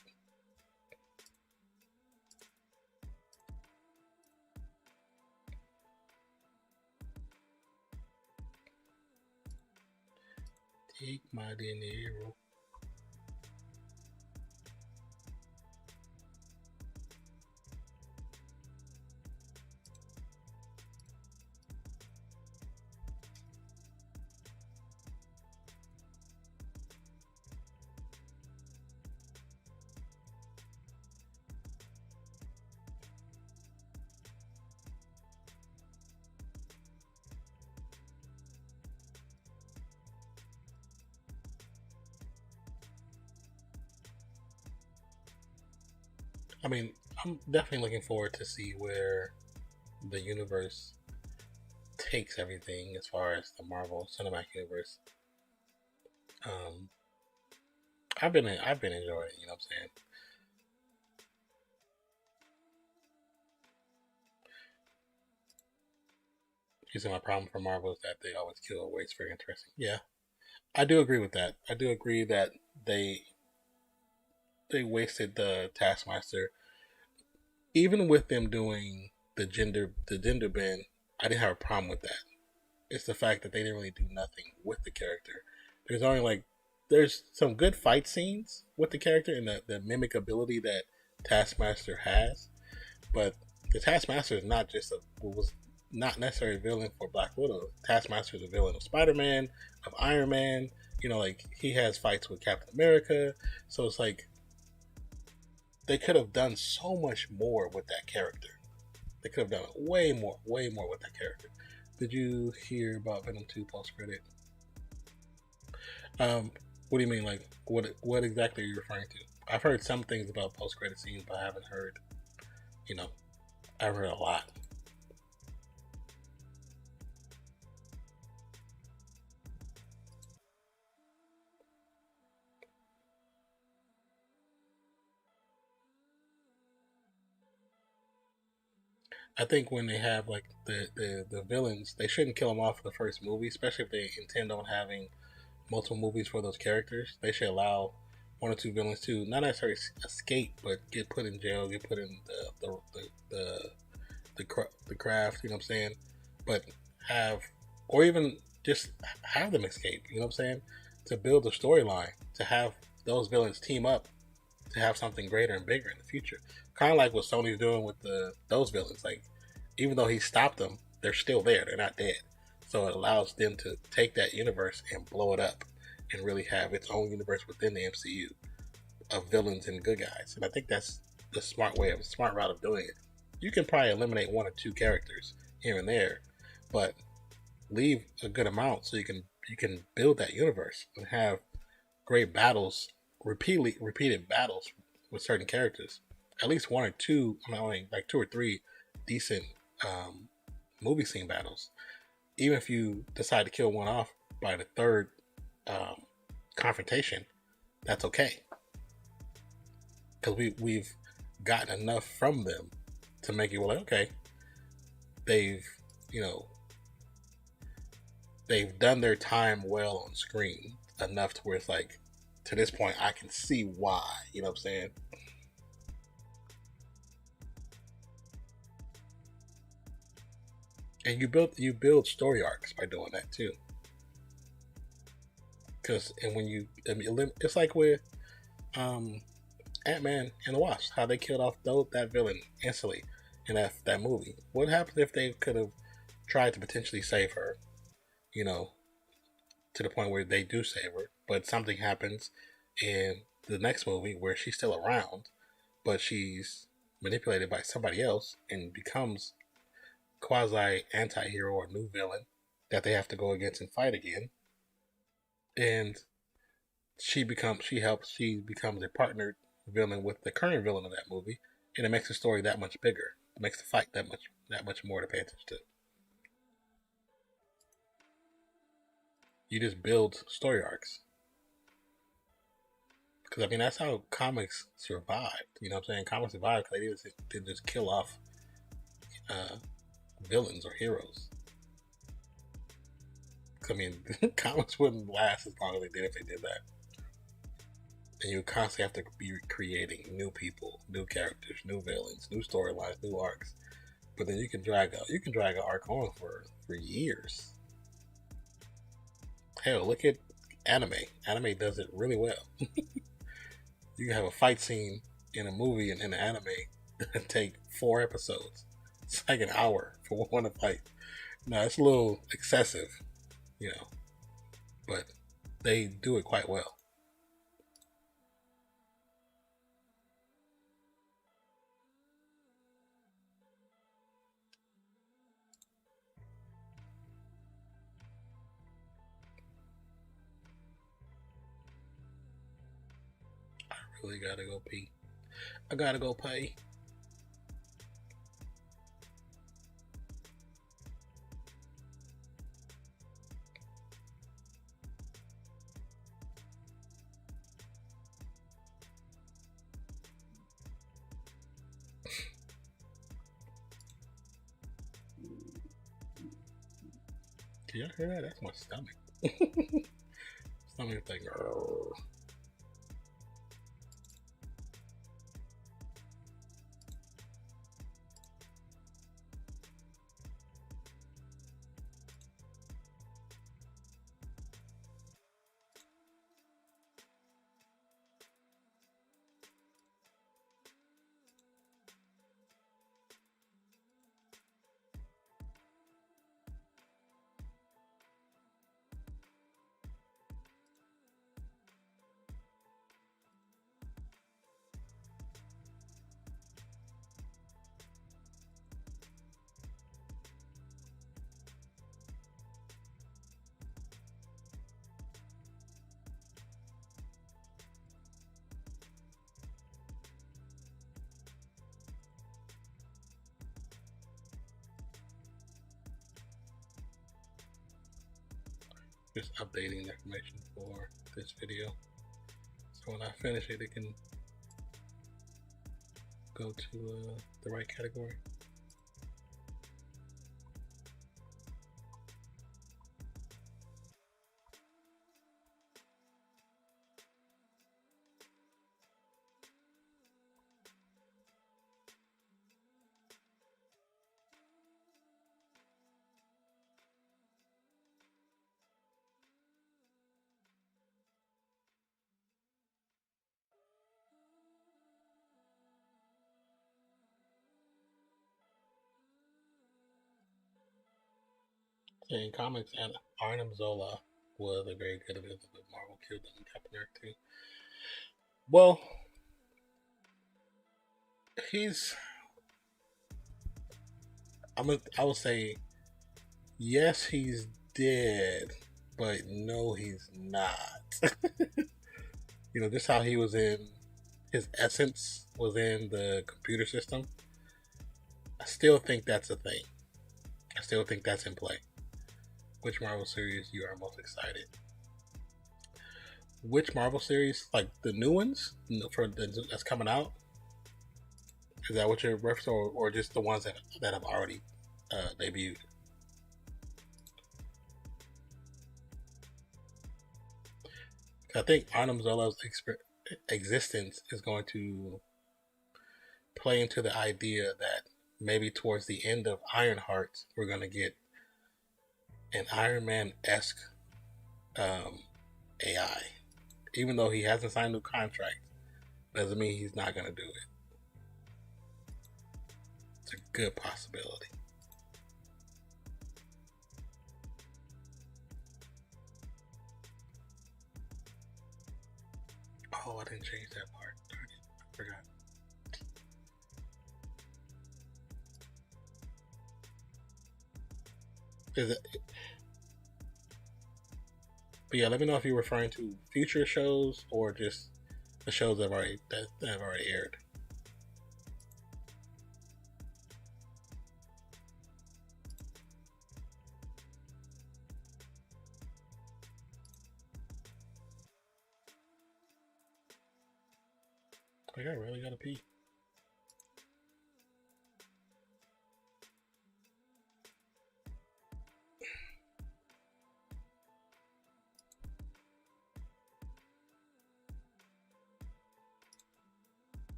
Take my dinero. I mean, I'm definitely looking forward to see where the universe takes everything as far as the Marvel Cinematic Universe. Um, I've been enjoying it. You know what I'm saying? You see, my problem for Marvel is that they always kill a way it's very interesting. Yeah, I do agree with that. I do agree that they they wasted the Taskmaster. Even with them doing the gender bend, I didn't have a problem with that. It's the fact that they didn't really do nothing with the character. There's only like there's some good fight scenes with the character and the mimic ability that Taskmaster has, but the Taskmaster is not just a was not necessarily a villain for Black Widow. Taskmaster is a villain of Spider Man, of Iron Man. You know, like he has fights with Captain America, so it's like they could have done so much more with that character. They could have done way more with that character. Did you hear about Venom 2 post credit? What do you mean? Like, what exactly are you referring to? I've heard some things about post credit scenes, but I haven't heard. You know, I've heard a lot. I think when they have like the villains, they shouldn't kill them off in the first movie, especially if they intend on having multiple movies for those characters. They should allow one or two villains to not necessarily escape, but get put in jail, get put in the craft. You know what I'm saying? But have or even just have them escape. You know what I'm saying? To build a storyline, to have those villains team up, to have something greater and bigger in the future. Kind of like what Sony's doing with those villains. Like even though he stopped them, they're still there. They're not dead. So it allows them to take that universe and blow it up and really have its own universe within the MCU of villains and good guys. And I think that's the smart route of doing it. You can probably eliminate one or two characters here and there, but leave a good amount so you can build that universe and have great battles, repeated battles with certain characters, at least one or two, I mean, only like two or three decent um, movie scene battles. Even if you decide to kill one off by the third um, confrontation, that's okay, because we've gotten enough from them to make it like, okay, they've you know they've done their time well on screen enough to where it's like, to this point I can see why. You know what I'm saying? And you build story arcs by doing that too. Because and when you, I mean, it's like with um, Ant-Man and the Wasp, how they killed off that villain instantly in that movie. What happened if they could have tried to potentially save her? You know, to the point where they do save her, but something happens in the next movie where she's still around, but she's manipulated by somebody else and becomes quasi anti-hero or new villain that they have to go against and fight again. And she becomes a partnered villain with the current villain of that movie, and it makes the story that much bigger. It makes the fight that much more to pay attention to. You just build story arcs. Because I mean that's how comics survived. You know what I'm saying? Comics survived because they didn't just kill off uh, villains or heroes. I mean, comics wouldn't last as long as they did if they did that. And you constantly have to be creating new people, new characters, new villains, new storylines, new arcs. But then you can drag an arc on for years. Hell, look at anime. Anime does it really well. You can have a fight scene in a movie and in an anime and take 4 episodes. It's like an hour for one to fight. No, it's a little excessive, but they do it quite well. I really gotta go pee. I gotta go pee. Can y'all hear that? That's my stomach. Stomach like, grrr. Just updating the information for this video. So when I finish it, it can go to the right category. In comics, and Arnim Zola was a very good villain, but Marvel killed him in Captain America 2. Well, he's. I would say yes, he's dead, but no, he's not. Just how he was in his essence within the computer system, I still think that's a thing. I still think that's in play. Which Marvel series you are most excited? Which Marvel series, like the new ones that's coming out? Is that what you're referencing, or just the ones that have already debuted? I think Arnim Zola's existence is going to play into the idea that maybe towards the end of Ironheart, we're going to get an Iron Man-esque AI. Even though he hasn't signed a new contract, doesn't mean he's not going to do it. It's a good possibility. Oh, I didn't change that part. I forgot. Is it? But yeah, let me know if you're referring to future shows or just the shows that have already aired. Like, I really gotta pee.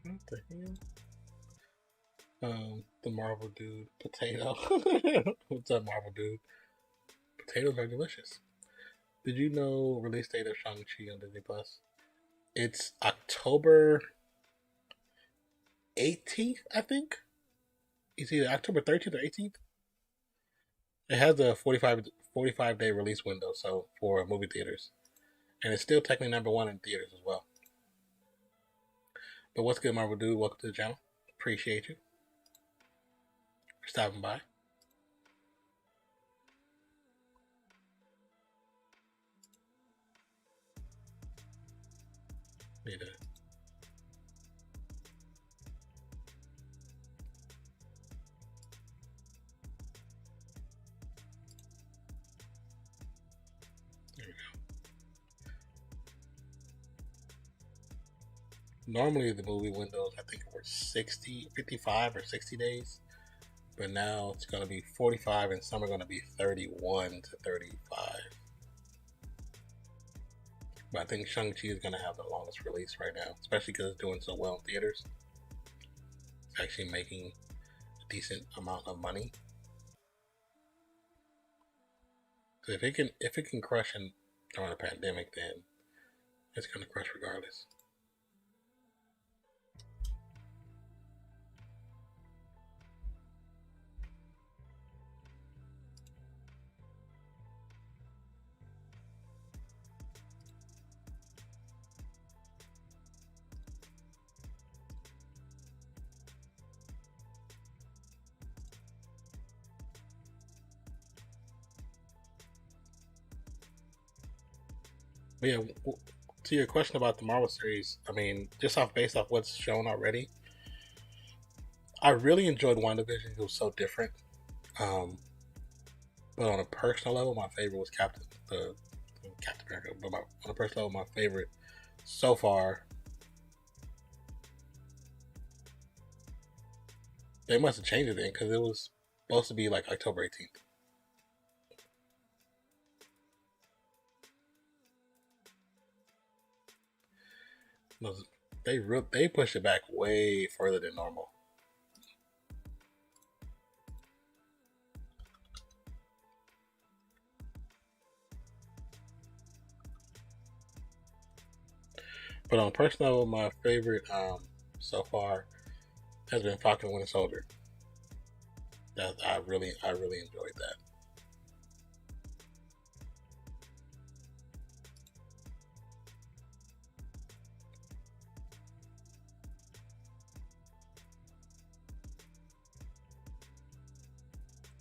What the hell? The Marvel dude, potato. What's up, Marvel dude? Potatoes are delicious. Did you know release date of Shang-Chi on Disney Plus? It's October 18th, I think. It's either October 13th or 18th. It has a 45-day release window, so for movie theaters, and it's still technically #1 in theaters as well. But what's good, Marvel dude? Welcome to the channel. Appreciate you for stopping by. Need to. There we go. Normally the movie windows, I think, were 55 or 60 days, but now it's going to be 45, and some are going to be 31 to 35. But I think Shang-Chi is going to have the longest release right now, especially because it's doing so well in theaters. It's actually making a decent amount of money. So if it can crush during a pandemic, then it's going to crush regardless. But yeah, to your question about the Marvel series, I mean, just based off what's shown already, I really enjoyed WandaVision. It was so different. But on a personal level, my favorite was Captain America. But on a personal level, my favorite so far. They must have changed it then, because it was supposed to be like October 18th. They pushed it back way further than normal. But on a personal level, my favorite so far has been Falcon Winter Soldier. That I really enjoyed that.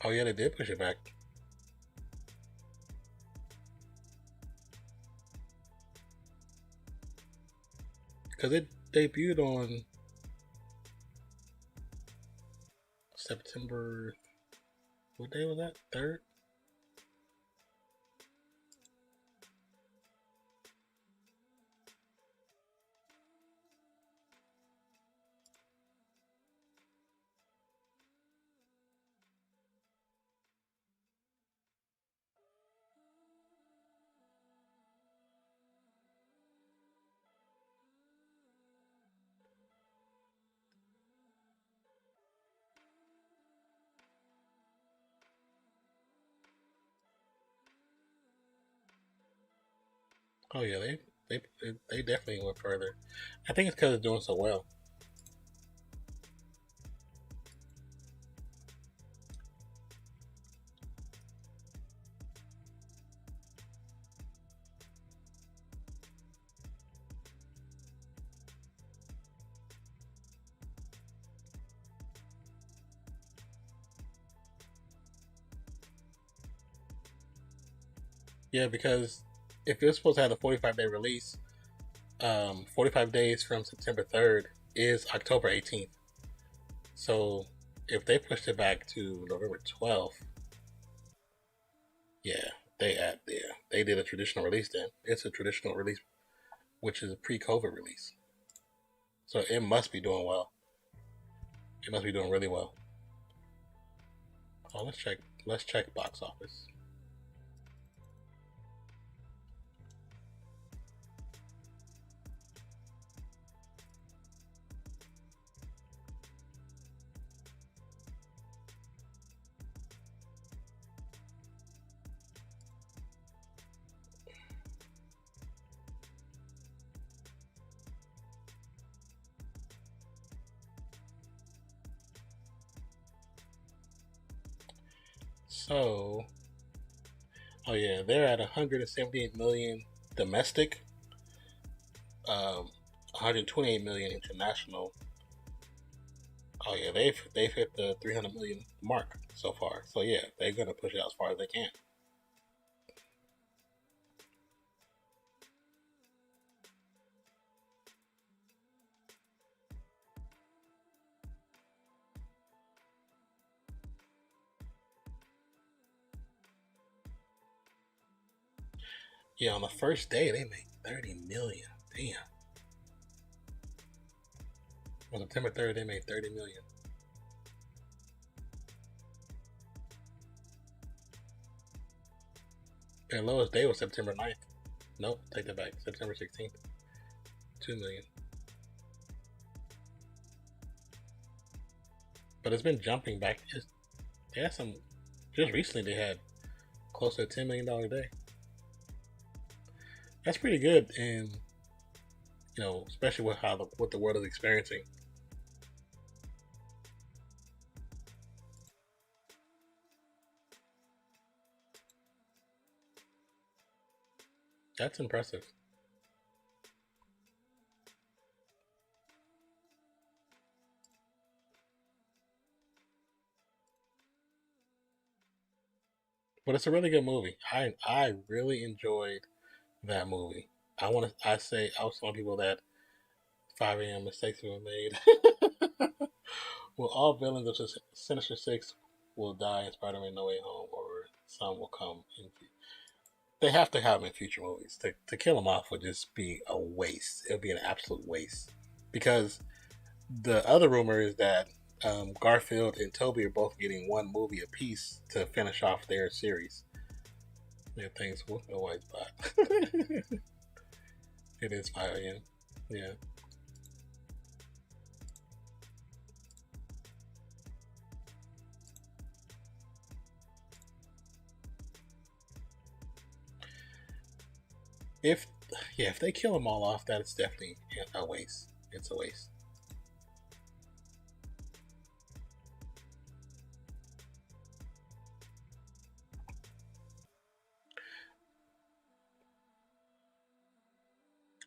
Oh yeah, they did push it back because it debuted on September. What day was that? Third. Oh yeah, they definitely went further. I think it's because it's doing so well. Yeah, because if you're supposed to have a 45-day release, 45 days from September 3rd is October 18th. So if they pushed it back to November 12th, yeah, they did a traditional release. Then it's a traditional release, which is a pre-COVID release. So it must be doing well. It must be doing really well. Oh, let's check. Let's check box office. So, oh yeah, they're at 178 million domestic, 128 million international. Oh yeah, they've hit the 300 million mark so far. So yeah, they're gonna push it out as far as they can. Yeah, on the first day they made 30 million. Damn. On September 3rd they made 30 million. Their lowest day was September 9th. Nope, take that back. September 16th. 2 million. But it's been jumping back. They had some. Just recently they had close to a $10 million a day. That's pretty good, and especially with what the world is experiencing. That's impressive. But it's a really good movie. I really enjoyed that movie. I was telling people that 5 a.m. mistakes have been made. Well, all villains of Sinister Six will die in Spider-Man: No Way Home, or some will come in. They have to have them in future movies. To kill them off would just be a waste. It would be an absolute waste. Because the other rumor is that Garfield and Toby are both getting one movie apiece to finish off their series. Their things with a white spot. It is 5 a.m. Yeah. If Yeah, if they kill them all off, that is definitely a waste. It's a waste.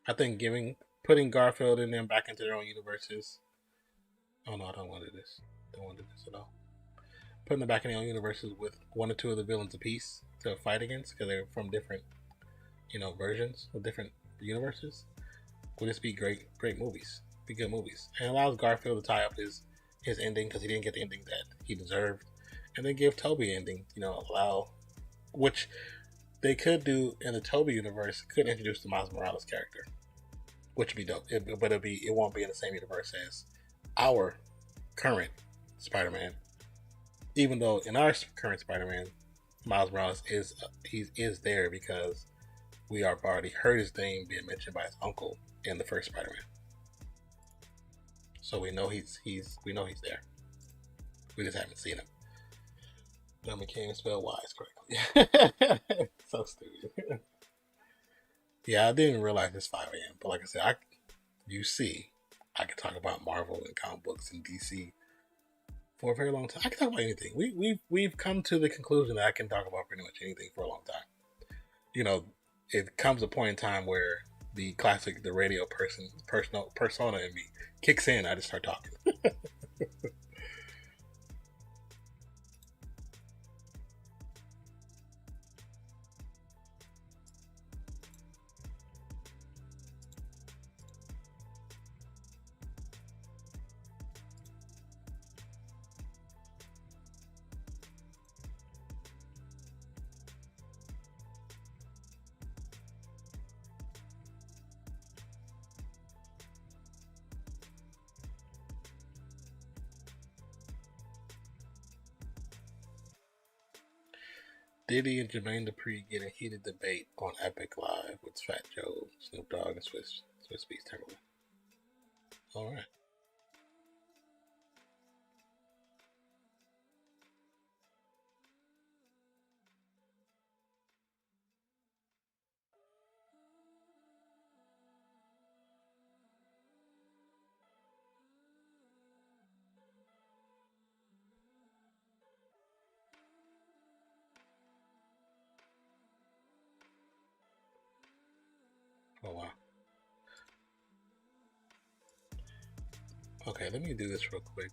I think putting Garfield and them back into their own universes. Oh no, I don't want to do this. Don't want to do this at all. Putting them back in their own universes with one or two of the villains apiece to fight against because they're from different, versions of different universes. Would just be great movies. Be good movies, and allows Garfield to tie up his ending because he didn't get the ending that he deserved, and then give Toby an ending. Allow which they could do in the Toby universe. Could introduce the Miles Morales character, which would be dope. But it won't be in the same universe as our current Spider-Man. Even though in our current Spider-Man, Miles Morales is there because we have already heard his name being mentioned by his uncle in the first Spider-Man. So we know he's there. We just haven't seen him. Dummy can't even spell wise correctly. So stupid. Yeah, I didn't realize it's 5 a.m. But like I said, I could talk about Marvel and comic books and DC for a very long time. I can talk about anything. We've come to the conclusion that I can talk about pretty much anything for a long time. It comes a point in time where the radio persona in me kicks in. I just start talking. Diddy and Jermaine Dupri get a heated debate on Epic Live with Fat Joe, Snoop Dogg, and Swiss Beats Timberland. All right. Oh wow. Okay, let me do this real quick.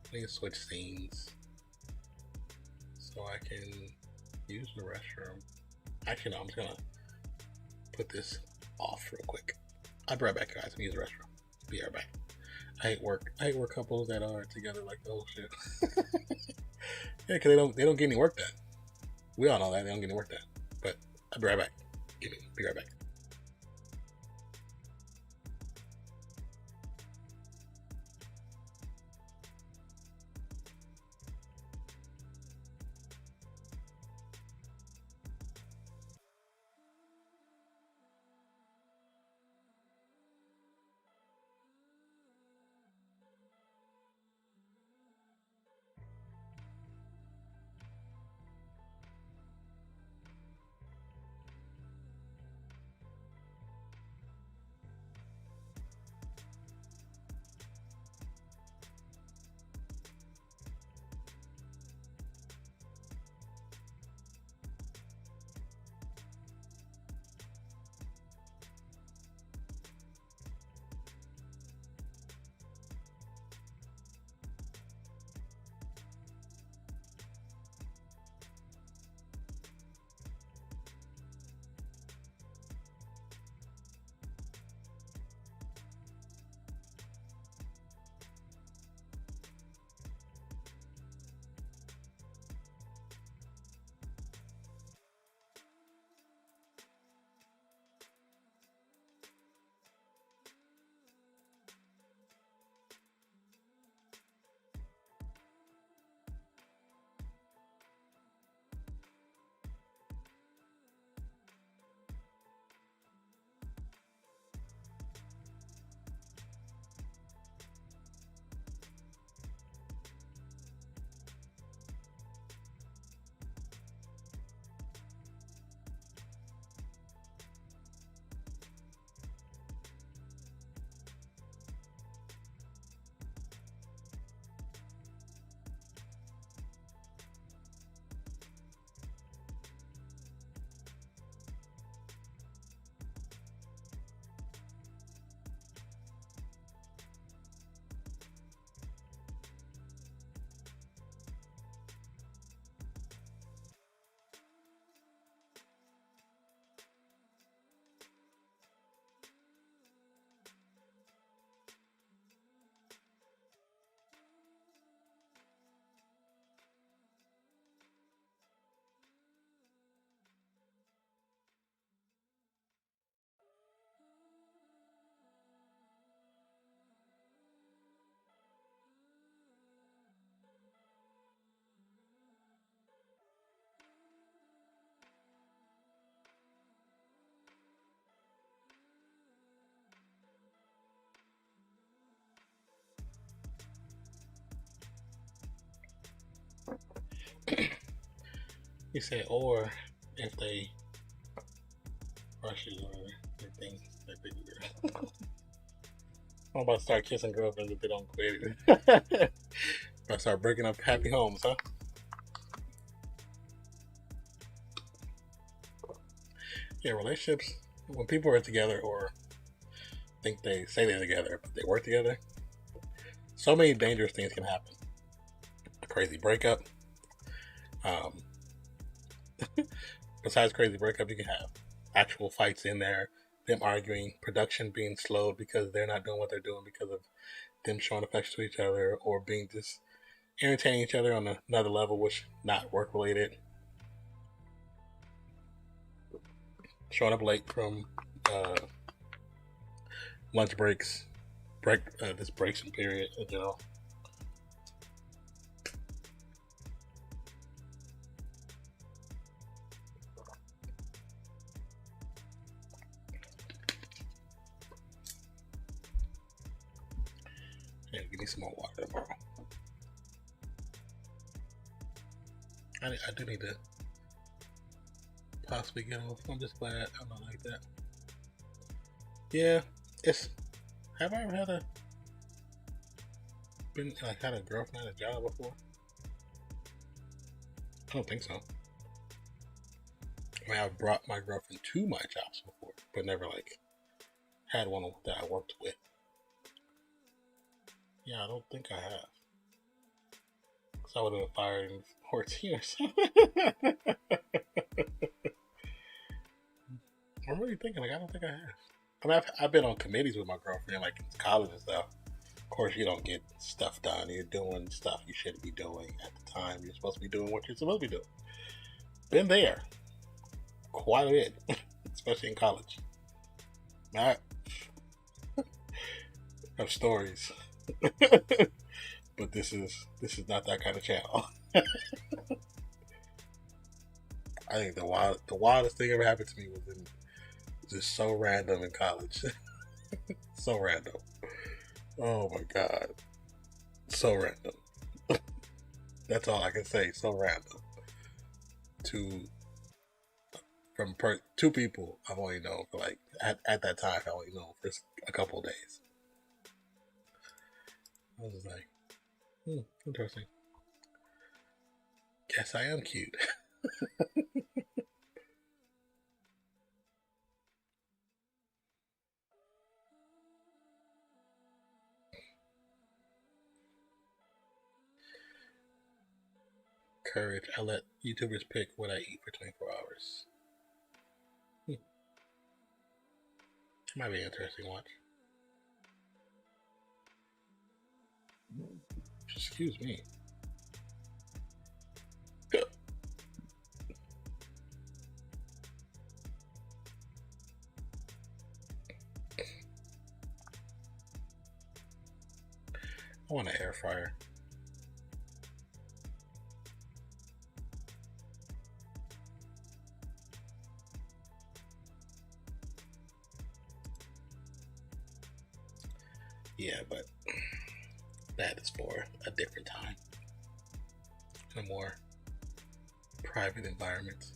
Let me switch scenes so I can use the restroom. Actually, no, I'm just gonna put this off real quick. I'll be right back, guys. Let me use the restroom. Be right back. I hate work couples that are together like the whole shit. Yeah, because they don't get any work done. We all know that they don't get any work done. But I'll be right back. Be right back. He said, or if they rush you or anything like that. I'm about to start kissing girlfriends if they don't quit. About to start breaking up happy homes, huh? Yeah, relationships, when people are together or think they say they're together, but they work together, so many dangerous things can happen. A crazy breakup. Um, besides crazy breakup, you can have actual fights in there, them arguing, production being slowed because they're not doing what they're doing because of them showing affection to each other or being just irritating each other on another level, which not work related. Showing up late from lunch breaks, this breaks in period, you know. Yeah, give me some more water tomorrow. I do need to possibly get off. I'm just glad I'm not like that. Yeah, it's. Have I ever had had a girlfriend at a job before? I don't think so. I mean, I've brought my girlfriend to my jobs before, but never like had one that I worked with. Yeah, I don't think I have. Because I would have been fired in 14 years. I'm really thinking, like, I don't think I have. I mean, I've been on committees with my girlfriend, like in college and stuff. Of course, you don't get stuff done. You're doing stuff you shouldn't be doing at the time. You're supposed to be doing what you're supposed to be doing. Been there quite a bit, especially in college. I have stories, but this is not that kind of channel. I think the wildest thing ever happened to me was just so random in college. So random. Oh my god. So random. That's all I can say. So random. From two people I've only known for like at that time I only known for a couple of days. I was just like, interesting. Guess I am cute. Courage. I let YouTubers pick what I eat for 24 hours. Might be an interesting watch. Excuse me. I want an air fryer. Yeah, but that is for a different time. In a more private environment.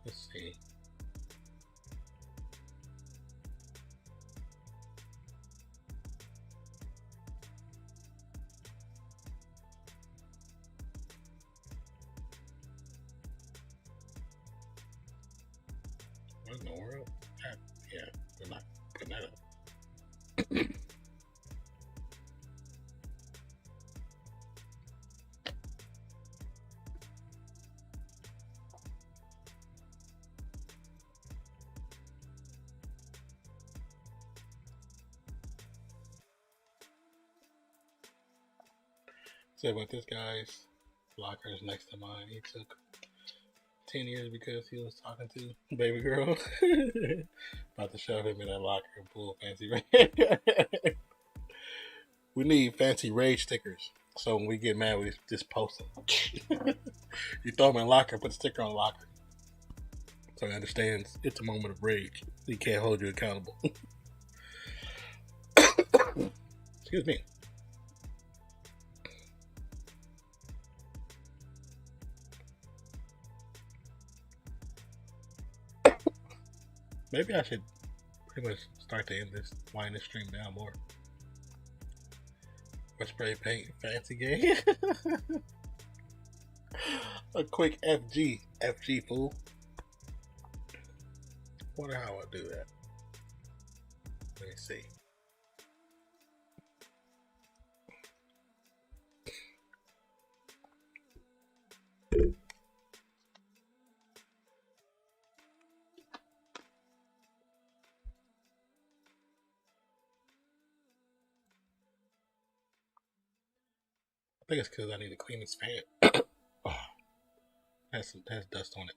Let's see. What in the world? Yeah, we're not putting that up. So, but this guy's locker is next to mine. He took 10 years because he was talking to baby girl. About to shove him in that locker and pull fancy rage. We need fancy rage stickers. So when we get mad, we just post them. You throw them in a locker, put the sticker on the locker. So he understands it's a moment of rage. He can't hold you accountable. Excuse me. Maybe I should pretty much start to end this, wind this stream down more. Or spray paint, fancy game. A quick FG. FG, fool. Wonder how I do that. Let me see. I think it's because I need to clean this fan. Oh, has dust on it.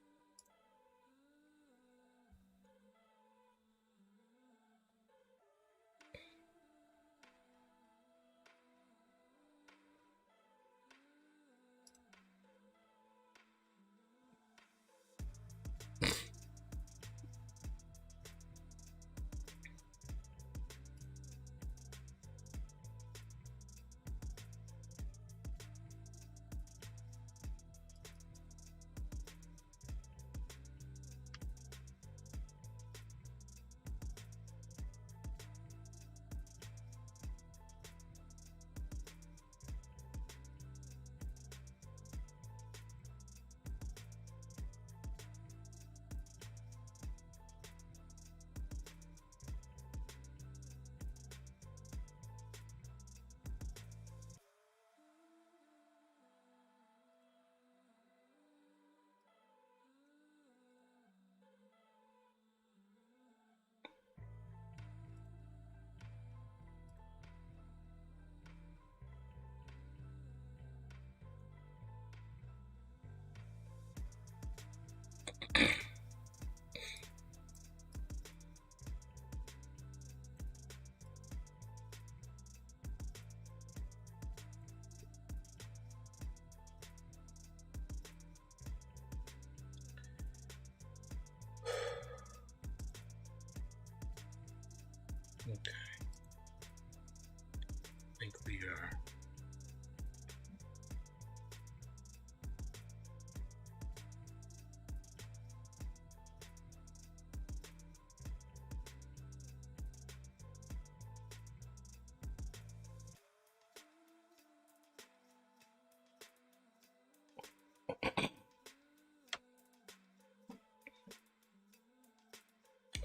Okay. I think we are.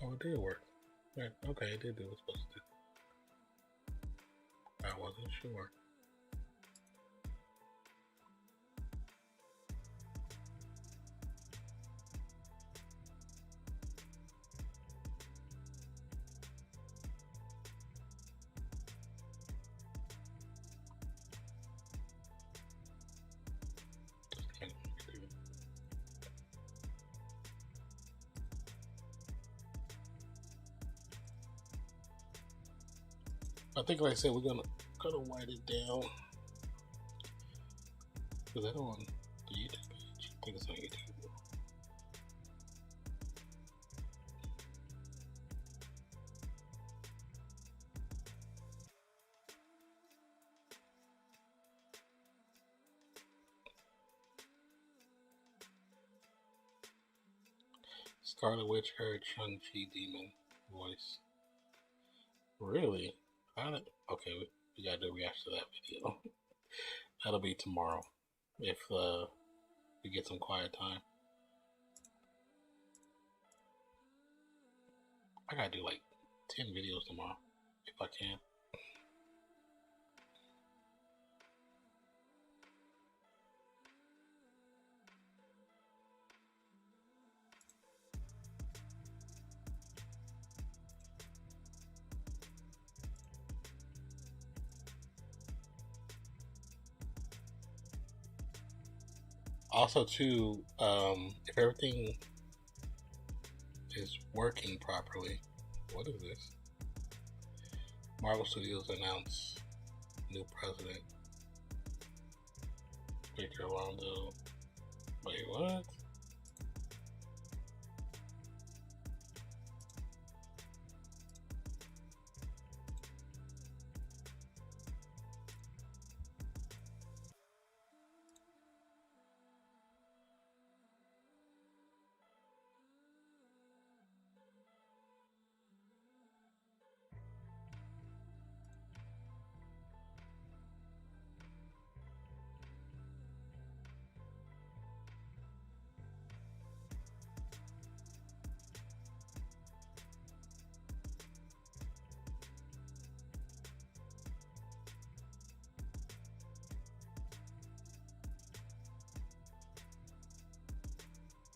Oh, it did work. Right. Okay, it did do what it was supposed to do. I wasn't sure. I think, like I said, we're gonna white it down because I don't want the YouTube page. I think it's on YouTube. Scarlet Witch heard Shang-Chi demon voice. Really? Okay, we gotta do a reaction to that video. That'll be tomorrow if we get some quiet time. I gotta do like 10 videos tomorrow if I can. Also, too, if everything is working properly, what is this? Marvel Studios announced new president, Victor Alonso. Wait, what?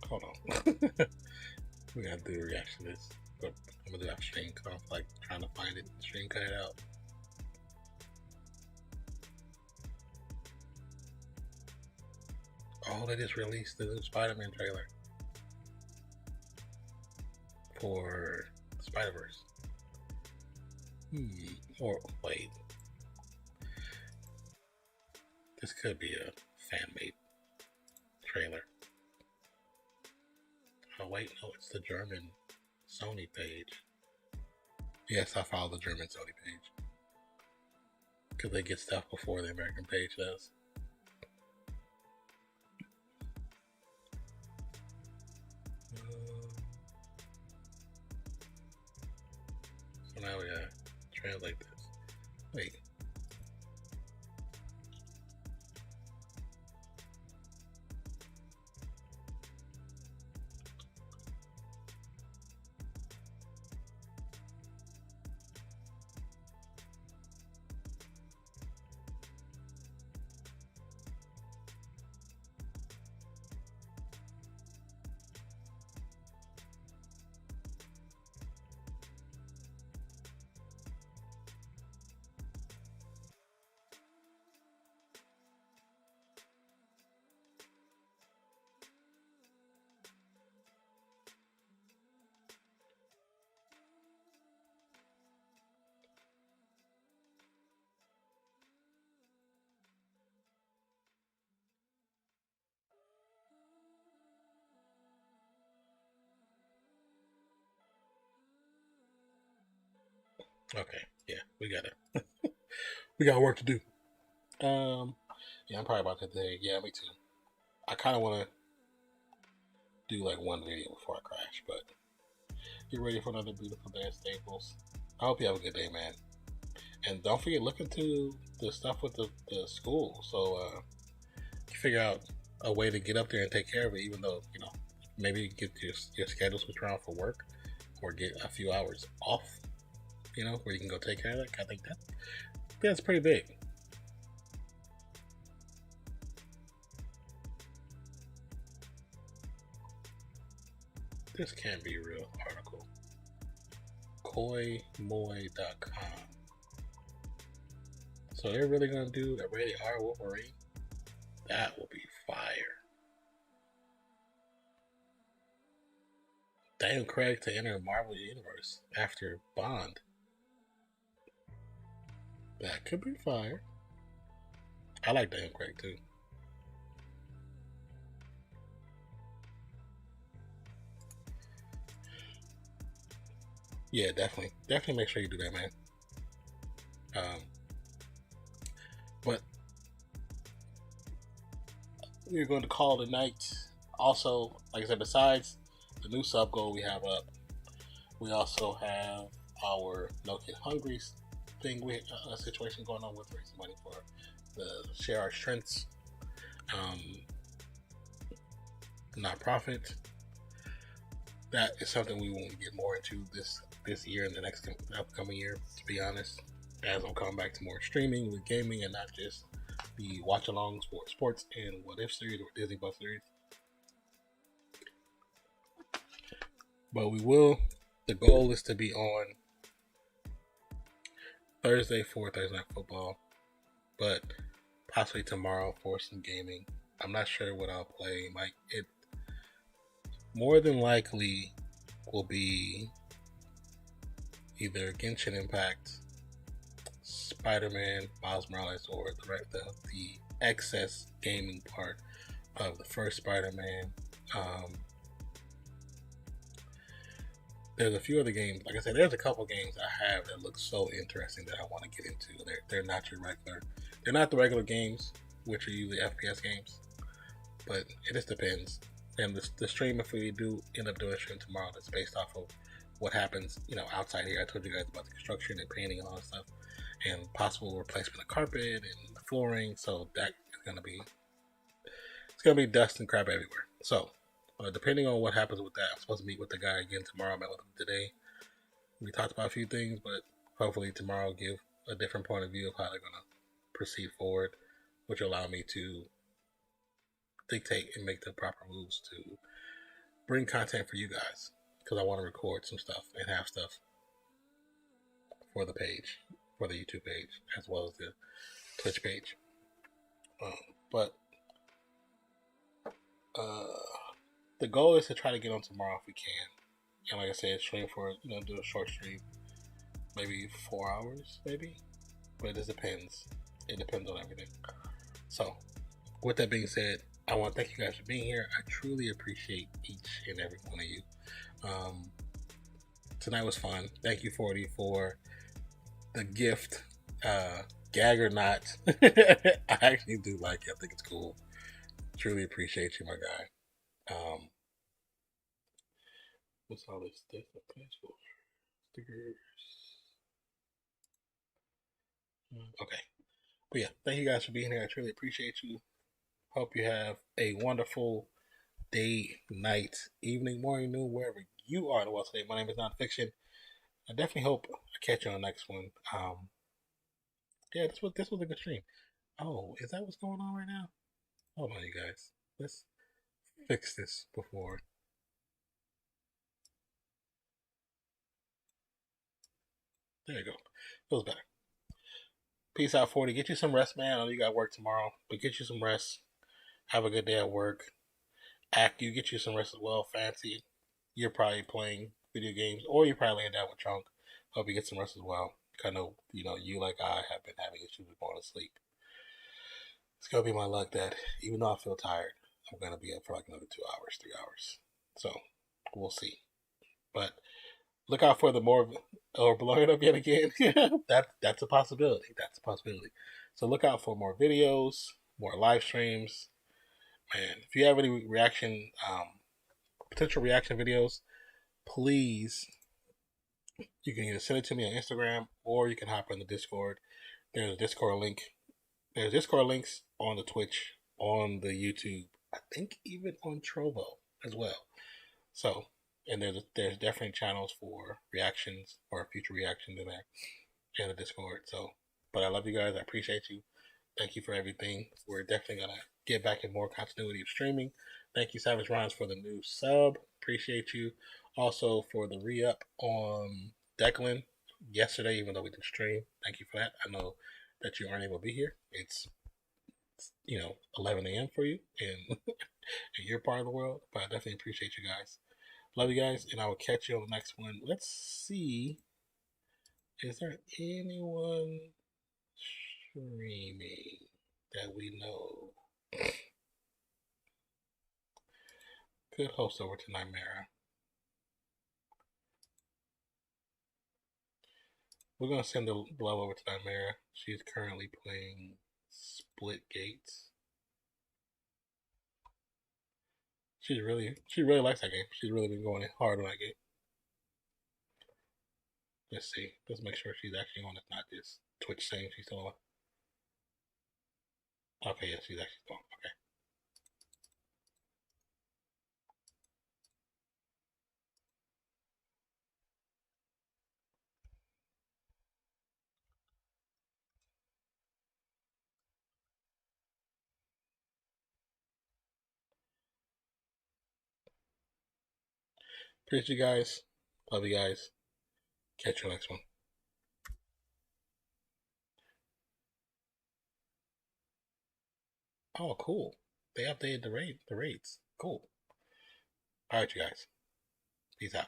Hold on. We gotta do a reaction to this. But I'm gonna do that stream because I'm like trying to find it. Stream cut it out. Oh, they just released the new Spider-Man trailer for Spider-Verse. Or wait, this could be a fan-made trailer. Oh wait, no, it's the German Sony page. Yes, I follow the German Sony page because they get stuff before the American page does. So now we gotta translate this. Wait. Okay, yeah, we got work to do. Yeah, I'm probably about to say, yeah, me too. I kind of want to do like one video before I crash, but get ready for another beautiful day at Staples. I hope you have a good day, man. And don't forget, look into the stuff with the school. So figure out a way to get up there and take care of it, even though, maybe get your schedule switched around for work or get a few hours off, where you can go take care of that. I think that's pretty big. This can't be a real article. KoiMoy.com. So they're really gonna do a rated R Wolverine? That will be fire. Daniel Craig to enter Marvel Universe after Bond. That could be fire. I like Daniel Craig too. Yeah, definitely make sure you do that, man. But we're going to call it a night. Also, like I said, besides the new sub goal we have up, we also have our No Kid Hungry thing. We a situation going on with raising money for the Share Our Strengths nonprofit. That is something we want to get more into this year and the next upcoming year, to be honest, as I'm coming back to more streaming with gaming and not just the watch alongs for sports and What If series or Disney Plus series. But the goal is to be on Thursday for Thursday Night Football, but possibly tomorrow for some gaming I'm not sure what I'll play. Like it, more than likely, will be either Genshin Impact, Spider-Man, Miles Morales, or the excess gaming part of the first Spider-Man. Um, there's a few other games. Like I said, there's a couple games I have that look so interesting that I want to get into. They're not your regular. They're not the regular games, which are usually FPS games. But it just depends. And the stream, if we do end up doing a stream tomorrow, that's based off of what happens, outside here. I told you guys about the construction and painting and all that stuff, and possible replacement of carpet and flooring. So that is gonna be dust and crap everywhere. So depending on what happens with that, I'm supposed to meet with the guy again tomorrow. I met with him today. We talked about a few things, but hopefully tomorrow will give a different point of view of how they're gonna proceed forward, which will allow me to dictate and make the proper moves to bring content for you guys, because I want to record some stuff and have stuff for the page, for the YouTube page, as well as the Twitch page. But the goal is to try to get on tomorrow if we can. And like I said, stream for, do a short stream, maybe 4 hours, maybe. But it just depends. It depends on everything. So, with that being said, I want to thank you guys for being here. I truly appreciate each and every one of you. Tonight was fun. Thank you, 40, for the gift. Gag or not, I actually do like it. I think it's cool. Truly appreciate you, my guy. What's all this stuff? Stickers. Okay. But yeah, thank you guys for being here. I truly appreciate you. Hope you have a wonderful day, night, evening, morning, noon, wherever you are in the world today. My name is Nonfiction. I definitely hope I catch you on the next one. Yeah, this was a good stream. Oh, is that what's going on right now? Hold on, you guys. Let's fix this before. There you go. Feels better. Peace out, 40. Get you some rest, man. I know you got work tomorrow, but get you some rest. Have a good day at work. You get you some rest as well. Fancy. You're probably playing video games, or you're probably laying down with Chunk. Hope you get some rest as well. I know, you like I have been having issues with going to sleep. It's gonna be my luck that even though I feel tired, I'm gonna be up for like another 2 hours, 3 hours. So we'll see. But look out for the more or blowing up yet again. That's a possibility. That's a possibility. So look out for more videos, more live streams. Man, if you have any potential reaction videos, please, you can either send it to me on Instagram or you can hop on the Discord. There's a Discord link. There's Discord links on the Twitch, on the YouTube, I think even on Trovo as well. So, and there's definitely channels for reactions or future reactions in there in the Discord. So, but I love you guys. I appreciate you. Thank you for everything. We're definitely gonna get back in more continuity of streaming. Thank you, Savage Rhymes, for the new sub. Appreciate you. Also for the re-up on Declan yesterday, even though we didn't stream. Thank you for that. I know that you aren't able to be here. It's 11 a.m. for you in in your part of the world, but I definitely appreciate you guys. Love you guys, and I will catch you on the next one. Let's see. Is there anyone streaming that we know? Could host over to Nightmare. We're going to send the love over to Nightmare. She's currently playing Split Gates. She really likes that game. She's really been going hard on that game. Let's see. Let's make sure she's actually on. It's not just Twitch saying she's still on. Okay, yeah, she's actually on. Okay. Appreciate you guys. Love you guys. Catch you next one. Oh, cool. They updated the rates. Cool. All right, you guys. Peace out.